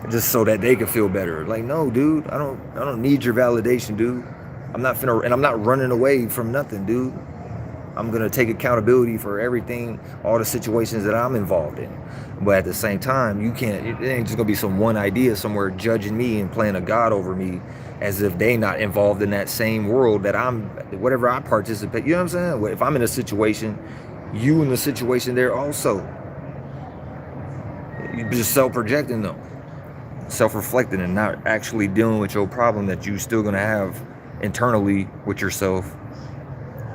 just so that they can feel better. Like, no, dude, I don't need your validation, dude. I'm not running away from nothing, dude. I'm gonna take accountability for everything, all the situations that I'm involved in. But at the same time, it ain't just gonna be some one idea somewhere judging me and playing a god over me as if they not involved in that same world that whatever I participate. You know what I'm saying? If I'm in a situation, you in the situation there also. You're just self-projecting though. Self-reflecting and not actually dealing with your problem that you're still gonna have internally with yourself,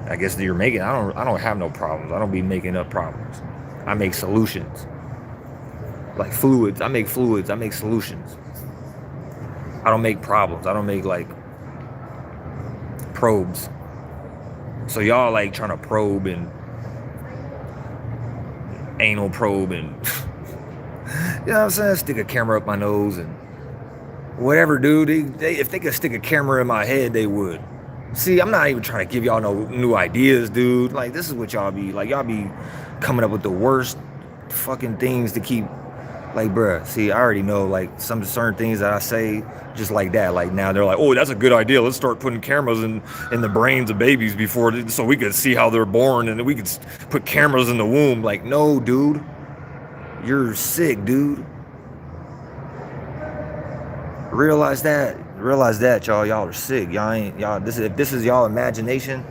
I guess you're making, I don't have no problems. I don't be making up problems. I make solutions. Like fluids, I make solutions. I don't make problems. I don't make like probes. So y'all like trying to probe and anal probe and you know what I'm saying? Stick a camera up my nose and whatever, dude. If they could stick a camera in my head, they would. See, I'm not even trying to give y'all no new ideas, dude. Like, this is what y'all be, like, y'all be coming up with the worst fucking things to keep, like, bruh. See, I already know, like, some certain things that I say just like that. Like, now they're like, oh, that's a good idea. Let's start putting cameras in the brains of babies so we could see how they're born and then we could put cameras in the womb. Like, no, dude. You're sick, dude. Realize that, y'all. Y'all are sick. If this is y'all imagination,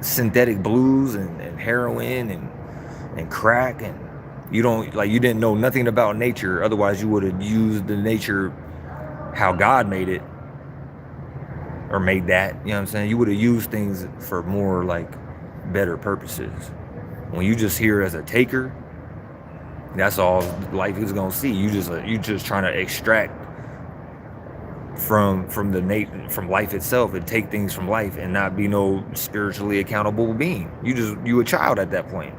synthetic blues and heroin and crack, and you didn't know nothing about nature. Otherwise, you would have used the nature how God made it, or made that. You know what I'm saying? You would have used things for more like better purposes. When you just hear it as a taker, that's all life is gonna see. You just trying to extract from life itself and take things from life and not be no spiritually accountable being. You a child at that point,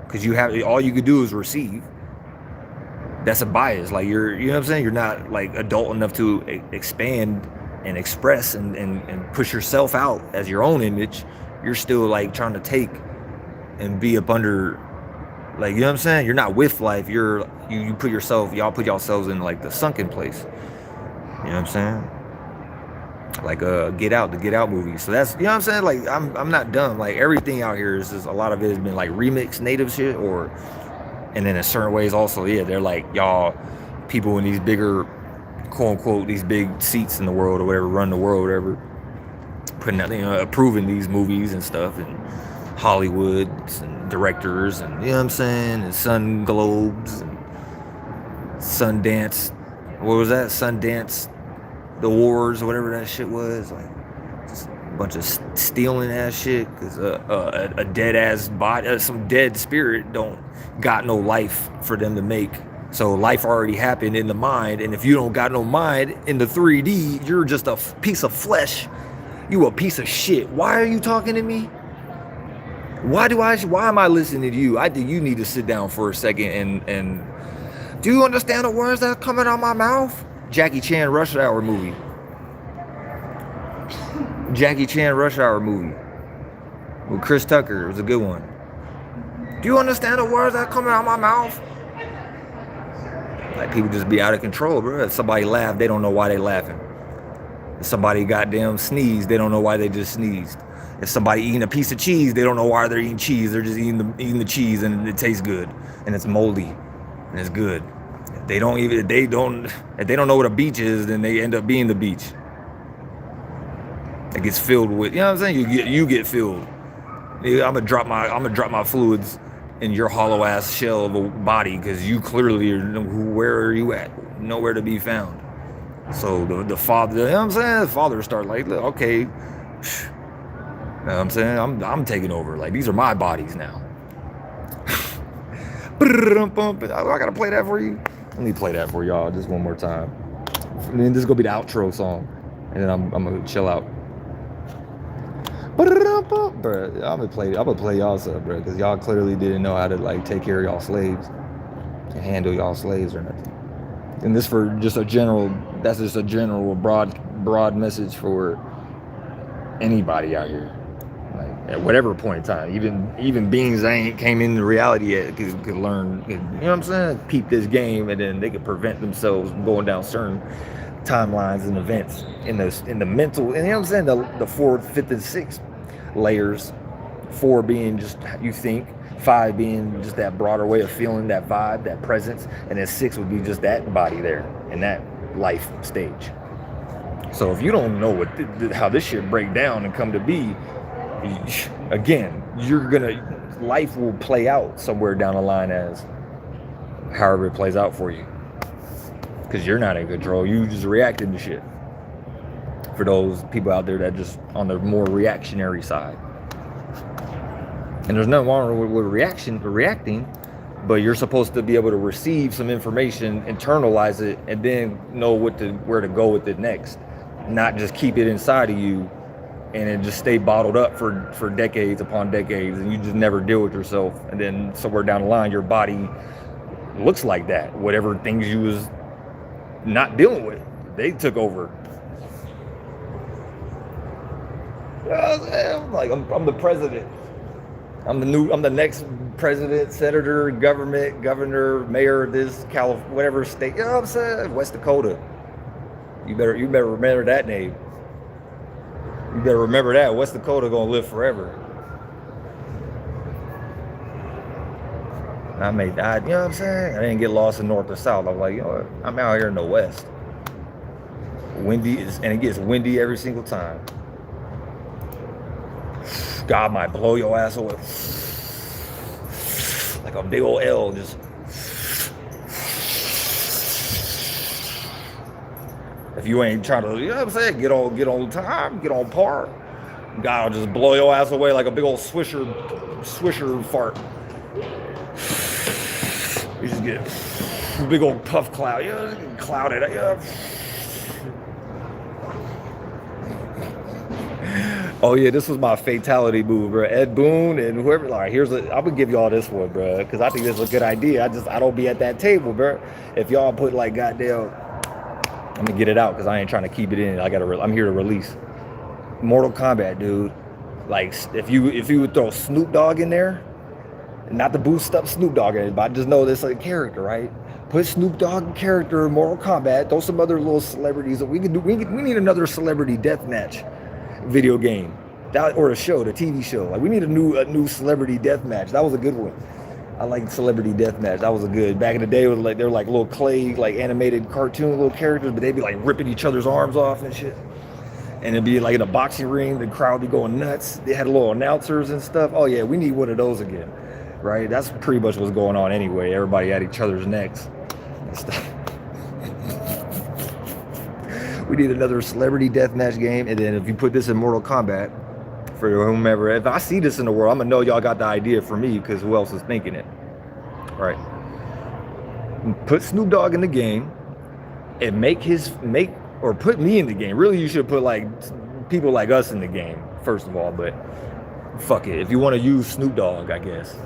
because all you could do is receive. That's a bias. Like, you know what I'm saying? You're not like adult enough to expand and express and push yourself out as your own image. You're still like trying to take and be up under, like, you know what I'm saying? You're not with life. Y'all put yourselves in like the sunken place. You know what I'm saying? Like the Get Out movie. So that's, you know what I'm saying? Like, I'm not dumb. Like, everything out here is just, a lot of it has been like remixed native shit, and then in certain ways also, yeah, they're like, y'all, people in these bigger, quote unquote, these big seats in the world or whatever, run the world, whatever, putting out, approving these movies and stuff, and Hollywood and directors, and, you know what I'm saying, and Sun Globes and Sundance. What was that? Sundance, the Wars, or whatever that shit was. Like, just a bunch of stealing ass shit, because a dead ass body, some dead spirit don't got no life for them to make. So life already happened in the mind, and if you don't got no mind in the 3D, you're just a piece of flesh. You a piece of shit. Why are you talking to me? Why am I listening to you? I think you need to sit down for a second and do you understand the words that are coming out my mouth? Jackie Chan Rush Hour movie. With Chris Tucker. It was a good one. Do you understand the words that are coming out my mouth? Like, people just be out of control, bro. If somebody laugh, they don't know why they laughing. If somebody goddamn sneezed, they don't know why they just sneezed. If somebody eating a piece of cheese, they don't know why they're eating cheese. They're just eating the cheese, and it tastes good, and it's moldy, and it's good. If they don't know what a beach is, then they end up being the beach. It gets filled with, you know what I'm saying? You get filled. I'm gonna drop my fluids in your hollow ass shell of a body, because you clearly where are you at? Nowhere to be found. So the father, you know what I'm saying? The father start like, look, okay, you know what I'm saying? I'm taking over. Like, these are my bodies now. I gotta play that for you. Let me play that for y'all just one more time. And then this is gonna be the outro song, and then I'm gonna chill out. Bruh, I'm gonna play y'all stuff, bro, because y'all clearly didn't know how to like take care of y'all slaves and handle y'all slaves or nothing. And this that's just a general broad message for anybody out here. Like, at whatever point in time, even beings that ain't came into reality yet could learn, you know what I'm saying? Peep this game, and then they could prevent themselves from going down certain timelines and events in the mental, and you know what I'm saying? The 4th, 5th, and 6th layers. 4 being just you think, 5 being just that broader way of feeling, that vibe, that presence, and then 6 would be just that body there in that life stage. So if you don't know how this shit break down and come to be, again, life will play out somewhere down the line as however it plays out for you, because you're not in control. You just reacting to shit. For those people out there that just on the more reactionary side. And there's nothing wrong with reacting, but you're supposed to be able to receive some information, internalize it, and then know where to go with it next. Not just keep it inside of you and then just stay bottled up for decades upon decades, and you just never deal with yourself. And then somewhere down the line, your body looks like that. Whatever things you was not dealing with, they took over. I'm the president. I'm the next president, senator, governor, mayor of this whatever state. You know what I'm saying? West Dakota. You better remember that name. You better remember that. West Dakota gonna live forever. You know what I'm saying? I didn't get lost in north or south. I'm like, you know what? I'm out here in the west. And it gets windy every single time. God might blow your ass away. Like a big old L, just. If you ain't trying to, you know what I'm saying, get on time, get on par, God will just blow your ass away like a big old swisher fart. You just get a big old puff cloud, clouded, Oh yeah, this was my fatality move, bro. Ed Boon and whoever. Like, I'm gonna give y'all this one, bro, because I think this is a good idea. I don't be at that table, bro. If y'all put like goddamn, I'm gonna get it out because I ain't trying to keep it in. I'm here to release. Mortal Kombat, dude. Like, if you would throw Snoop Dogg in there, not to boost up Snoop Dogg in it, but I just know this like character, right? Put Snoop Dogg character in Mortal Kombat. Throw some other little celebrities. We need another celebrity deathmatch video game, or a show, the TV show. Like, we need a new celebrity deathmatch. That was a good one. I like celebrity deathmatch. That was a good. Back in the day, it was like they were like little clay, like animated cartoon little characters, but they'd be like ripping each other's arms off and shit. And it'd be like in a boxing ring, the crowd be going nuts. They had little announcers and stuff. Oh yeah, we need one of those again, right? That's pretty much what's going on anyway. Everybody at each other's necks and stuff. We need another celebrity deathmatch game, and then if you put this in Mortal Kombat, for whomever, if I see this in the world, I'm gonna know y'all got the idea for me, because who else is thinking it, right? Put Snoop Dogg in the game, and put me in the game. Really, you should put like people like us in the game first of all, but fuck it. If you want to use Snoop Dogg, I guess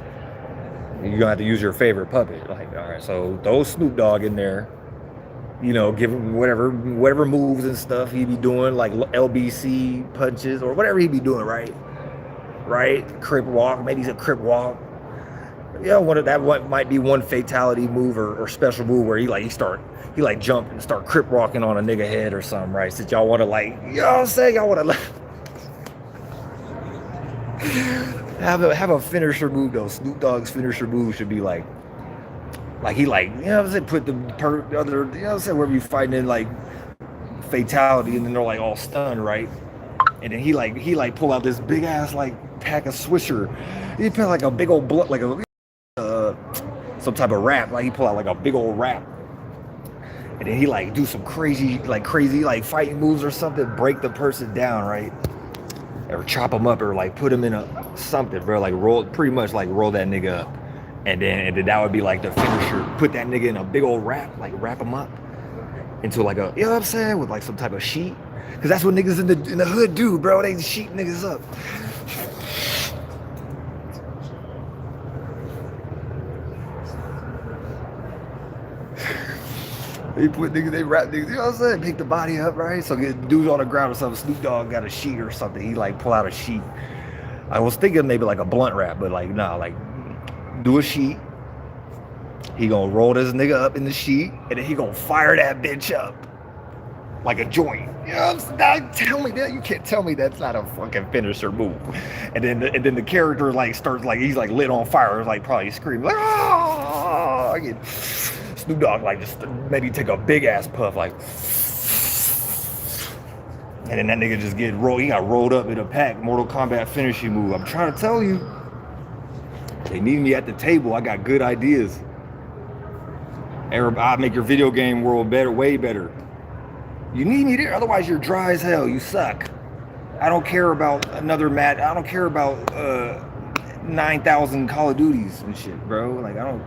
you're gonna have to use your favorite puppet. Like, all right, so throw Snoop Dogg in there. You know, give him whatever moves and stuff he be doing, like LBC punches or whatever he be doing, right? Crip walk, maybe he's a crip walk. Yeah, that might be one fatality move or special move where he jump and start crip walking on a nigga head or something, right? Since y'all want to you know what I'm saying? Y'all want to have a finisher move though. Snoop Dogg's finisher move should be like he you know what I'm saying, put the other, you know what I'm saying, wherever you fighting in like fatality, and then they're like all stunned, right? And then he pull out this big ass like pack of Swisher. He put like a big old blunt, like some type of wrap, like he pull out like a big old wrap. And then he like do some crazy fighting moves or something, break the person down, right? Or chop him up, or like put him in something, bro, like roll that nigga up. And then that would be like the finisher. Put that nigga in a big old wrap, like wrap him up into like a, you know what I'm saying, with like some type of sheet. Cause that's what niggas in the hood do, bro. They sheet niggas up. They wrap niggas, you know what I'm saying? Pick the body up, right? So get dudes on the ground or something. Snoop Dogg got a sheet or something. He like pull out a sheet. I was thinking maybe like a blunt wrap, but like, nah, like, do a sheet. He gonna roll this nigga up in the sheet, and then he gonna fire that bitch up like a joint. You know what I'm saying? Tell me that. You can't tell me that's not a fucking finisher move. And then the character like starts like he's like lit on fire, like probably screaming like, ah! I get Snoop Dogg like just maybe take a big ass puff like, and then that nigga just get rolled. He got rolled up in a pack. Mortal Kombat finishing move. I'm trying to tell you. They need me at the table. I got good ideas. I'll make your video game world better, way better. You need me there, otherwise you're dry as hell. You suck. I don't care about another mat. I don't care about 9,000 Call of Duties and shit, bro. Like, I don't.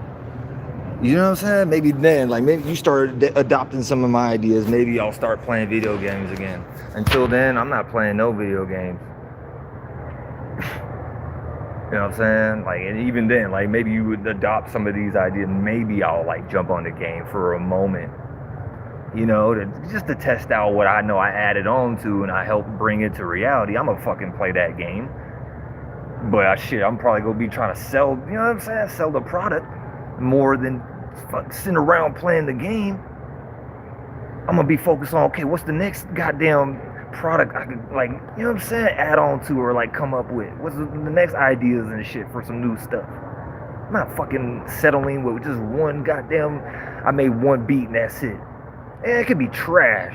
You know what I'm saying? Maybe then, like, maybe you start adopting some of my ideas. Maybe I'll start playing video games again. Until then, I'm not playing no video games. You know what I'm saying? Like, and even then, like, maybe you would adopt some of these ideas. Maybe I'll, like, jump on the game for a moment. You know, just to test out what I know I added on to and I helped bring it to reality. I'm gonna fucking play that game. But shit, I'm probably gonna be trying to sell, you know what I'm saying? Sell the product more than sitting around playing the game. I'm gonna be focused on, okay, what's the next goddamn product I could, like, you know what I'm saying, add on to or like come up with? What's the next ideas and shit for some new stuff? I'm not fucking settling with just one goddamn, I made one beat and that's it. And it could be trash.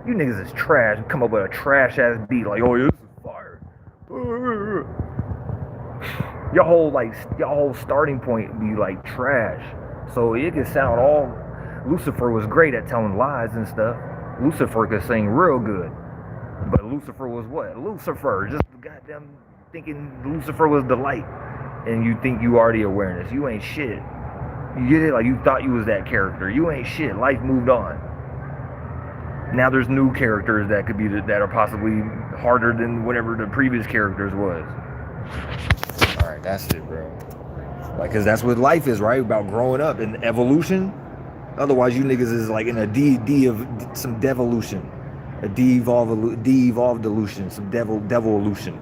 You niggas is trash. Come up with a trash ass beat like, oh yeah, this is fire. Your whole starting point be like trash. So it could sound all. Lucifer was great at telling lies and stuff. Lucifer could sing real good. But Lucifer was what? Lucifer. Just goddamn thinking Lucifer was the light. And you think you already awareness. You ain't shit. You get it? Like you thought you was that character. You ain't shit. Life moved on. Now there's new characters that could be that are possibly harder than whatever the previous characters was. All right, that's it, bro. Like, cause that's what life is, right? About growing up and evolution. Otherwise, you niggas is like in a D of some devolution, a de-evolved illusion, some devolution.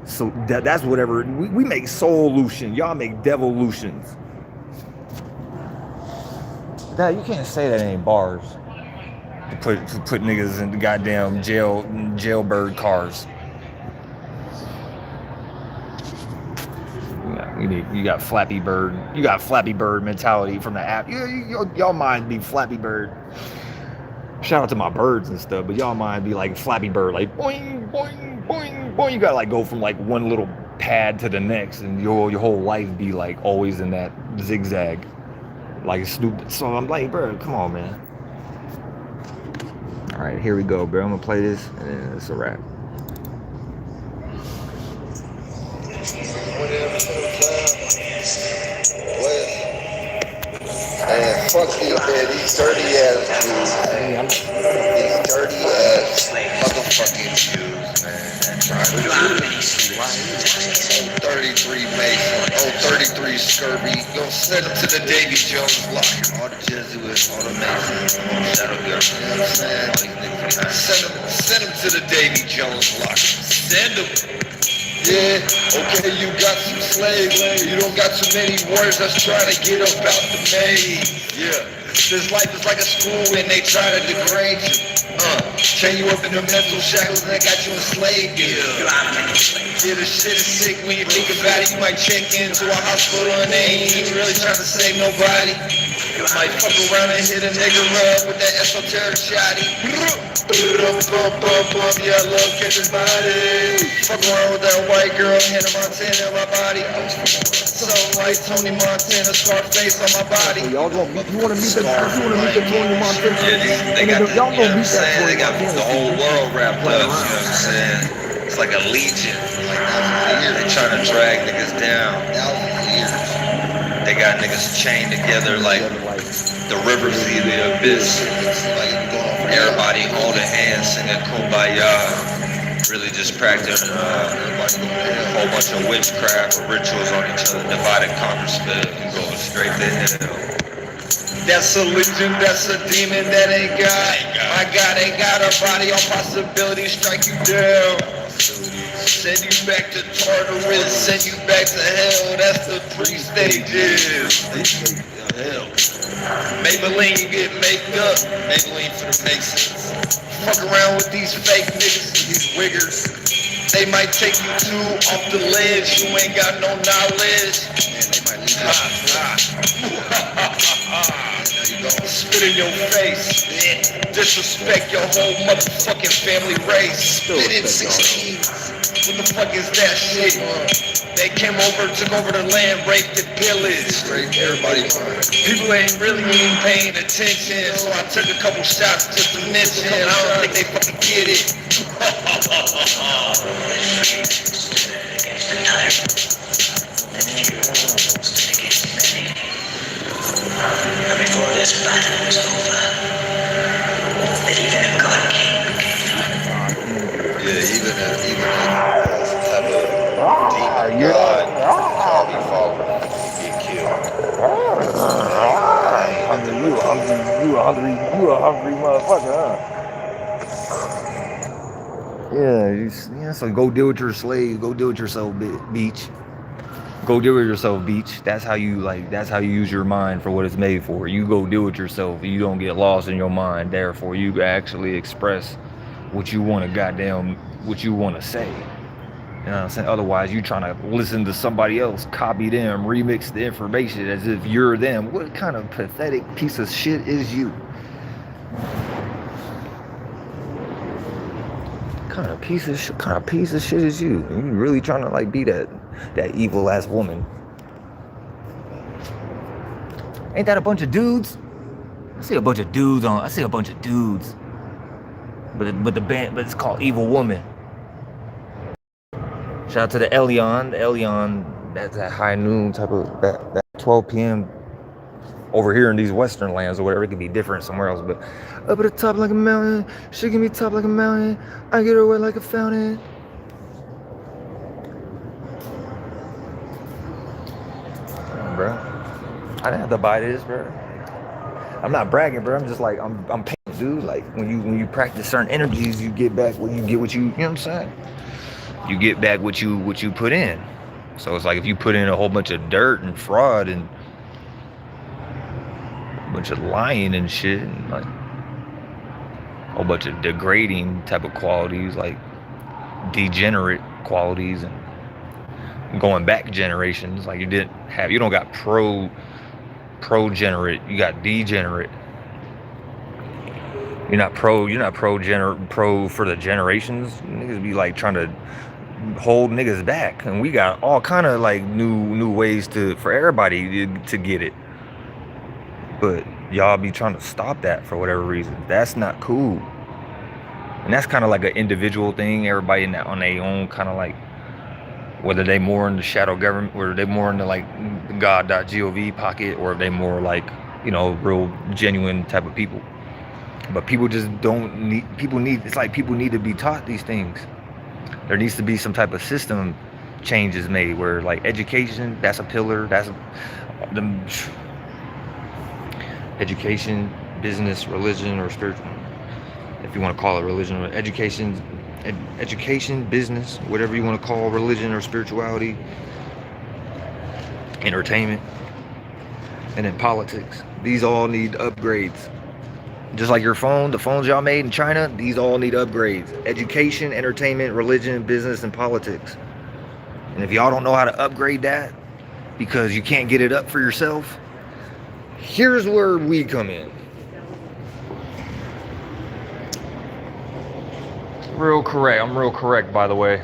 So that's whatever we make solution. Y'all make devolutions. Dad, you can't say that in any bars. To put niggas in the goddamn jailbird cars. You got Flappy Bird. You got Flappy Bird mentality from the app. Y'all mind be Flappy Bird. Shout out to my birds and stuff, but y'all mind be like Flappy Bird, like boing, boing, boing, boing. You gotta like go from like one little pad to the next, and your whole life be like always in that zigzag, like Snoop. So I'm like, bro, come on, man. All right, here we go, bro. I'm gonna play this, and then it's a wrap. Man, fuck these, man. These dirty ass Jews, man. These dirty ass motherfucking Jews, man. 33 Mason, 33 Scurvy. Yo, send them to the Davy Jones block. All the Jesuits, all the Masons, all the shadow girls. You know what I'm saying? Send them to the Davy Jones block. Send them. Yeah, okay, you got some slaves, you don't got too many words that's trying to get up out the maze. Yeah, this life is like a school and they try to degrade you. Chain you up in the mental shackles and they got you enslaved. Yeah, the shit is sick when you think about it. You might check into a hospital and they ain't even really trying to save nobody. You might fuck around and hit a nigga up with that esoteric shotty. Yeah, I love catching bodies. Fuck around with that white girl, Hannah Montana in my body. Something like Tony Montana, Scarface on my body. Y'all gonna meet, you wanna meet the Tony Montana? Yeah, they got y'all gonna meet that. They got the whole world wrapped up. You know what I'm saying? It's like a legion. They trying to drag niggas down. They got niggas chained together like the river sea, the abyss. Everybody holding hands, singing Kumbaya. Really just practicing a whole bunch of witchcraft or rituals on each other. Divide and conquer spell and go straight to hell. That's a legion, that's a demon, that ain't God. My God ain't got a body, all possibilities strike you down. Send you back to Tartarus, send you back to hell, that's the 3 stages. Hell. Maybelline, you get maked up. Maybelline for the Masons. Fuck around with these fake niggas, these wiggers. They might take you too off the ledge, you ain't got no knowledge. Man, they might leave you. Spit in your face. Disrespect your whole motherfucking family race. Spit in 16. What the fuck is that shit? They came over, took over the land, raped and pillaged. Straight everybody. People ain't really even paying attention, so I took a couple shots just to mention. I don't think they fucking get it. And before this battle was over, that even if God came, Yeah, even some type of demon god can't be followed, get killed. You a hungry motherfucker, huh? Yeah, so go deal with your slave. Go deal with yourself, beach. Go deal with yourself, beach. That's how you use your mind for what it's made for. You go deal with yourself. You don't get lost in your mind. Therefore, you actually express what you want to say. You know what I'm saying? Otherwise, you trying to listen to somebody else, copy them, remix the information as if you're them. What kind of pathetic piece of shit is you? Kind of piece of shit is you? You really trying to like be that evil ass woman? Ain't that a bunch of dudes? I see a bunch of dudes. But it's called Evil Woman. Shout out to the Elion. The Elion, that's at high noon type of that 12 p.m. over here in these western lands or whatever. It could be different somewhere else, but up at the top like a mountain, she can be top like a mountain. I get her wet like a fountain. Bro, I didn't have to buy this, bro. I'm not bragging, bro. I'm just like I'm paying, dude. Like when you practice certain energies, you get back what you know what I'm saying? You get back what you put in. So it's like if you put in a whole bunch of dirt and fraud and a bunch of lying and shit, and like a whole bunch of degrading type of qualities, like degenerate qualities and going back generations, like you don't got pro-generate, you got degenerate. You're not pro for the generations. Niggas be like trying to hold niggas back, and we got all kind of like new ways for everybody to get it. But y'all be trying to stop that for whatever reason. That's not cool. And that's kind of like an individual thing. Everybody on their own kind of like, whether they more in the shadow government, whether they more in the like God.gov pocket, or if they more like, real genuine type of people. But people just it's like people need to be taught these things. There needs to be some type of system changes made where like education, that's a pillar, education, business, religion, or spiritual, if you want to call it religion, or education, business, whatever you want to call religion or spirituality, entertainment, and then politics. These all need upgrades. Just like your phone, the phones y'all made in China, these all need upgrades. Education, entertainment, religion, business, and politics. And if y'all don't know how to upgrade that because you can't get it up for yourself, here's where we come in. Real correct. I'm real correct, by the way.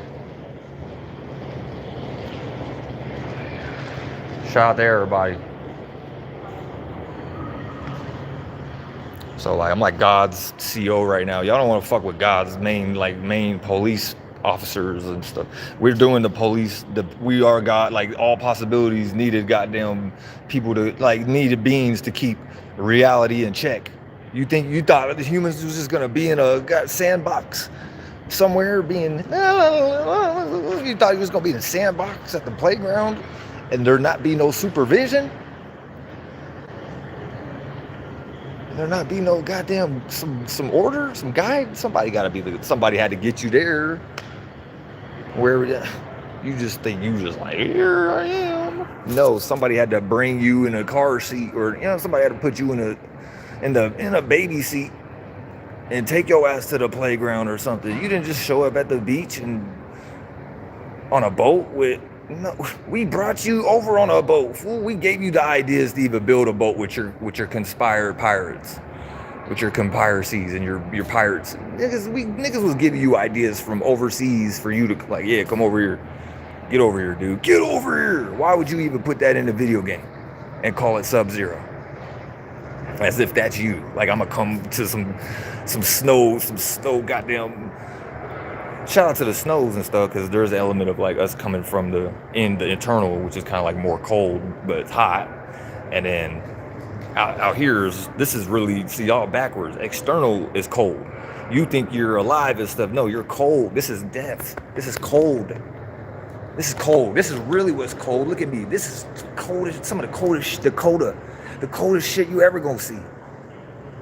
Shout out to everybody. So like I'm like God's CO right now. Y'all don't want to fuck with God's main police officers and stuff. We're doing the police. We are God. Like all possibilities needed. Goddamn people to like needed beings to keep reality in check. You thought the humans was just gonna be in a sandbox somewhere being? You thought he was gonna be in a sandbox at the playground and there not be no supervision? There not be no goddamn some order, some guide. Somebody had to get you there. Where you just think you just like, here I am. No, somebody had to bring you in a car seat, or somebody had to put you in a baby seat and take your ass to the playground or something. You didn't just show up at the beach and on a boat with. No, we brought you over on a boat. Fool. We gave you the ideas to even build a boat with your conspired pirates. with your conspiracies and your pirates. Niggas was giving you ideas from overseas for you to like, yeah, come over here. Get over here, dude. Get over here. Why would you even put that in a video game and call it Sub-Zero? As if that's you. Like I'm gonna come to some snow goddamn. Shout out to the snows and stuff, because there's an element of like us coming from the internal, which is kind of like more cold, but it's hot. And then out here, this is really, see y'all backwards. External is cold. You think you're alive and stuff. No, you're cold. This is death. This is cold. This is cold. This is really what's cold. Look at me. This is coldest, some of the coldest, the coldest shit you ever gonna see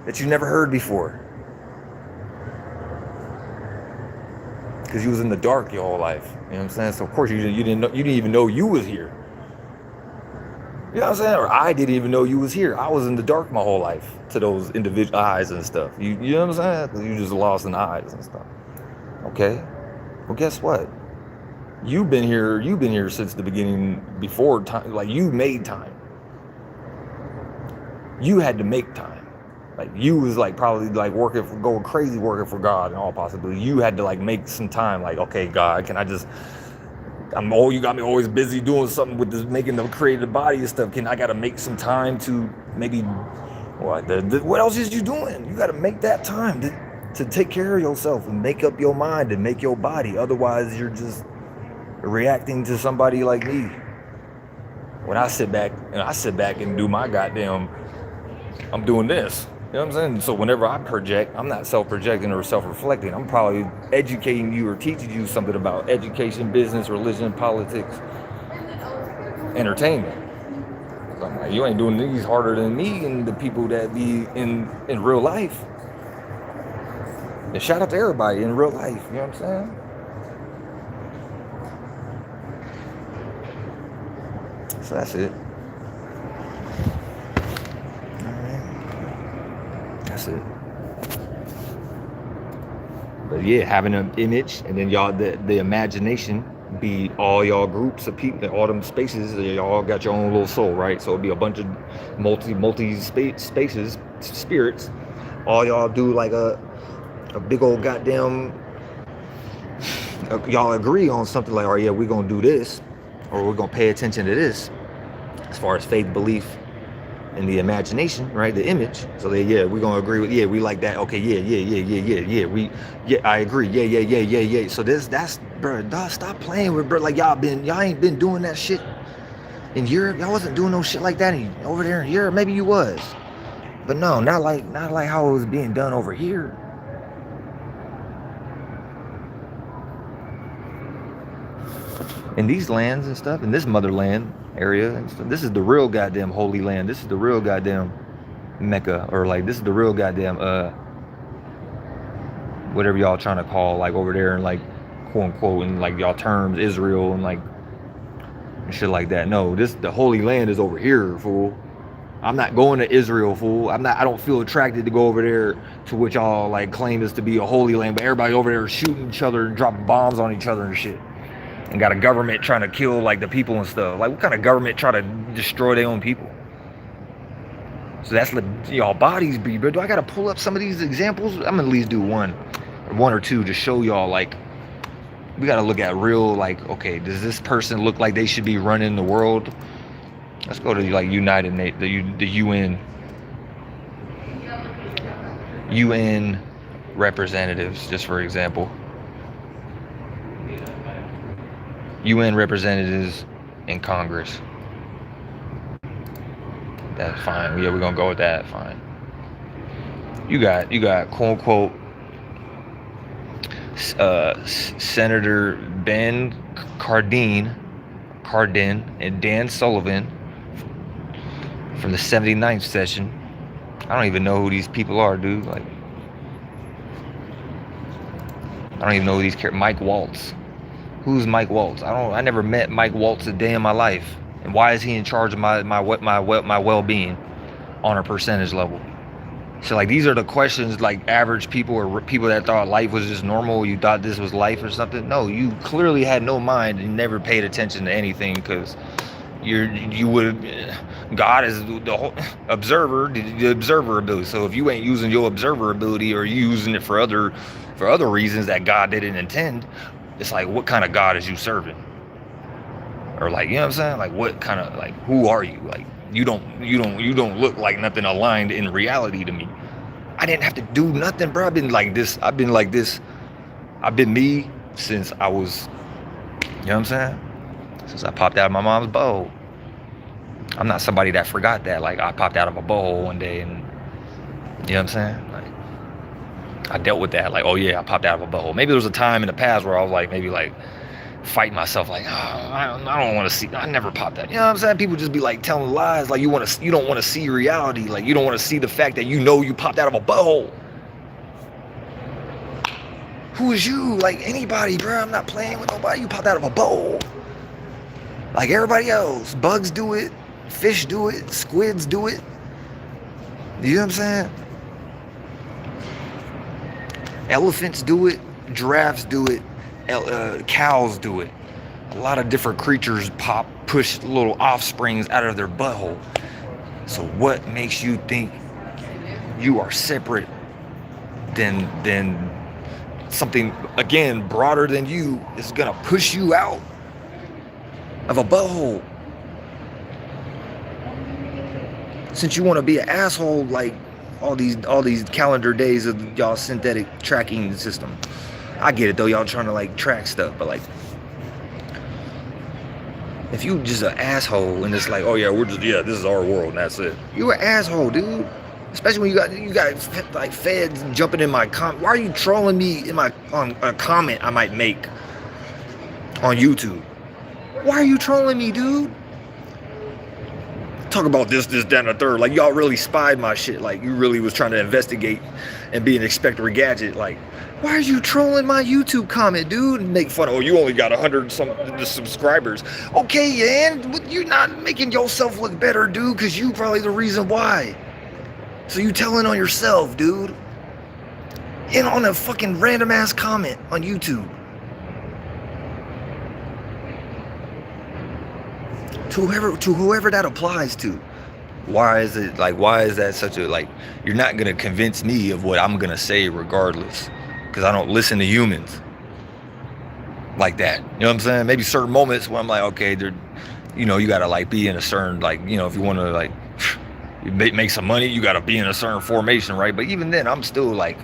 that you never heard before. Because you was in the dark your whole life. You know what I'm saying? So of course you didn't even know you was here. You know what I'm saying? Or I didn't even know you was here. I was in the dark my whole life to those individual eyes and stuff. You know what I'm saying? You just lost in the eyes and stuff. Okay. Well, guess what? You've been here since the beginning, before time. Like, you made time. You had to make time. Like, you was like probably like going crazy working for God and all possibility. You had to like make some time. Like, okay, God, can I just? You got me always busy doing something with this, making the creative body and stuff. I got to make some time to maybe what else is you doing? You got to make that time to take care of yourself and make up your mind and make your body. Otherwise, you're just reacting to somebody like me. When I sit back and do my goddamn, I'm doing this. You know what I'm saying? So whenever I project, I'm not self-projecting or self-reflecting. I'm probably educating you or teaching you something about education, business, religion, politics, entertainment. So I'm like, you ain't doing these harder than me and the people that be in real life. And shout out to everybody in real life. You know what I'm saying? So that's it. That's it. But yeah, having an image, and then y'all, the imagination be all y'all groups of people, all them spaces, y'all got your own little soul, right? So it'd be a bunch of multi spaces, spirits. All y'all do like a big old goddamn, y'all agree on something like, oh yeah, we're gonna do this, or we're gonna pay attention to this, as far as faith, belief, and the imagination, right? The image. So we're gonna agree with, we like that. Okay, I agree. Yeah. So that's bro, dog, stop playing with, bro. Like y'all ain't been doing that shit in Europe. Y'all wasn't doing no shit like that over there in Europe. Maybe you was, but no, not like how it was being done over here. In these lands and stuff, in this motherland area and stuff, this is the real goddamn holy land. This is the real goddamn Mecca, or like this is the real goddamn whatever y'all trying to call, like over there and like quote unquote and like y'all terms, Israel and like and shit like that. No, the holy land is over here, fool. I'm not going to Israel, fool. I don't feel attracted to go over there to which y'all like claim is to be a holy land, but everybody over there is shooting each other and dropping bombs on each other and shit. And got a government trying to kill like the people and stuff. Like, what kind of government try to destroy their own people? So that's what y'all bodies be, bro. Do I gotta pull up some of these examples? I'm gonna at least do one or two to show y'all, like, we gotta look at real, like, okay, does this person look like they should be running the world? Let's go to like the UN representatives, just for example. UN representatives in Congress. That's fine. Yeah, we're gonna go with that. Fine. You got quote unquote Senator Ben Cardin and Dan Sullivan from the 79th session. I don't even know who these people are, dude. Like, I don't even know who these Mike Waltz. Who's Mike Waltz? I never met Mike Waltz a day in my life. And why is he in charge of my well-being on a percentage level? So like, these are the questions like average people or people that thought life was just normal. You thought this was life or something. No, you clearly had no mind and never paid attention to anything, because you would, God is the whole observer, the observer ability. So if you ain't using your observer ability, or you using it for other reasons that God didn't intend, it's like, what kind of God is you serving? Or like, you know what I'm saying? Like, what kind of, like, who are you? Like, you don't look like nothing aligned in reality to me. I didn't have to do nothing, bro. I've been like this. I've been me since I was, you know what I'm saying? Since I popped out of my mom's bowl. I'm not somebody that forgot that. Like, I popped out of a bowl one day, and you know what I'm saying? Like, I dealt with that. Like, oh yeah, I popped out of a bowl. Maybe there was a time in the past where I was like, maybe like fighting myself, like, oh, I don't want to see. I never popped out. You know what I'm saying? People just be like telling lies. Like, you don't want to see reality. Like, you don't want to see the fact that you popped out of a bowl. Who is you? Like, anybody, bro. I'm not playing with nobody. You popped out of a bowl. Like everybody else. Bugs do it. Fish do it. Squids do it. You know what I'm saying? Elephants do it. Giraffes do it. Cows do it. A lot of different creatures push little offsprings out of their butthole. So what makes you think you are separate than something, again, broader than you is gonna push you out of a butthole? Since you want to be an asshole, like all these calendar days of y'all synthetic tracking system. I get it though, y'all trying to like track stuff, but like, if you just an asshole and it's like, oh yeah, this is our world and that's it. You an asshole, dude. Especially when you got like feds jumping in my comment. Why are you trolling me on a comment I might make on YouTube? Why are you trolling me, dude? Talk about this, that, and the third. Like, y'all really spied my shit. Like, you really was trying to investigate and be an Inspector Gadget. Like, why are you trolling my YouTube comment, dude? And make fun of, oh, you only got 100 some subscribers. Okay, and you're not making yourself look better, dude, because you probably the reason why. So you telling on yourself, dude. And on a fucking random ass comment on YouTube. To whoever that applies to. Why is that such a, like, you're not gonna convince me of what I'm gonna say regardless, because I don't listen to humans like that. You know what I'm saying? Maybe certain moments when I'm like, okay, you gotta like be in a certain, like, if you want to like make some money, you gotta be in a certain formation, right? But even then, I'm still like,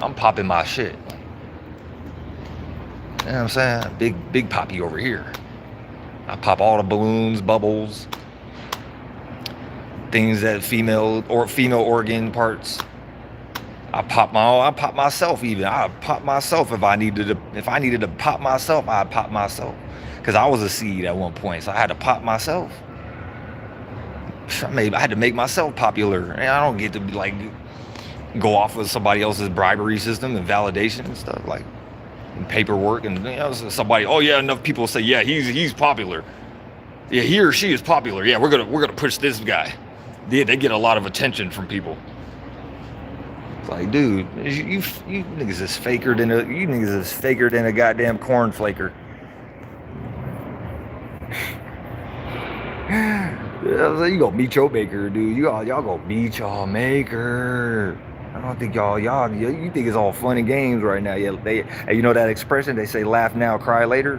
I'm popping my shit. You know what I'm saying? Big poppy over here. I pop all the balloons, bubbles, things that female organ parts. I pop myself even. I pop myself if I needed to pop myself, I'd pop myself. Because I was a seed at one point, so I had to pop myself. I had to make myself popular. And I don't get to like go off of somebody else's bribery system and validation and stuff, like, and paperwork, and somebody, oh yeah, enough people say, yeah, he's popular. Yeah, he or she is popular. Yeah, we're gonna push this guy. Yeah, they get a lot of attention from people. It's like, dude, you niggas is faker than a goddamn cornflaker. You go meet your maker, dude. Y'all go meet y'all maker. I don't think you think it's all fun and games right now. Yeah, you know that expression, they say laugh now, cry later.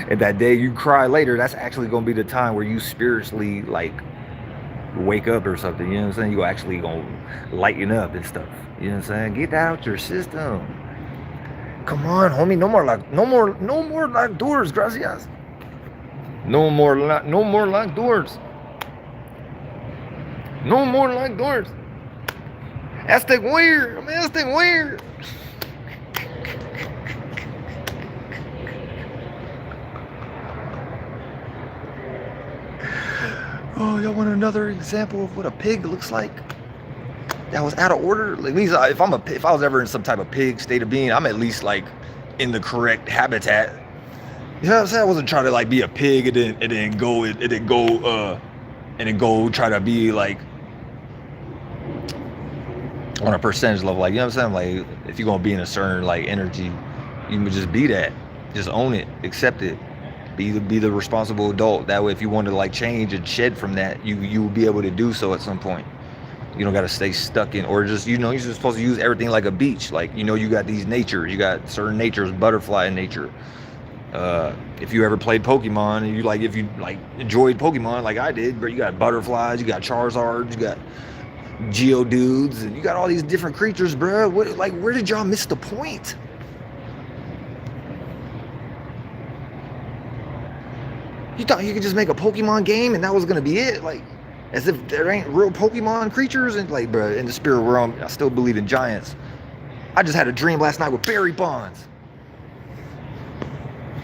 And that day you cry later, that's actually gonna be the time where you spiritually like wake up or something. You know what I'm saying? You actually gonna lighten up and stuff. You know what I'm saying? Get that out your system. Come on, homie. No more locked doors, gracias. No more locked doors. No more locked doors. That's the weird. That's the weird. Oh, y'all want another example of what a pig looks like? That was out of order. At least if I was ever in some type of pig state of being, I'm at least like in the correct habitat. You know what I'm saying? I wasn't trying to like be a pig and then go try to be like on a percentage level. Like, you know what I'm saying? Like, if you're gonna be in a certain like energy, you can just be that. Just own it, accept it, be the responsible adult. That way, if you want to like change and shed from that, you will be able to do so at some point. You don't got to stay stuck in, or just, you're just supposed to use everything like a beach. Like, you got these natures, you got certain natures, butterfly nature. If you ever played Pokemon, and if you enjoyed Pokemon like I did, but you got butterflies, you got Charizards, you got Geodudes, and you got all these different creatures, bro. Where did y'all miss the point? You thought you could just make a Pokemon game and that was gonna be it? Like, as if there ain't real Pokemon creatures. And like, bro, in the spirit realm, I still believe in giants. I just had a dream last night with Barry Bonds.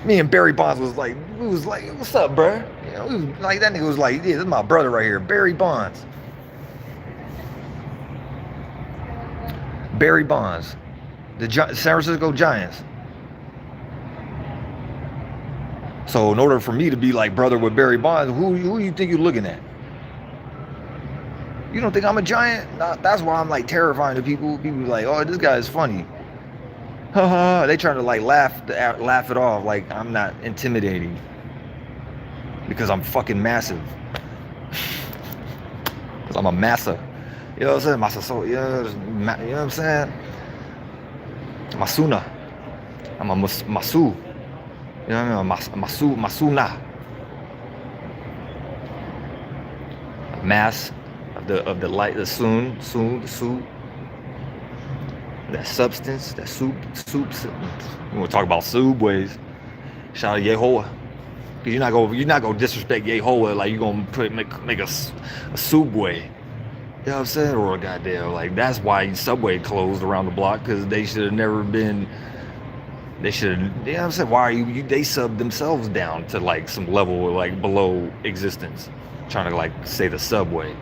Me and Barry Bonds was like, what's up, bro? We was like, that nigga was like, yeah, this is my brother right here, Barry Bonds. Barry Bonds, the San Francisco Giants. So in order for me to be like brother with Barry Bonds, who you think you're looking at? You don't think I'm a giant? Nah, that's why I'm like terrifying to people. People be like, oh, this guy is funny. They trying to like laugh it off like I'm not intimidating because I'm fucking massive. Because I'm a massa. You know what I'm saying? Massa, so yeah, you know what I'm saying? Masuna. I'm a masu. You know what I mean? Masuna. A mass of the light, the soon, the soup. That substance, that soup. We want to talk about subways. Shout out Yehovah. Cause you're not gonna disrespect Yehovah like you gonna make a subway. You know what I'm saying? Or a goddamn, like, that's why Subway closed around the block, because they should have never been, you know what I'm saying? Why are they subbed themselves down to like some level like below existence, trying to like say the subway.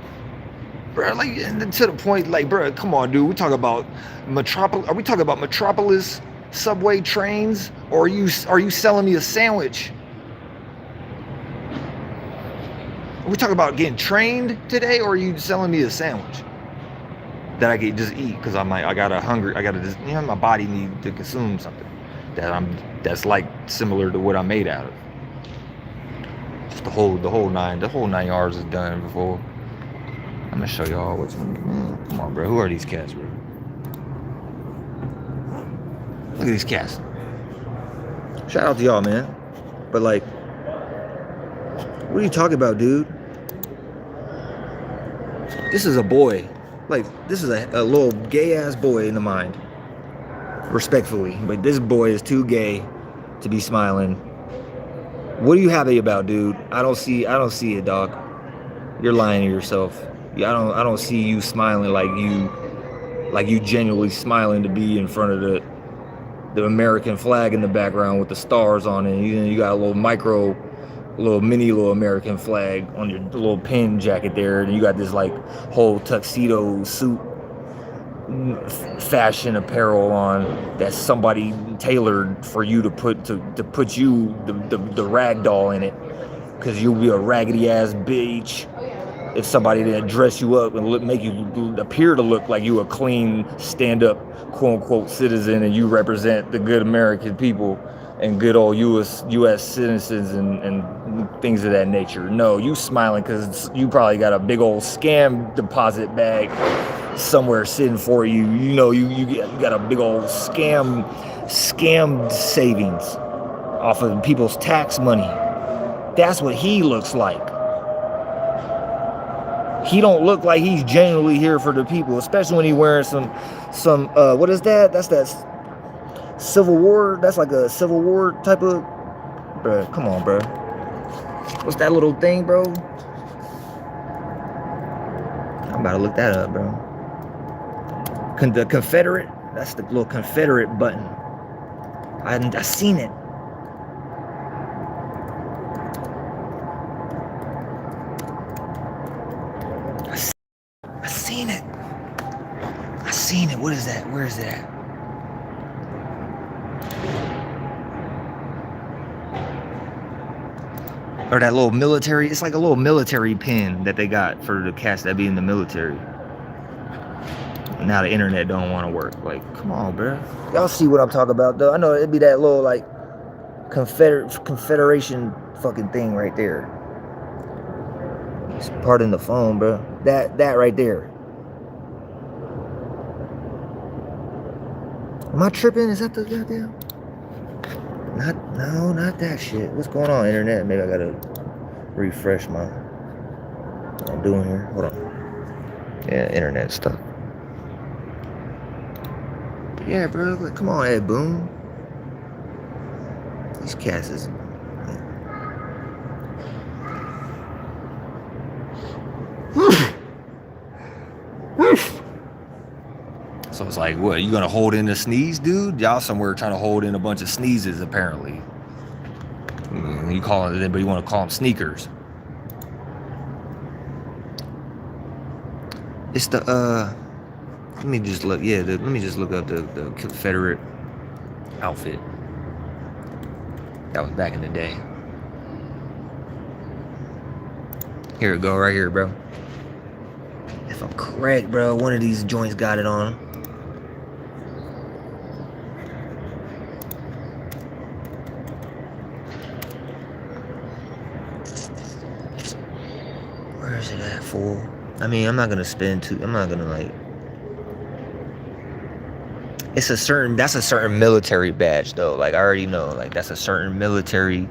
Bro, like, and to the point, like, bro, come on, dude. We talk about Metropolis. Are we talking about Metropolis subway trains, or are you selling me a sandwich? Are we talking about getting trained today, or are you selling me a sandwich that I can just eat because I got just, you know, my body needs to consume something that's like similar to what I'm made out of. Just the whole 9 yards is done before. I'm gonna show y'all what's. Come on, bro. Who are these cats, bro? Look at these cats. Shout out to y'all, man. But like, what are you talking about, dude? This is a boy. Like, this is a little gay ass boy in the mind. Respectfully, but this boy is too gay to be smiling. What are you happy about, dude? I don't see it, dog. You're lying to yourself. I don't see you smiling like you genuinely smiling to be in front of the American flag in the background with the stars on it. You got a little mini American flag on your little pin jacket there, and you got this like whole tuxedo suit fashion apparel on that somebody tailored for you to put you the rag doll in it, because you'll be a raggedy ass bitch if somebody didn't dress you up and make you appear to look like you a clean, stand-up, quote-unquote citizen, and you represent the good American people and good old U.S. citizens and things of that nature. No, you smiling because you probably got a big old scam deposit bag somewhere sitting for you. You know, you got a big old scammed savings off of people's tax money. That's what he looks like. He don't look like he's genuinely here for the people, especially when he's wearing some what is that? That's that Civil War. That's like a Civil War type of. Bruh, come on, bro. What's that little thing, bro? I'm about to look that up, bro. The Confederate. That's the little Confederate button. I seen it. I seen it. What is that? Where is that? Or that little military. It's like a little military pin that they got for the cats that be in the military. Now the internet don't want to work. Like, come on, bro. Y'all see what I'm talking about, though. I know it'd be that little, like, Confederation fucking thing right there. Pardon the phone, bro. That right there. Am I tripping? Is that the goddamn? Not that shit. What's going on, internet? Maybe I gotta refresh what I'm doing here. Hold on. Yeah, internet stuff. But yeah, bro. Like, come on, Ed Boon. These cats is. So it's like, what, you gonna hold in a sneeze, dude? Y'all somewhere trying to hold in a bunch of sneezes, apparently. You call it, but you want to call them sneakers. It's the let me just look. Yeah, let me just look up the Confederate outfit. That was back in the day. Here we go, right here, bro. If I'm correct, bro, one of these joints got it on. Where is it at, fool? I mean, I'm not gonna like. That's a certain military badge though. Like I already know, like that's a certain military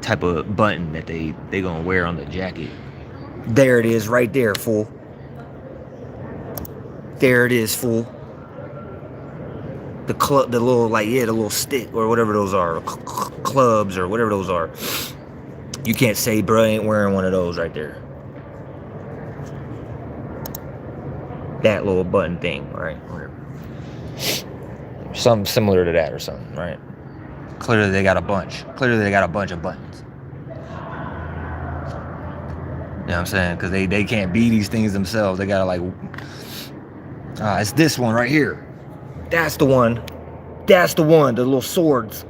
type of button that they gonna wear on the jacket. There it is, right there, fool. There it is, fool. The little like the little stick or whatever those are, clubs or whatever those are. You can't say, bro, ain't wearing one of those right there. That little button thing, right? Whatever. Something similar to that or something, right? Clearly they got a bunch. Clearly they got a bunch of buttons. You know what I'm saying? Because they can't be these things themselves. They gotta like, it's this one right here. That's the one. That's the one. The little swords.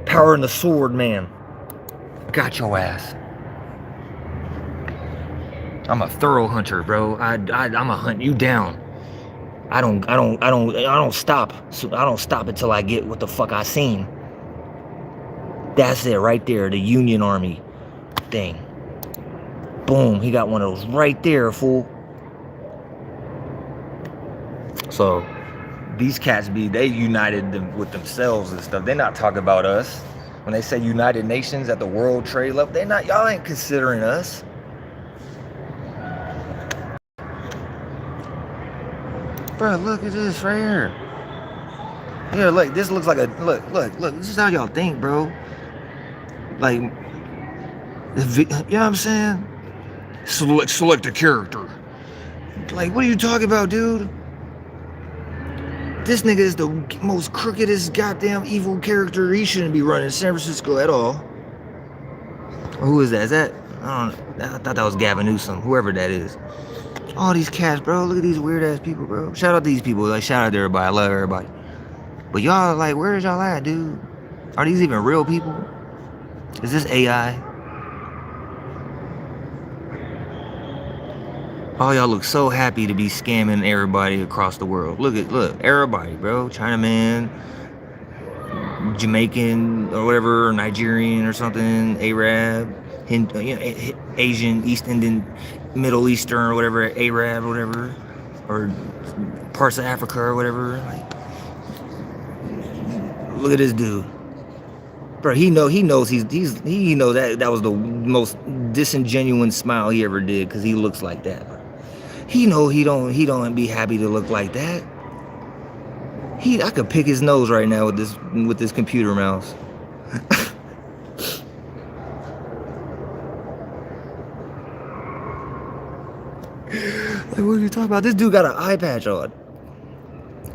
Power in the sword, man. Got your ass. I'm a thorough hunter, bro. I'ma hunt you down. I don't stop. So I don't stop until I get what the fuck I seen. That's it right there, the Union Army thing. Boom, he got one of those right there, fool. So these cats they united them with themselves and stuff. They're not talking about us. When they say United Nations at the World Trade level, y'all ain't considering us. Bro, look at this right here. Yeah, look, this looks like look, this is how y'all think, bro. Like, you know what I'm saying? Select a character. Like, what are you talking about, dude? This nigga is the most crookedest goddamn evil character. He shouldn't be running San Francisco at all. Who is that? Is that? I don't know. I thought that was Gavin Newsom, whoever that is. All these cats, bro. Look at these weird ass people, bro. Shout out these people. Like, shout out to everybody. I love everybody. But y'all, like, where is y'all at, dude? Are these even real people? Is this AI? Oh, y'all look so happy to be scamming everybody across the world. Look, everybody, bro. Chinaman, Jamaican, or whatever, or Nigerian or something, Arab, Asian, East Indian, Middle Eastern, or whatever, Arab, or whatever, or parts of Africa, or whatever. Like, look at this dude, bro. He knows that was the most disingenuous smile he ever did, because he looks like that. He know he don't be happy to look like that. I could pick his nose right now with this computer mouse. Like, what are you talking about? This dude got an eye patch on.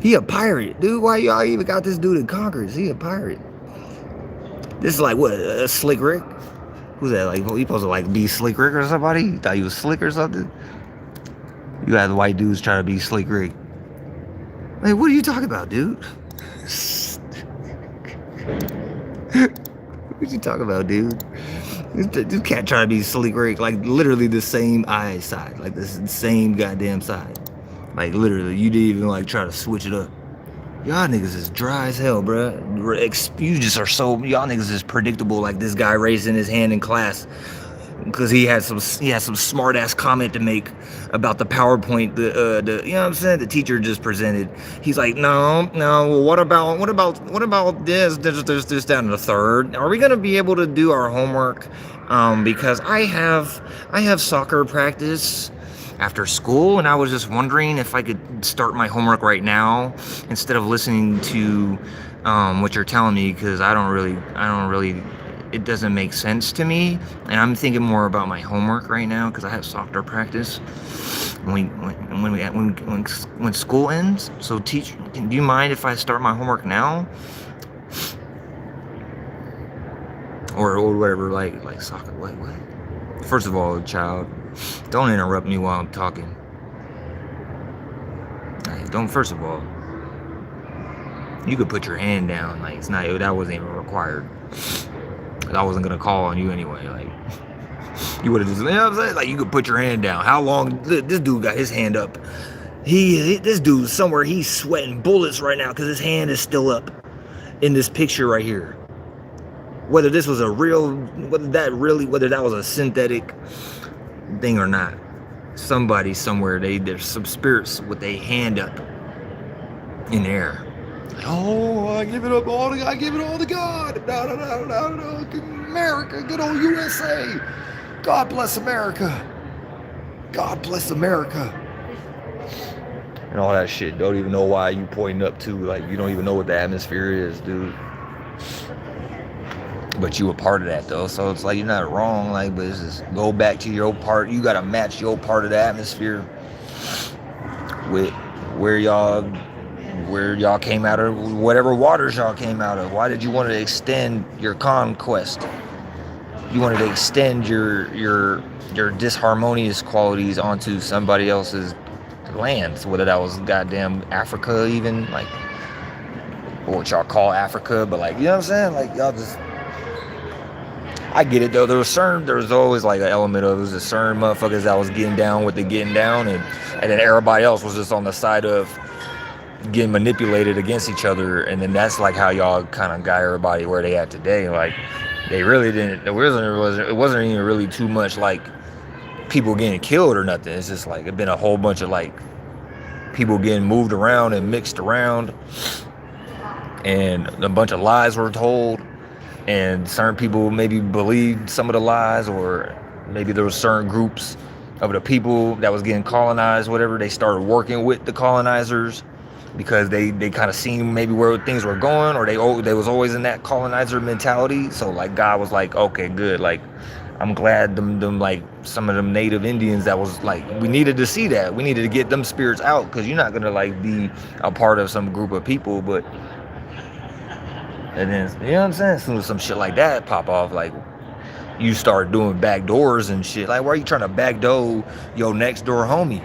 He a pirate, dude. Why y'all even got this dude in Congress? He a pirate. This is like what, Slick Rick? Who's that? Like, he supposed to like be Slick Rick or somebody? You thought he was slick or something? You had white dudes trying to be Slick Rick. Like, what are you talking about, dude? What you talking about, dude? This cat trying to be Slick Rick, like literally the same eye side, like the same goddamn side. Like literally, you didn't even like try to switch it up. Y'all niggas is dry as hell, bruh. You just are so, y'all niggas is predictable. Like this guy raising his hand in class because he had some smart ass comment to make about the PowerPoint, the you know what I'm saying, the teacher just presented. He's like, no, what about this down to the third? Are we gonna be able to do our homework? Because I have soccer practice after school, and I was just wondering if I could start my homework right now instead of listening to what you're telling me, because I don't really, it doesn't make sense to me, and I'm thinking more about my homework right now because I have soccer practice when school ends. So teacher, do you mind if I start my homework now? Or whatever, like soccer, what? First of all, child, don't interrupt me while I'm talking. Like, don't, first of all, you could put your hand down, like, it's not, that wasn't even required. I wasn't gonna call on you anyway, like, you would've just, you know what I'm saying? Like, you could put your hand down. How long, this dude got his hand up. This dude's somewhere, he's sweating bullets right now because his hand is still up in this picture right here. Whether this was a real, whether that was a synthetic thing or not, somebody somewhere, there's some spirits with their hand up in the air. Like, oh, I give it all to God. No. America, good old USA. God bless America. God bless America. And all that shit. Don't even know why you pointing up to, like, you don't even know what the atmosphere is, dude. But you a part of that though, so it's like you're not wrong, like, but it's just go back to your part. You gotta match your part of the atmosphere with where y'all came out of, whatever waters y'all came out of. Why did you want to extend your conquest? You wanted to extend your disharmonious qualities onto somebody else's lands, whether that was goddamn Africa, even, like, or what y'all call Africa, but, like, you know what I'm saying? Like, y'all just, I get it though. There was always like an element of, it was a certain motherfuckers that was getting down with the getting down, and then everybody else was just on the side of getting manipulated against each other. And then that's like how y'all kind of got everybody where they at today. Like, they really didn't, it wasn't even really too much like people getting killed or nothing. It's just like, it been a whole bunch of like people getting moved around and mixed around, and a bunch of lies were told. And certain people maybe believed some of the lies, or maybe there were certain groups of the people that was getting colonized, whatever, they started working with the colonizers because they kind of seen maybe where things were going, or they was always in that colonizer mentality. So like God was like, okay, good, like I'm glad them like some of them native Indians that was like, we needed to see that, we needed to get them spirits out, because you're not gonna like be a part of some group of people. But and then, you know what I'm saying? As soon as some shit like that pop off, like, you start doing back doors and shit. Like, why are you trying to backdoor your next door homie?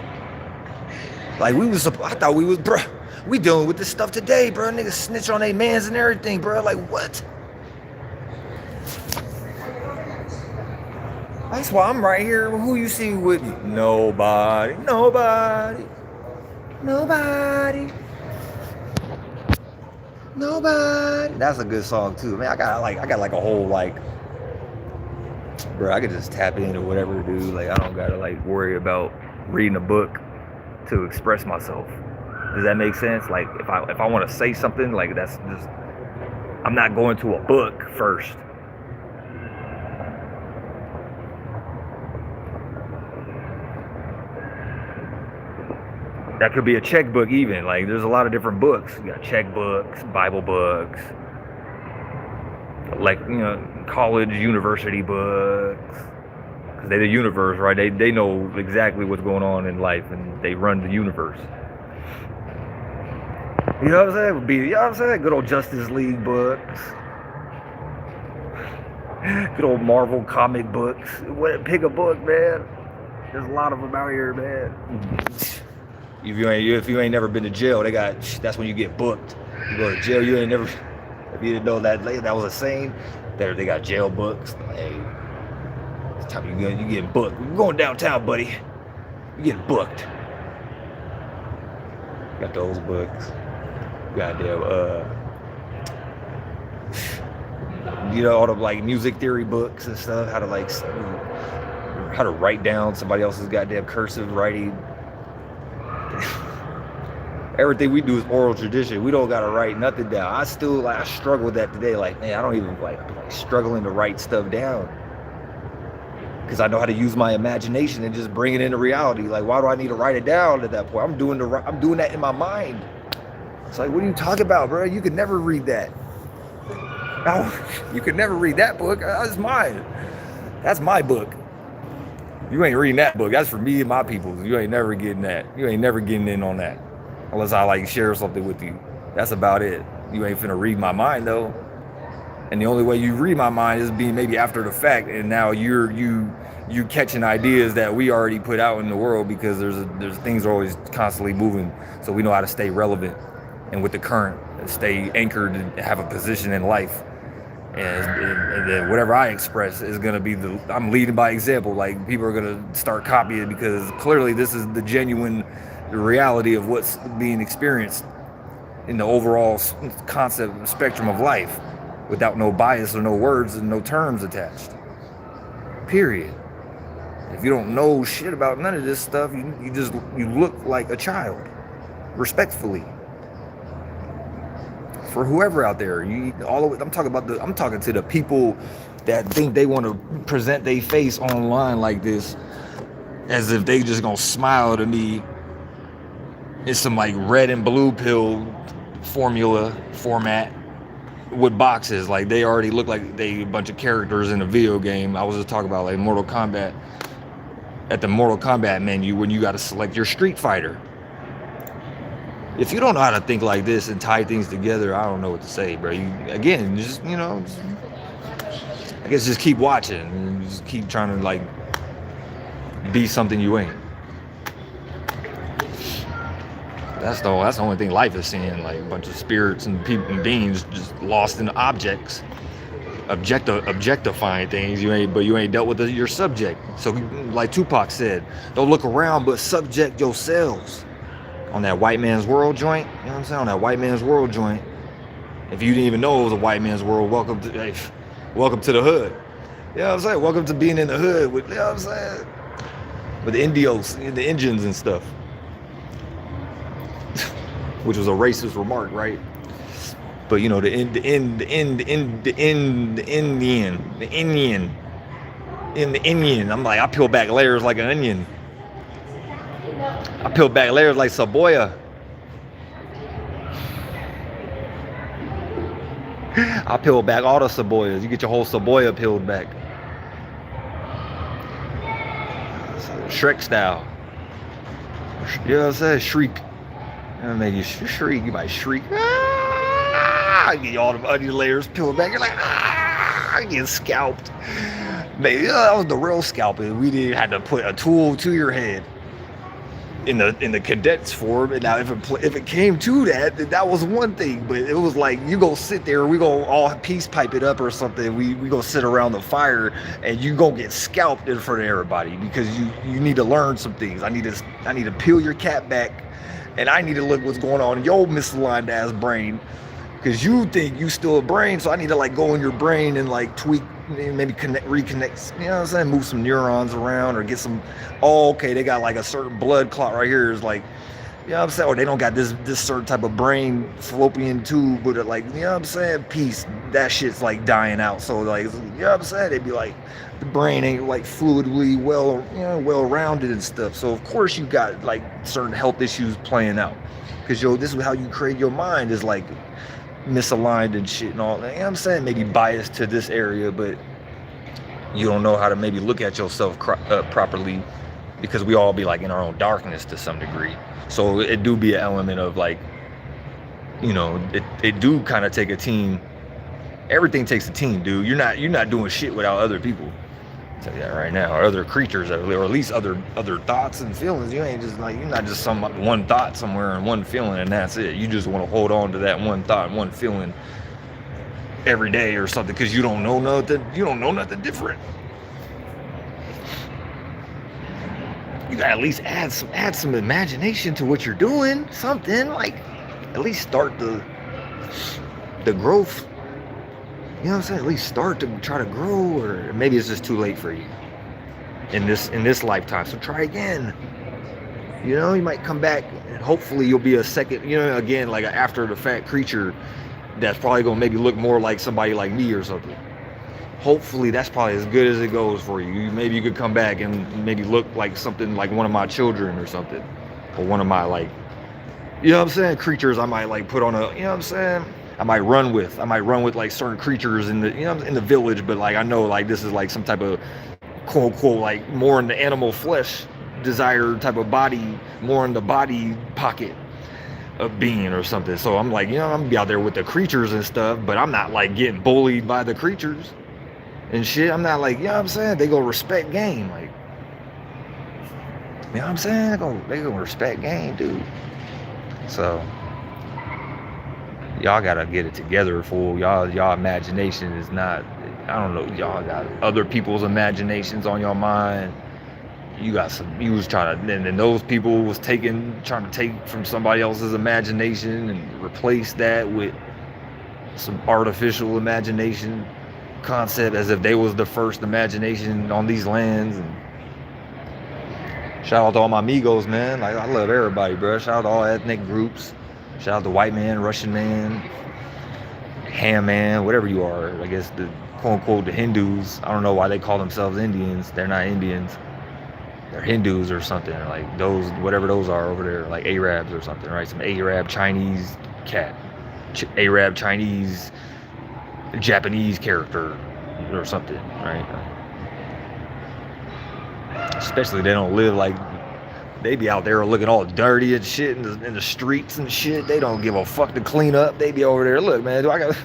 Like, I thought we was, bruh, we dealing with this stuff today, bro. Niggas snitch on their mans and everything, bro. Like, what? That's why I'm right here. Who you see with me? Nobody. That's a good song too, man. I got like a whole, like, bro, I could just tap into whatever, dude. Like, I don't gotta like worry about reading a book to express myself. Does that make sense? Like, if I want to say something, like, that's just, I'm not going to a book first. That could be a checkbook even. Like, there's a lot of different books. You got checkbooks, Bible books, like, you know, college, university books. Because they're the universe, right? They know exactly what's going on in life, and they run the universe. You know what I'm saying? You know what I'm saying? Good old Justice League books. Good old Marvel comic books. Pick a book, man. There's a lot of them out here, man. If you ain't never been to jail, that's when you get booked. You go to jail, you ain't never, if you didn't know that was a saying, they got jail books. Hey, it's time you getting booked. We're going downtown, buddy. You getting booked. Got those books. goddamn, you know, all the like music theory books and stuff, how to write down somebody else's goddamn cursive writing. Everything we do is oral tradition. We don't gotta write nothing down. I struggle with that today. Like, man, I don't even like struggling to write stuff down. Because I know how to use my imagination and just bring it into reality. Like, why do I need to write it down at that point? I'm doing that in my mind. It's like, what are you talking about, bro? You could never read that. No, you could never read that book. That's mine. That's my book. You ain't reading that book. That's for me and my people. You ain't never getting that. You ain't never getting in on that. Unless I like share something with you. That's about it. You ain't finna read my mind though. And the only way you read my mind is being maybe after the fact, and now you catching ideas that we already put out in the world, because there's things are always constantly moving, so we know how to stay relevant and with the current, and stay anchored and have a position in life. And then whatever I express is gonna be I'm leading by example. Like, people are gonna start copying, because clearly this is the genuine reality of what's being experienced in the overall concept spectrum of life, without no bias or no words and no terms attached. Period. If you don't know shit about none of this stuff, you look like a child, respectfully. For whoever out there, I'm talking to the people that think they want to present their face online like this, as if they just gonna smile to me in some like red and blue pill formula format with boxes. Like, they already look like they a bunch of characters in a video game. I was just talking about like Mortal Kombat. At the Mortal Kombat menu, when you got to select your Street Fighter. If you don't know how to think like this and tie things together, I don't know what to say, bro. I guess just keep watching and just keep trying to like be something you ain't. That's the only thing life is seeing, like a bunch of spirits and people and beings just lost in objects, objectifying things. You ain't dealt with your subject. So, like Tupac said, don't look around, but subject yourselves. On that white man's world joint, you know what I'm saying? On that white man's world joint. If you didn't even know it was a white man's world, welcome to the hood. You know what I'm saying? Welcome to being in the hood with, you know what I'm saying? With the Indios, the Indians and stuff. Which was a racist remark, right? But you know, the Indian. I'm like, I peel back layers like an onion. I peel back layers like Saboya. I peel back all the Saboyas. You get your whole Saboya peeled back. Shrek style. You know what I'm saying? Shriek. And make you shriek. You might shriek. Ah! You get all the onion layers peeled back. You're like, ah! You get scalped. Man, that was the real scalping. We didn't have to put a tool to your head. In the cadets form, and now if it came to that was one thing, but it was like, you go sit there, we go all peace pipe it up or something, we go sit around the fire, and you go get scalped in front of everybody, because you need to learn some things. I need to peel your cap back, and I need to look what's going on in your misaligned ass brain, because you think you still a brain, so I need to like go in your brain and like tweak, maybe reconnect, you know what I'm saying, move some neurons around, or get some, okay, they got like a certain blood clot right here, is like, you know what I'm saying, or they don't got this certain type of brain fallopian tube, but like, you know what I'm saying, peace, that shit's like dying out. So like, you know what I'm saying, they'd be like, the brain ain't like fluidly well rounded and stuff. So of course you got like certain health issues playing out, because this is how you create your mind, is like misaligned and shit and all that. You know what I'm saying, maybe biased to this area, but you don't know how to maybe look at yourself properly, because we all be like in our own darkness to some degree. So it do be an element of like, you know, it do kind of take a team. Everything takes a team, dude. You're not doing shit without other people. I'll tell you that right now, or other creatures, or at least other thoughts and feelings. You ain't just like, you're not just one thought somewhere and one feeling and that's it. You just want to hold on to that one thought and one feeling every day or something, because you don't know nothing different. You gotta at least add some imagination to what you're doing. Something like, at least start the growth. You know what I'm saying? At least start to try to grow, or maybe it's just too late for you in this lifetime. So try again. You know, you might come back and hopefully you'll be a second, you know, again, like an after the fact creature that's probably gonna maybe look more like somebody like me or something. Hopefully that's probably as good as it goes for you. Maybe you could come back and maybe look like something like one of my children or something, or one of my, like, you know what I'm saying, creatures I might like put on a, you know what I'm saying, I might run with like certain creatures in the, you know, in the village, but like I know like this is like some type of quote unquote like more in the animal flesh desire type of body, more in the body pocket of being or something. So I'm like, you know, I'm gonna be out there with the creatures and stuff, but I'm not like getting bullied by the creatures and shit. I'm not like, you know what I'm saying, they go respect game, like, you know what I'm saying, they go respect game, dude. So y'all gotta get it together, fool. Y'all imagination is not, I don't know, y'all got other people's imaginations on your mind. You was trying to, and those people was trying to take from somebody else's imagination and replace that with some artificial imagination concept as if they was the first imagination on these lands. And shout out to all my amigos, man. Like, I love everybody, bro. Shout out to all ethnic groups. Shout out to white man, Russian man, ham man, whatever you are. I guess the quote unquote the Hindus. I don't know why they call themselves Indians. They're not Indians. They're Hindus or something, like those, whatever those are over there, like Arabs or something, right? Some Arab Chinese cat, Arab Chinese Japanese character or something, right? Especially they don't live like, they be out there looking all dirty and shit in the streets and shit. They don't give a fuck to clean up. They be over there, look, man, do I got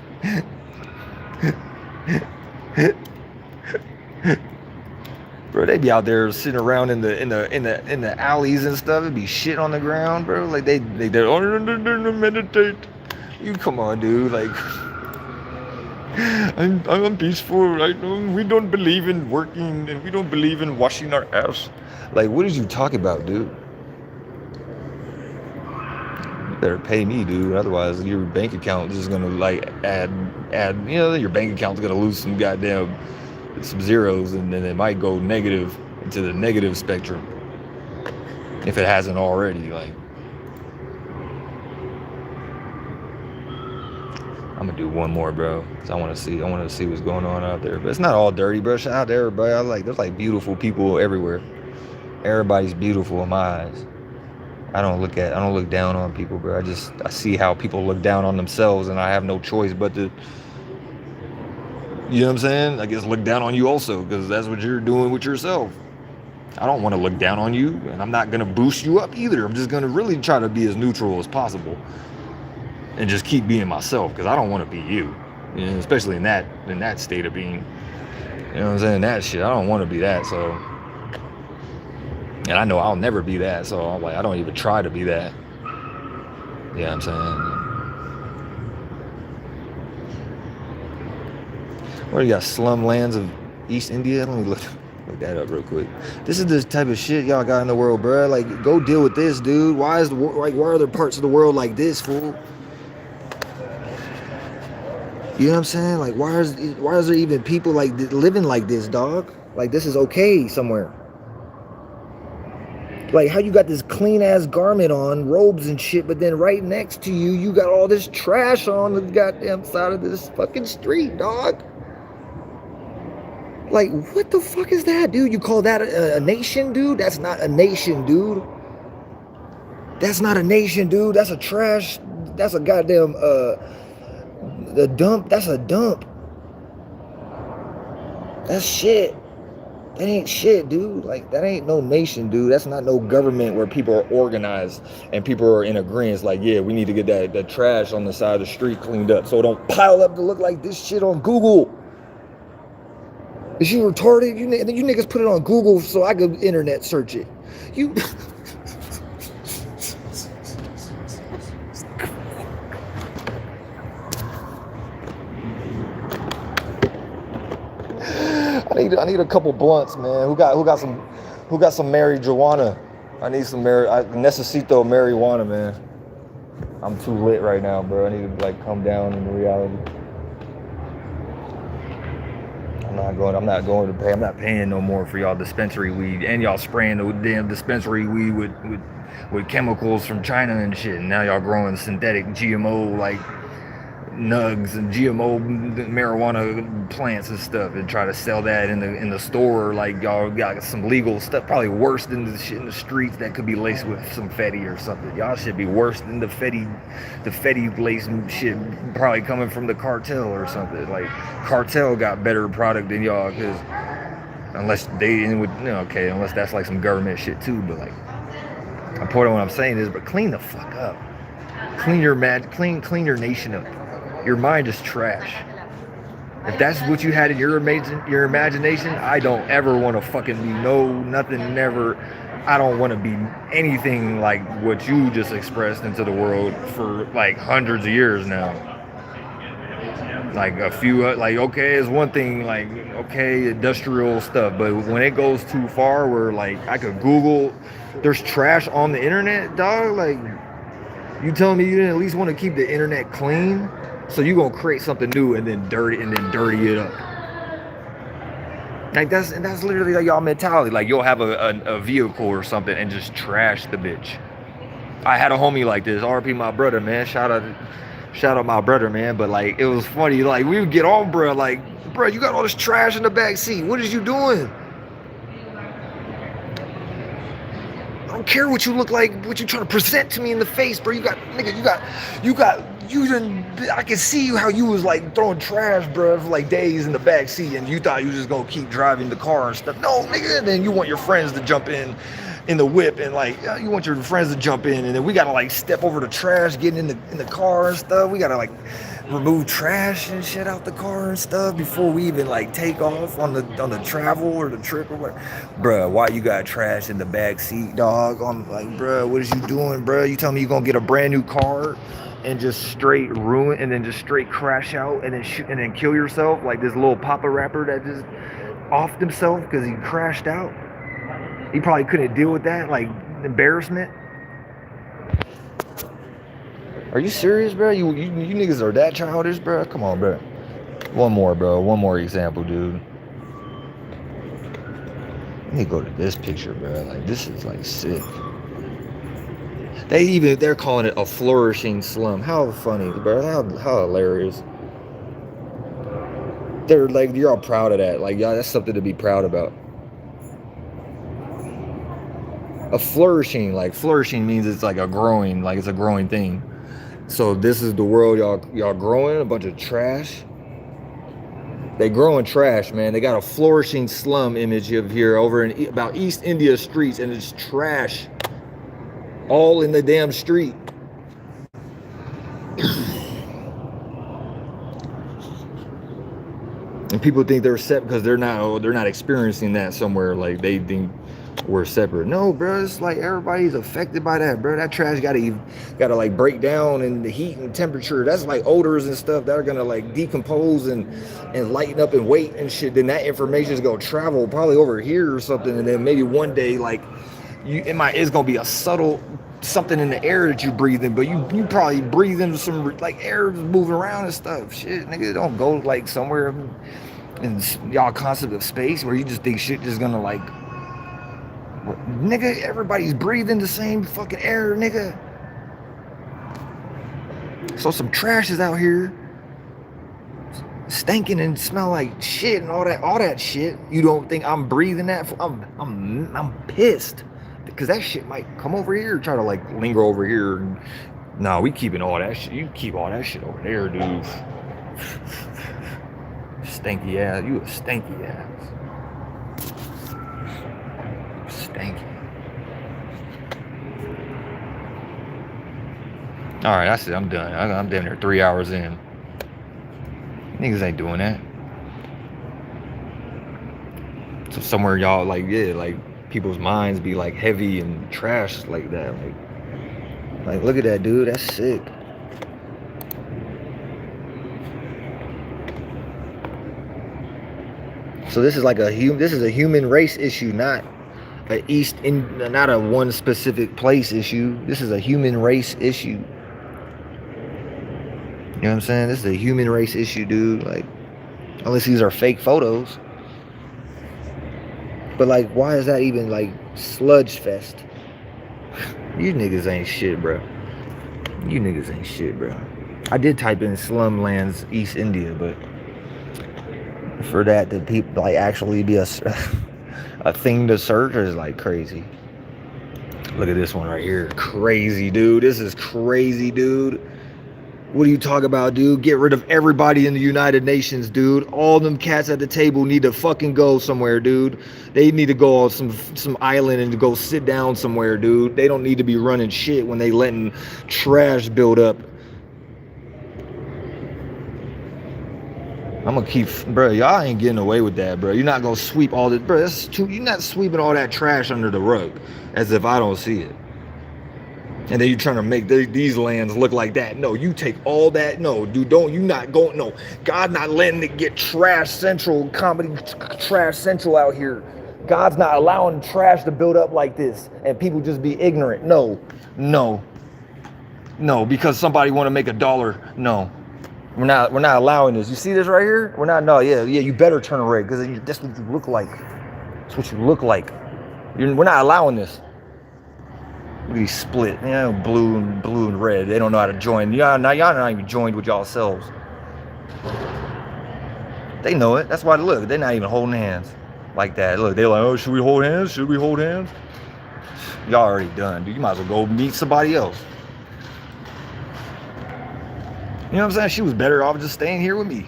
bro, they be out there sitting around in the alleys and stuff. It'd be shit on the ground, bro. Like they're meditate. You come on, dude. Like I'm peaceful. Right? We don't believe in working, and we don't believe in washing our ass. Like, what did you talk about, dude? You better pay me, dude. Otherwise, your bank account is just gonna like add. You know, your bank account's gonna lose some zeros, and then it might go negative, into the negative spectrum, if it hasn't already. Like, I'm gonna do one more, bro, because I want to see what's going on out there. But it's not all dirty, bro. Shout out to everybody. There's like beautiful people everywhere. Everybody's beautiful in my eyes. I don't look down on people, bro. I see how people look down on themselves, and I have no choice but to, you know what I'm saying, I guess look down on you also, because that's what you're doing with yourself. I don't want to look down on you, and I'm not going to boost you up either. I'm just going to really try to be as neutral as possible and just keep being myself, because I don't want to be you, you know, especially in that state of being, you know what I'm saying, that shit. I don't want to be that. So, and I know I'll never be that, so I'm like, I don't even try to be that. You know what I'm saying? What do you got? Slum lands of East India? Let me look that up real quick. This is the type of shit y'all got in the world, bro. Like, go deal with this, dude. Why are there parts of the world like this, fool? You know what I'm saying? Like, why is there even people like living like this, dog? Like, this is okay somewhere. Like, how you got this clean ass garment on, robes and shit, but then right next to you, you got all this trash on the goddamn side of this fucking street, dog. Like, what the fuck is that, dude? You call that a nation, dude? That's not a nation, dude. That's not a nation, dude. That's a trash. That's a goddamn, the dump. That's a dump. That's shit. That ain't shit, dude. Like, that ain't no nation, dude. That's not no government where people are organized and people are in agreement. Like, yeah, we need to get that trash on the side of the street cleaned up so it don't pile up to look like this shit on Google. Is you retarded? You niggas put it on Google so I could internet search it. You... I need a couple blunts, man. Who got some marijuana? I need some necesito marijuana, man. I'm too lit right now, bro. I need to like come down in reality. I'm not going to pay. I'm not paying no more for y'all dispensary weed, and y'all spraying the damn dispensary weed with chemicals from China and shit. And now y'all growing synthetic GMO like nugs and GMO marijuana plants and stuff, and try to sell that in the store like y'all got some legal stuff, probably worse than the shit in the streets that could be laced with some fetty or something. Y'all should be worse than the fetty laced shit probably coming from the cartel or something. Like cartel got better product than y'all, because unless they unless that's like some government shit too. But like, the point of what I'm saying is, but clean the fuck up. Clean your nation up. Your mind is trash. If that's what you had in your imagination, I don't ever want to fucking be nothing, never. I don't want to be anything like what you just expressed into the world for like hundreds of years now. Like a few, like, okay, it's one thing, like, okay, industrial stuff, but when it goes too far where like I could Google, there's trash on the internet, dog, like, you telling me you didn't at least want to keep the internet clean? So you gonna create something new and then dirty it up. Like that's literally like y'all mentality. Like you'll have a vehicle or something and just trash the bitch. I had a homie like this. RP my brother, man. Shout out my brother, man. But like it was funny. Like we would get on, bro. Like, bro, you got all this trash in the back seat. What is you doing? I don't care what you look like, what you trying to present to me in the face, bro. I can see how you was like throwing trash, bro, for like days in the back seat, and you thought you was just gonna keep driving the car and stuff. No, nigga. And then you want your friends to jump in the whip, and like you want your friends to jump in, and then we gotta like step over the trash, getting in the car and stuff. We gotta like remove trash and shit out the car and stuff before we even like take off on the travel or the trip or whatever. Bruh, why you got trash in the back seat, dog? I'm like, bruh, what is you doing, bruh? You tell me you gonna get a brand new car and just straight ruin, and then just straight crash out and then shoot and then kill yourself like this little Papa rapper that just offed himself because he crashed out? He probably couldn't deal with that, like, embarrassment. Are you serious, bro? You niggas are that childish, bro? Come on, bro. One more example, dude. Let me go to this picture, bro. Like, this is like sick. They're calling it a flourishing slum. How funny, bro? How hilarious. They're like, you're all proud of that. Like, y'all, that's something to be proud about. A flourishing means it's like it's a growing thing. So this is the world y'all growing, a bunch of trash. They growing trash, man. They got a flourishing slum image of here over in about East India streets, and it's trash all in the damn street. And people think they're separate because they're not experiencing that somewhere. Like they think we're separate. No, bro, it's like everybody's affected by that, bro. That trash gotta like break down in the heat and temperature. That's like odors and stuff that are gonna like decompose and lighten up and weight and shit. Then that information is gonna travel probably over here or something, and then maybe one day like it's gonna be a subtle something in the air that you breathe in, but you probably breathe in some like air moving around and stuff. Shit, nigga, don't go like somewhere in y'all concept of space where you just think shit just gonna like. Nigga, everybody's breathing the same fucking air, nigga. So some trash is out here stinking and smell like shit and all that shit. You don't think I'm breathing that? I'm pissed because that shit might come over here, try to like linger over here. Nah, we keeping all that shit. You keep all that shit over there, dude. Stinky ass. You a stinky ass. Thank you. All right, that's it. I'm done. I'm down there 3 hours in. Niggas ain't doing that. So somewhere y'all like, yeah, like people's minds be like heavy and trash like that. Like look at that, dude. That's sick. So this is like a human race issue, not a one specific place issue. This is a human race issue. know what I'm saying? This is a human race issue, dude. Like, unless these are fake photos. But like, why is that even like sludge fest? You niggas ain't shit, bro. You niggas ain't shit, bro. I did type in slumlands East India, but for that to people like actually be a thing to search is like crazy. Look at this one right here. Crazy, dude. This is crazy, dude. What are you talking about, dude? Get rid of everybody in the United Nations, dude. All them cats at the table need to fucking go somewhere, dude. They need to go on some island and go sit down somewhere, dude. They don't need to be running shit when they letting trash build up. I'm gonna keep, bro. Y'all ain't getting away with that, bro. You're not gonna sweep all this, bro. That's too. You're not sweeping all that trash under the rug, as if I don't see it. And then you're trying to make these lands look like that. No, you take all that. No, dude, don't. You not going. No, God not letting it get trash central, comedy trash central out here. God's not allowing trash to build up like this, and people just be ignorant. No, no, no, because somebody want to make $1. No. We're not allowing this. You see this right here? We're not. No, yeah. You better turn red because that's what you look like. That's what you look like. We're not allowing this. Look at these split. You know, blue and red. They don't know how to join. Y'all not even joined with y'all selves. They know it. That's why look. They're not even holding hands like that. Look, they're like, oh, should we hold hands? Should we hold hands? Y'all already done, dude. You might as well go meet somebody else. You know what I'm saying? She was better off just staying here with me.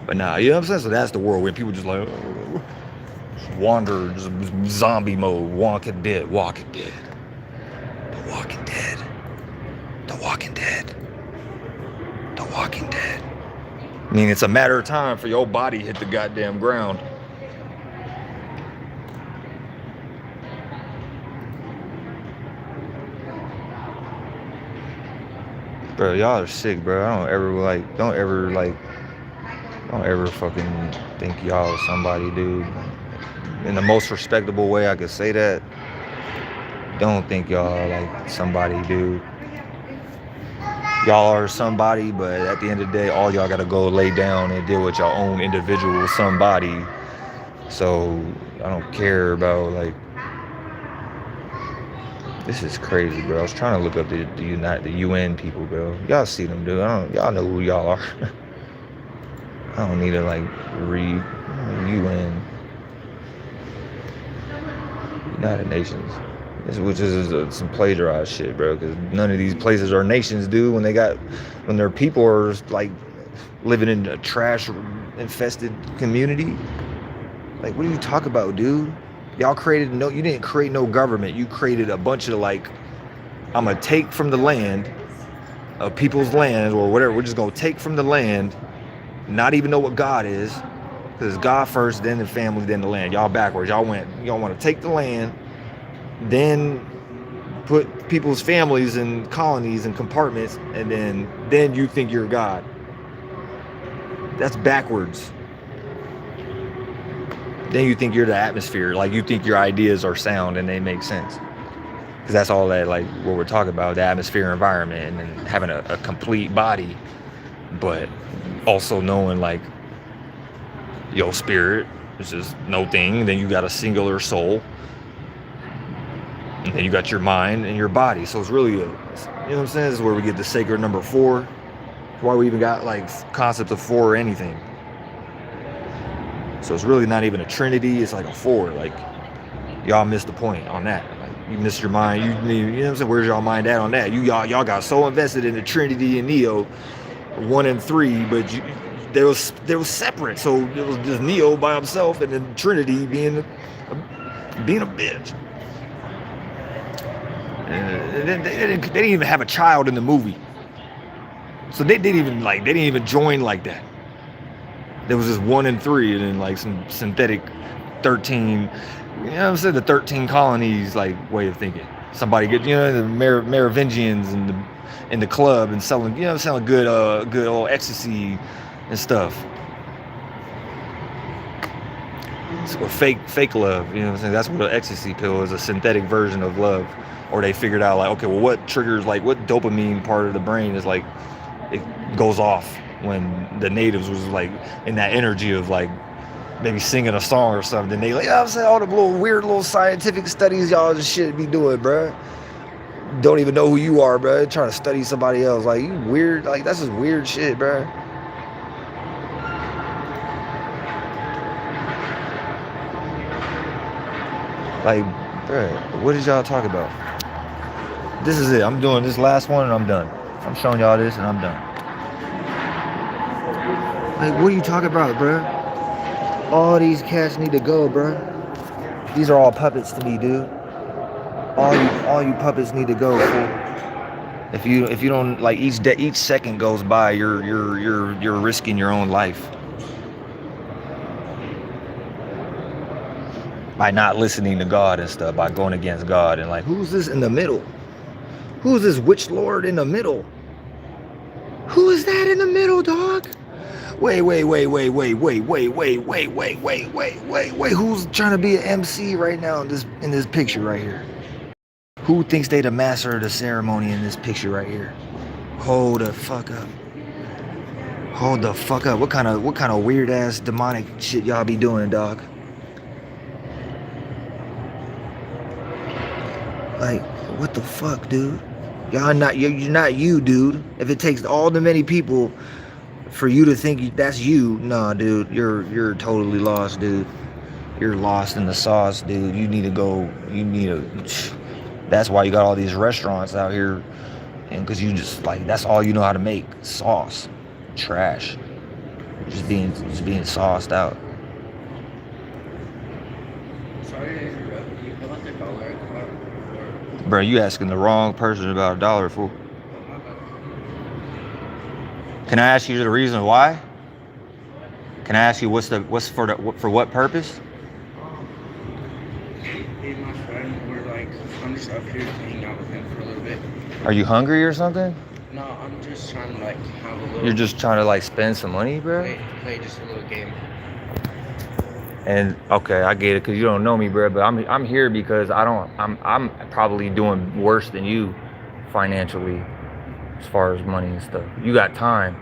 But nah, you know what I'm saying? So that's the world where people just like wander, just zombie mode, Walking Dead. The Walking Dead. The Walking Dead. The Walking Dead. I mean, it's a matter of time for your body hit the goddamn ground. Bro, y'all are sick, bro. Don't ever fucking think y'all are somebody, dude. In the most respectable way I could say that. Don't think y'all are like somebody, dude. Y'all are somebody, but at the end of the day, all y'all gotta go lay down and deal with your own individual somebody. So I don't care about like. This is crazy, bro. I was trying to look up the UN people, bro. Y'all see them, dude. Y'all know who y'all are. I don't need to like read UN, United Nations, which is some plagiarized shit, bro. Because none of these places are nations, dude. When their people are like living in a trash infested community. Like, what are you talking about, dude? Y'all you didn't create no government. You created a bunch of like, I'm gonna take from the land of people's land or whatever. We're just gonna take from the land, not even know what God is, because it's God first, then the family, then the land. Y'all backwards. Y'all want to take the land, then put people's families in colonies and compartments, and then you think you're God. That's backwards. Then you think you're the atmosphere, like you think your ideas are sound and they make sense. Because that's all that, like, what we're talking about, the atmosphere, environment, and having a complete body, but also knowing, like, your spirit is just no thing. Then you got a singular soul. And then you got your mind and your body. So it's really, you know what I'm saying? This is where we get the sacred number 4. That's why we even got, like, concepts of 4 or anything. So it's really not even a trinity. It's like a 4. Like, y'all missed the point on that. Like, you missed your mind. You know what I'm saying? Where's y'all mind at on that? Y'all got so invested in the Trinity and Neo, 1 and 3, but they was separate. So it was just Neo by himself, and then Trinity being a bitch. And then they didn't even have a child in the movie. So they didn't even join like that. There was just 1 and 3, and then like some synthetic 13, you know what I'm saying, the 13 colonies like way of thinking. Somebody get, you know, the Merovingians in the club and selling, you know, selling good old ecstasy and stuff. So fake love, you know what I'm saying? That's what an ecstasy pill is, a synthetic version of love. or they figured out like, okay, well, what triggers, like what dopamine part of the brain is like, it goes off when the natives was like in that energy of like maybe singing a song or something. They like, you know what I'm saying, all the little weird little scientific studies y'all just shit be doing, bro. Don't even know who you are, bro. Trying to study somebody else, like you weird, like that's just weird shit, bro. Like, bro, what did y'all talk about? This is it. I'm doing this last one and I'm done. I'm showing y'all this and I'm done. Like, what are you talking about, bro? All these cats need to go, bro. These are all puppets to me, dude. All you puppets need to go, fool. If you don't, like, each second goes by, you're risking your own life by not listening to God and stuff, by going against God. And like, who's this in the middle? Who's this witch lord in the middle? Who is that in the middle, dog? Wait. Who's trying to be an MC right now in this picture right here? Who thinks they the master of the ceremony in this picture right here? Hold the fuck up. Hold the fuck up. What kind of weird ass demonic shit y'all be doing, dog? Like, what the fuck, dude? You're not you, dude. If it takes all the many people for you to think that's you, nah, dude, you're totally lost, dude. You're lost in the sauce, dude. You need to go. That's why you got all these restaurants out here, and because you just like that's all you know how to make, sauce, trash, just being sauced out. Sorry to interrupt you. How about the dollar? Bro, you asking the wrong person about $1, fool. Can I ask you the reason why? Can I ask you what's for what purpose? Me and my friend, we're like, I'm just up here to hang out with him for a little bit. Are you hungry or something? No, I'm just trying to like have a little. You're just trying to like spend some money, bro? Play just a little game. And okay, I get it because you don't know me, bro. But I'm here because I'm probably doing worse than you financially, as far as money and stuff. You got time,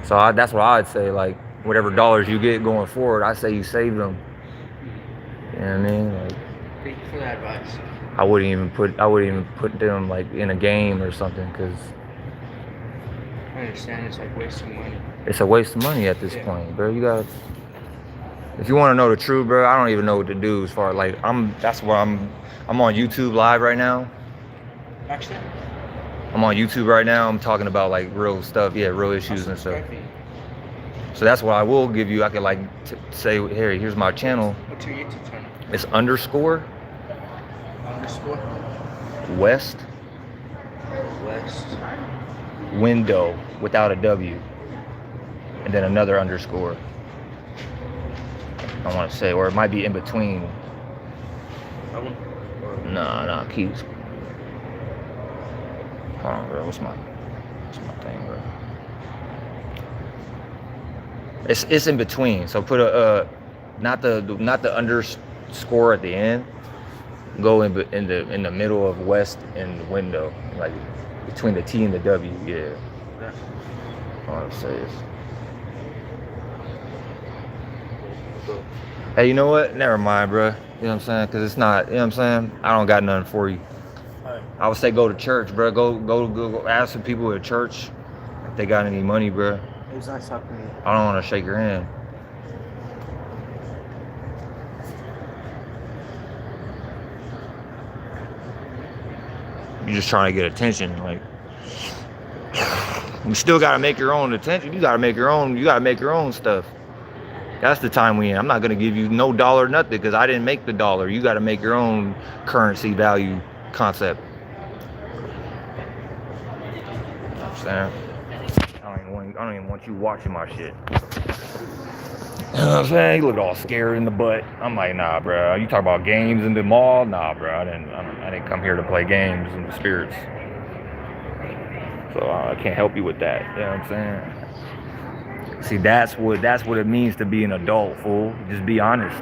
so that's what I'd say. Like whatever dollars you get going forward, I say you save them. You know what I mean? Like, Thank you for that advice. I wouldn't even put them like in a game or something because I understand it's like wasting money. it's a waste of money at this point, bro. You gotta. If you want to know the truth, bro, I don't even know what to do as far as like that's why I'm on YouTube live right now. Actually, I'm on YouTube right now. I'm talking about like real stuff, yeah, real issues and stuff. So that's what I will give you. I could like say, hey, here's my channel. What's your YouTube channel? It's __ West window without a W, and then another _. I want to say, or it might be in between. That one? Nah, keeps. Hold on, bro. What's my thing, bro? It's in between. So put a not the underscore at the end. Go in the middle of West and window, like between the T and the W. Yeah. Okay. I want to say is. Hey, you know what? Never mind, bro. You know what I'm saying? Because it's not, you know what I'm saying? I don't got nothing for you. Right. I would say go to church, bro. Go ask some people at church if they got any money, bro. It was nice talking to you. I don't want to shake your hand. You're just trying to get attention. Like, you still got to make your own attention. You got to make your own stuff. That's the time we in. I'm not going to give you no dollar nothing because I didn't make the dollar. You got to make your own currency value concept. You know what I'm saying? I don't even want you watching my shit. You know what I'm saying? You look all scared in the butt. I'm like, nah, bro. You talk about games in the mall? Nah, bro. I didn't come here to play games in the spirits. So I can't help you with that. You know what I'm saying? See, that's what it means to be an adult, fool. Just be honest.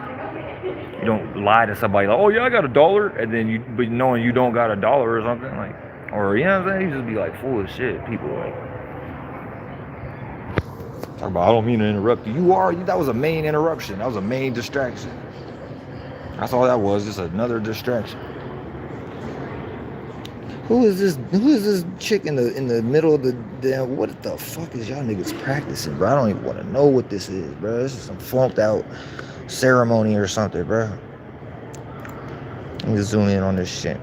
You don't lie to somebody like, oh yeah, I got $1, and then but knowing you don't got $1 or something like, or you know what I'm saying? You just be like full of shit. People like talk about. I don't mean to interrupt you. That was a main interruption. That was a main distraction. That's all that was. Just another distraction. Who is this chick in the middle of the damn? What the fuck is y'all niggas practicing, bro? I don't even want to know what this is, bro. This is some flunked out ceremony or something, bro. Let me zoom in on this shit.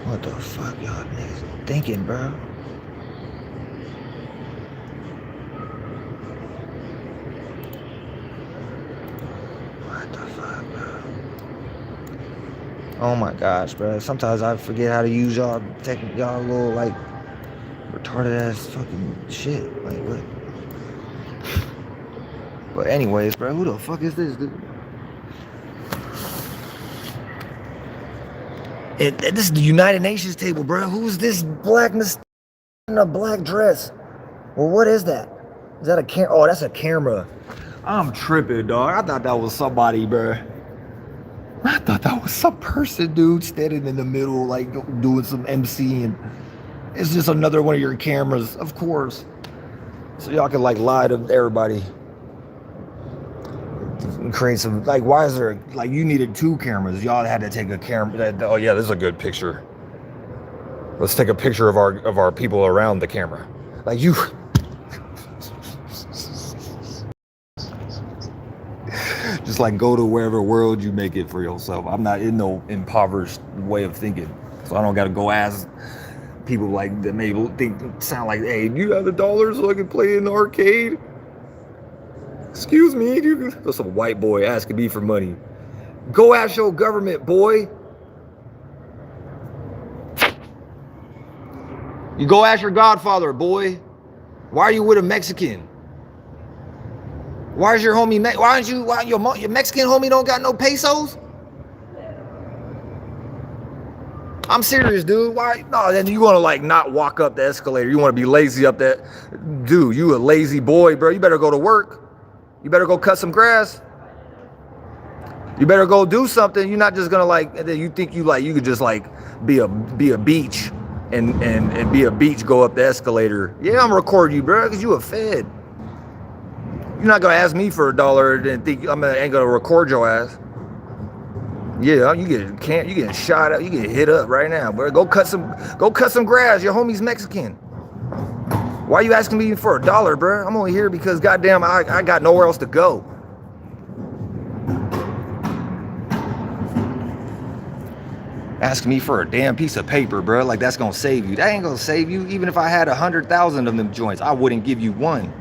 What the fuck y'all niggas thinking, bro? What the fuck, bro? Oh my gosh, bro. Sometimes I forget how to use y'all little like retarded ass fucking shit. Like what? But anyways, bro, who the fuck is this dude? And this is the United Nations table, bro. Who's this blackness in a black dress? Well, what is that? Is that a camera? Oh, that's a camera. I'm tripping, dog. I thought that was somebody, bro. I thought that was some person, dude, standing in the middle, like doing some MCing. It's just another one of your cameras, of course. So y'all can like lie to everybody. Create some, like, why is there, like, you needed 2 cameras. Y'all had to take a camera. Oh yeah, this is a good picture. Let's take a picture of our people around the camera. Like you. Just like go to wherever world you make it for yourself. I'm not in no impoverished way of thinking. So I don't got to go ask people like that may sound like, hey, do you have $1 so I can play in the arcade? Excuse me, that's some white boy asking me for money. Go ask your government, boy. You go ask your godfather, boy. Why are you with a Mexican? Why is your homie, why your Mexican homie don't got no pesos? I'm serious, dude. Why? No, then you want to like not walk up the escalator. You want to be lazy up that. Dude, you a lazy boy, bro. You better go to work. You better go cut some grass. You better go do something. You're not just gonna like, and then you think you could just like be a beach and be a beach, go up the escalator. Yeah, I'm gonna record you, bro, because you a fed. You're not gonna ask me for $1 and think ain't gonna record your ass. Yeah, you getting shot up, you get hit up right now, bro. Go cut some grass. Your homie's Mexican. Why you asking me for $1, bro? I'm only here because goddamn I got nowhere else to go. Asking me for a damn piece of paper, bro. Like that's gonna save you. That ain't gonna save you. Even if I had 100,000 of them joints, I wouldn't give you one.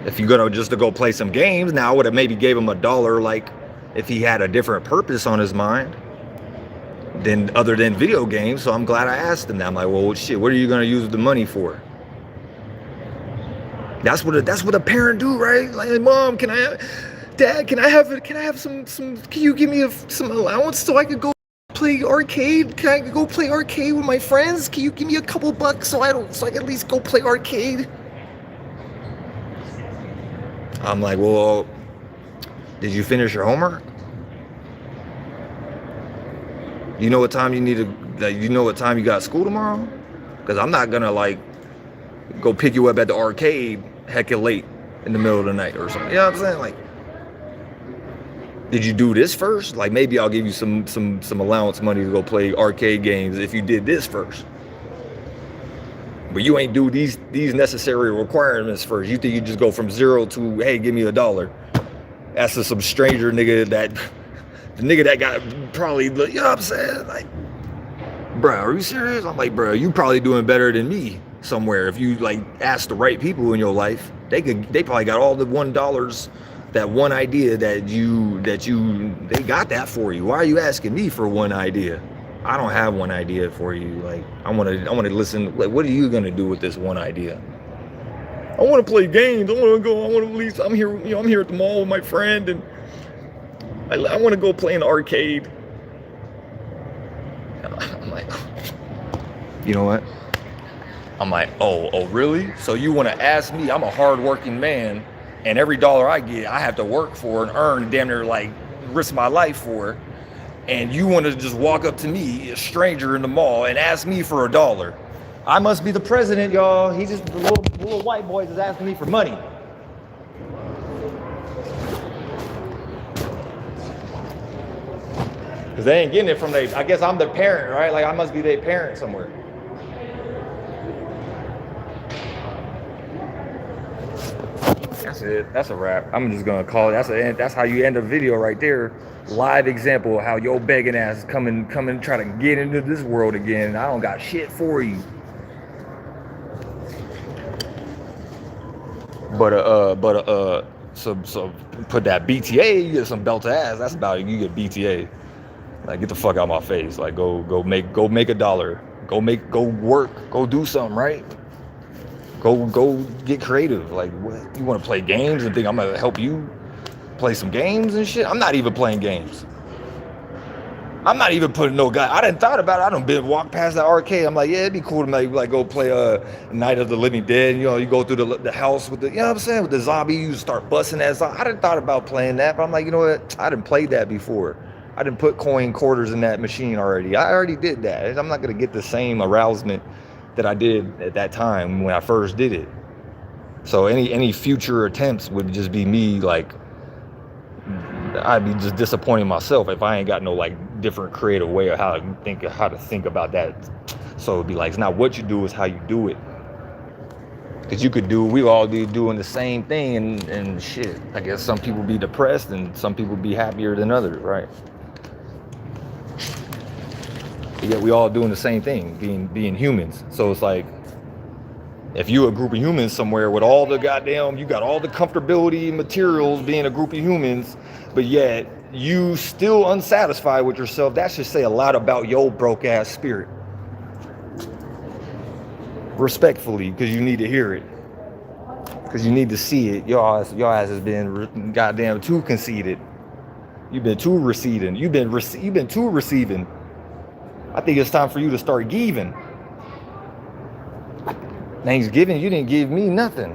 If you're gonna just to go play some games, now I would have maybe gave him $1, like if he had a different purpose on his mind than other than video games. So I'm glad I asked him that. I'm like, well, shit, what are you gonna use the money for? That's what a parent do, right? Like, Mom, Dad, can I have some? Can you give me some allowance so I could go play arcade? Can I go play arcade with my friends? Can you give me a couple bucks so I can at least go play arcade? I'm like, well, did you finish your homework? You know what time you know what time you got school tomorrow? Because I'm not gonna like go pick you up at the arcade hecka late in the middle of the night or something. You know what I'm saying? Like, did you do this first? Like maybe I'll give you some allowance money to go play arcade games if you did this first. But you ain't do these necessary requirements first. You think you just go from 0 to, hey, give me $1. That's to some stranger nigga the nigga that got probably, you know what I'm saying? Like, bro, are you serious? I'm like, bro, you probably doing better than me somewhere. If you like ask the right people in your life, they probably got all the $1, that one idea they got that for you. Why are you asking me for one idea? I don't have one idea for you. Like, I want to listen. Like, what are you gonna do with this one idea? I want to play games. I'm here. You know, I'm here at the mall with my friend, and I want to go play in the arcade. I'm like, You know what? I'm like, oh, really? So you want to ask me? I'm a hardworking man, and every dollar I get, I have to work for and earn, damn near like risk my life for. And you want to just walk up to me, a stranger in the mall, and ask me for $1? I must be the president, y'all. He just the little white boy is asking me for money. Cause they ain't getting it from I guess I'm their parent, right? Like I must be their parent somewhere. That's it. That's a wrap. I'm just gonna call it. That's how you end a video right there. Live example of how your begging ass is coming, try to get into this world again. I don't got shit for you. So put that BTA, you get some belt to ass. That's about it. You get BTA. Like get the fuck out of my face. Like go make $1. Go work. Go do something, right? Go get creative. Like what? You want to play games and think I'm gonna help you play some games and shit? I'm not even playing games. I'm not even putting no guy. I didn't thought about it. I done been walk past the arcade. I'm like, yeah, it'd be cool to like go play Night of the Living Dead. You know, you go through the house with the, you know what I'm saying, with the zombie. You start busting that zombie. I didn't thought about playing that, but I'm like, you know what? I didn't play that before. I didn't put quarters in that machine already. I already did that. I'm not gonna get the same arousement that I did at that time when I first did it. So any future attempts would just be me like, I'd be just disappointing myself if I ain't got no like different creative way of how to think about that. So it'd be like, it's not what you do, it's how you do it. Because we all be doing the same thing and shit. I guess some people be depressed and some people be happier than others, right? But yet we all doing the same thing, being humans. So it's like, if you a group of humans somewhere with all the you got all the comfortability materials being a group of humans, but yet you still unsatisfied with yourself, that should say a lot about your broke ass spirit. Respectfully, because you need to hear it. Because you need to see it. Your ass has been goddamn too conceited. You've been too receding. You've been too receiving. I think it's time for you to start giving. Thanksgiving, you didn't give me nothing.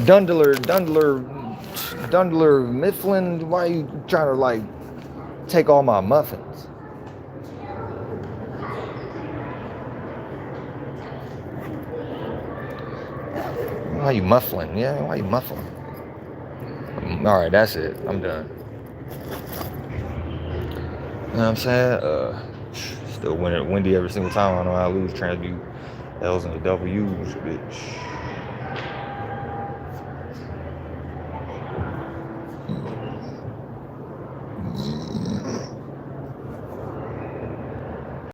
Dundler Mifflin, why are you trying to like take all my muffins? Why are you muffling? Yeah, why are you muffling? All right, that's it. I'm done. You know what I'm saying? Still windy every single time. I know I lose, transmute L's and W's, bitch.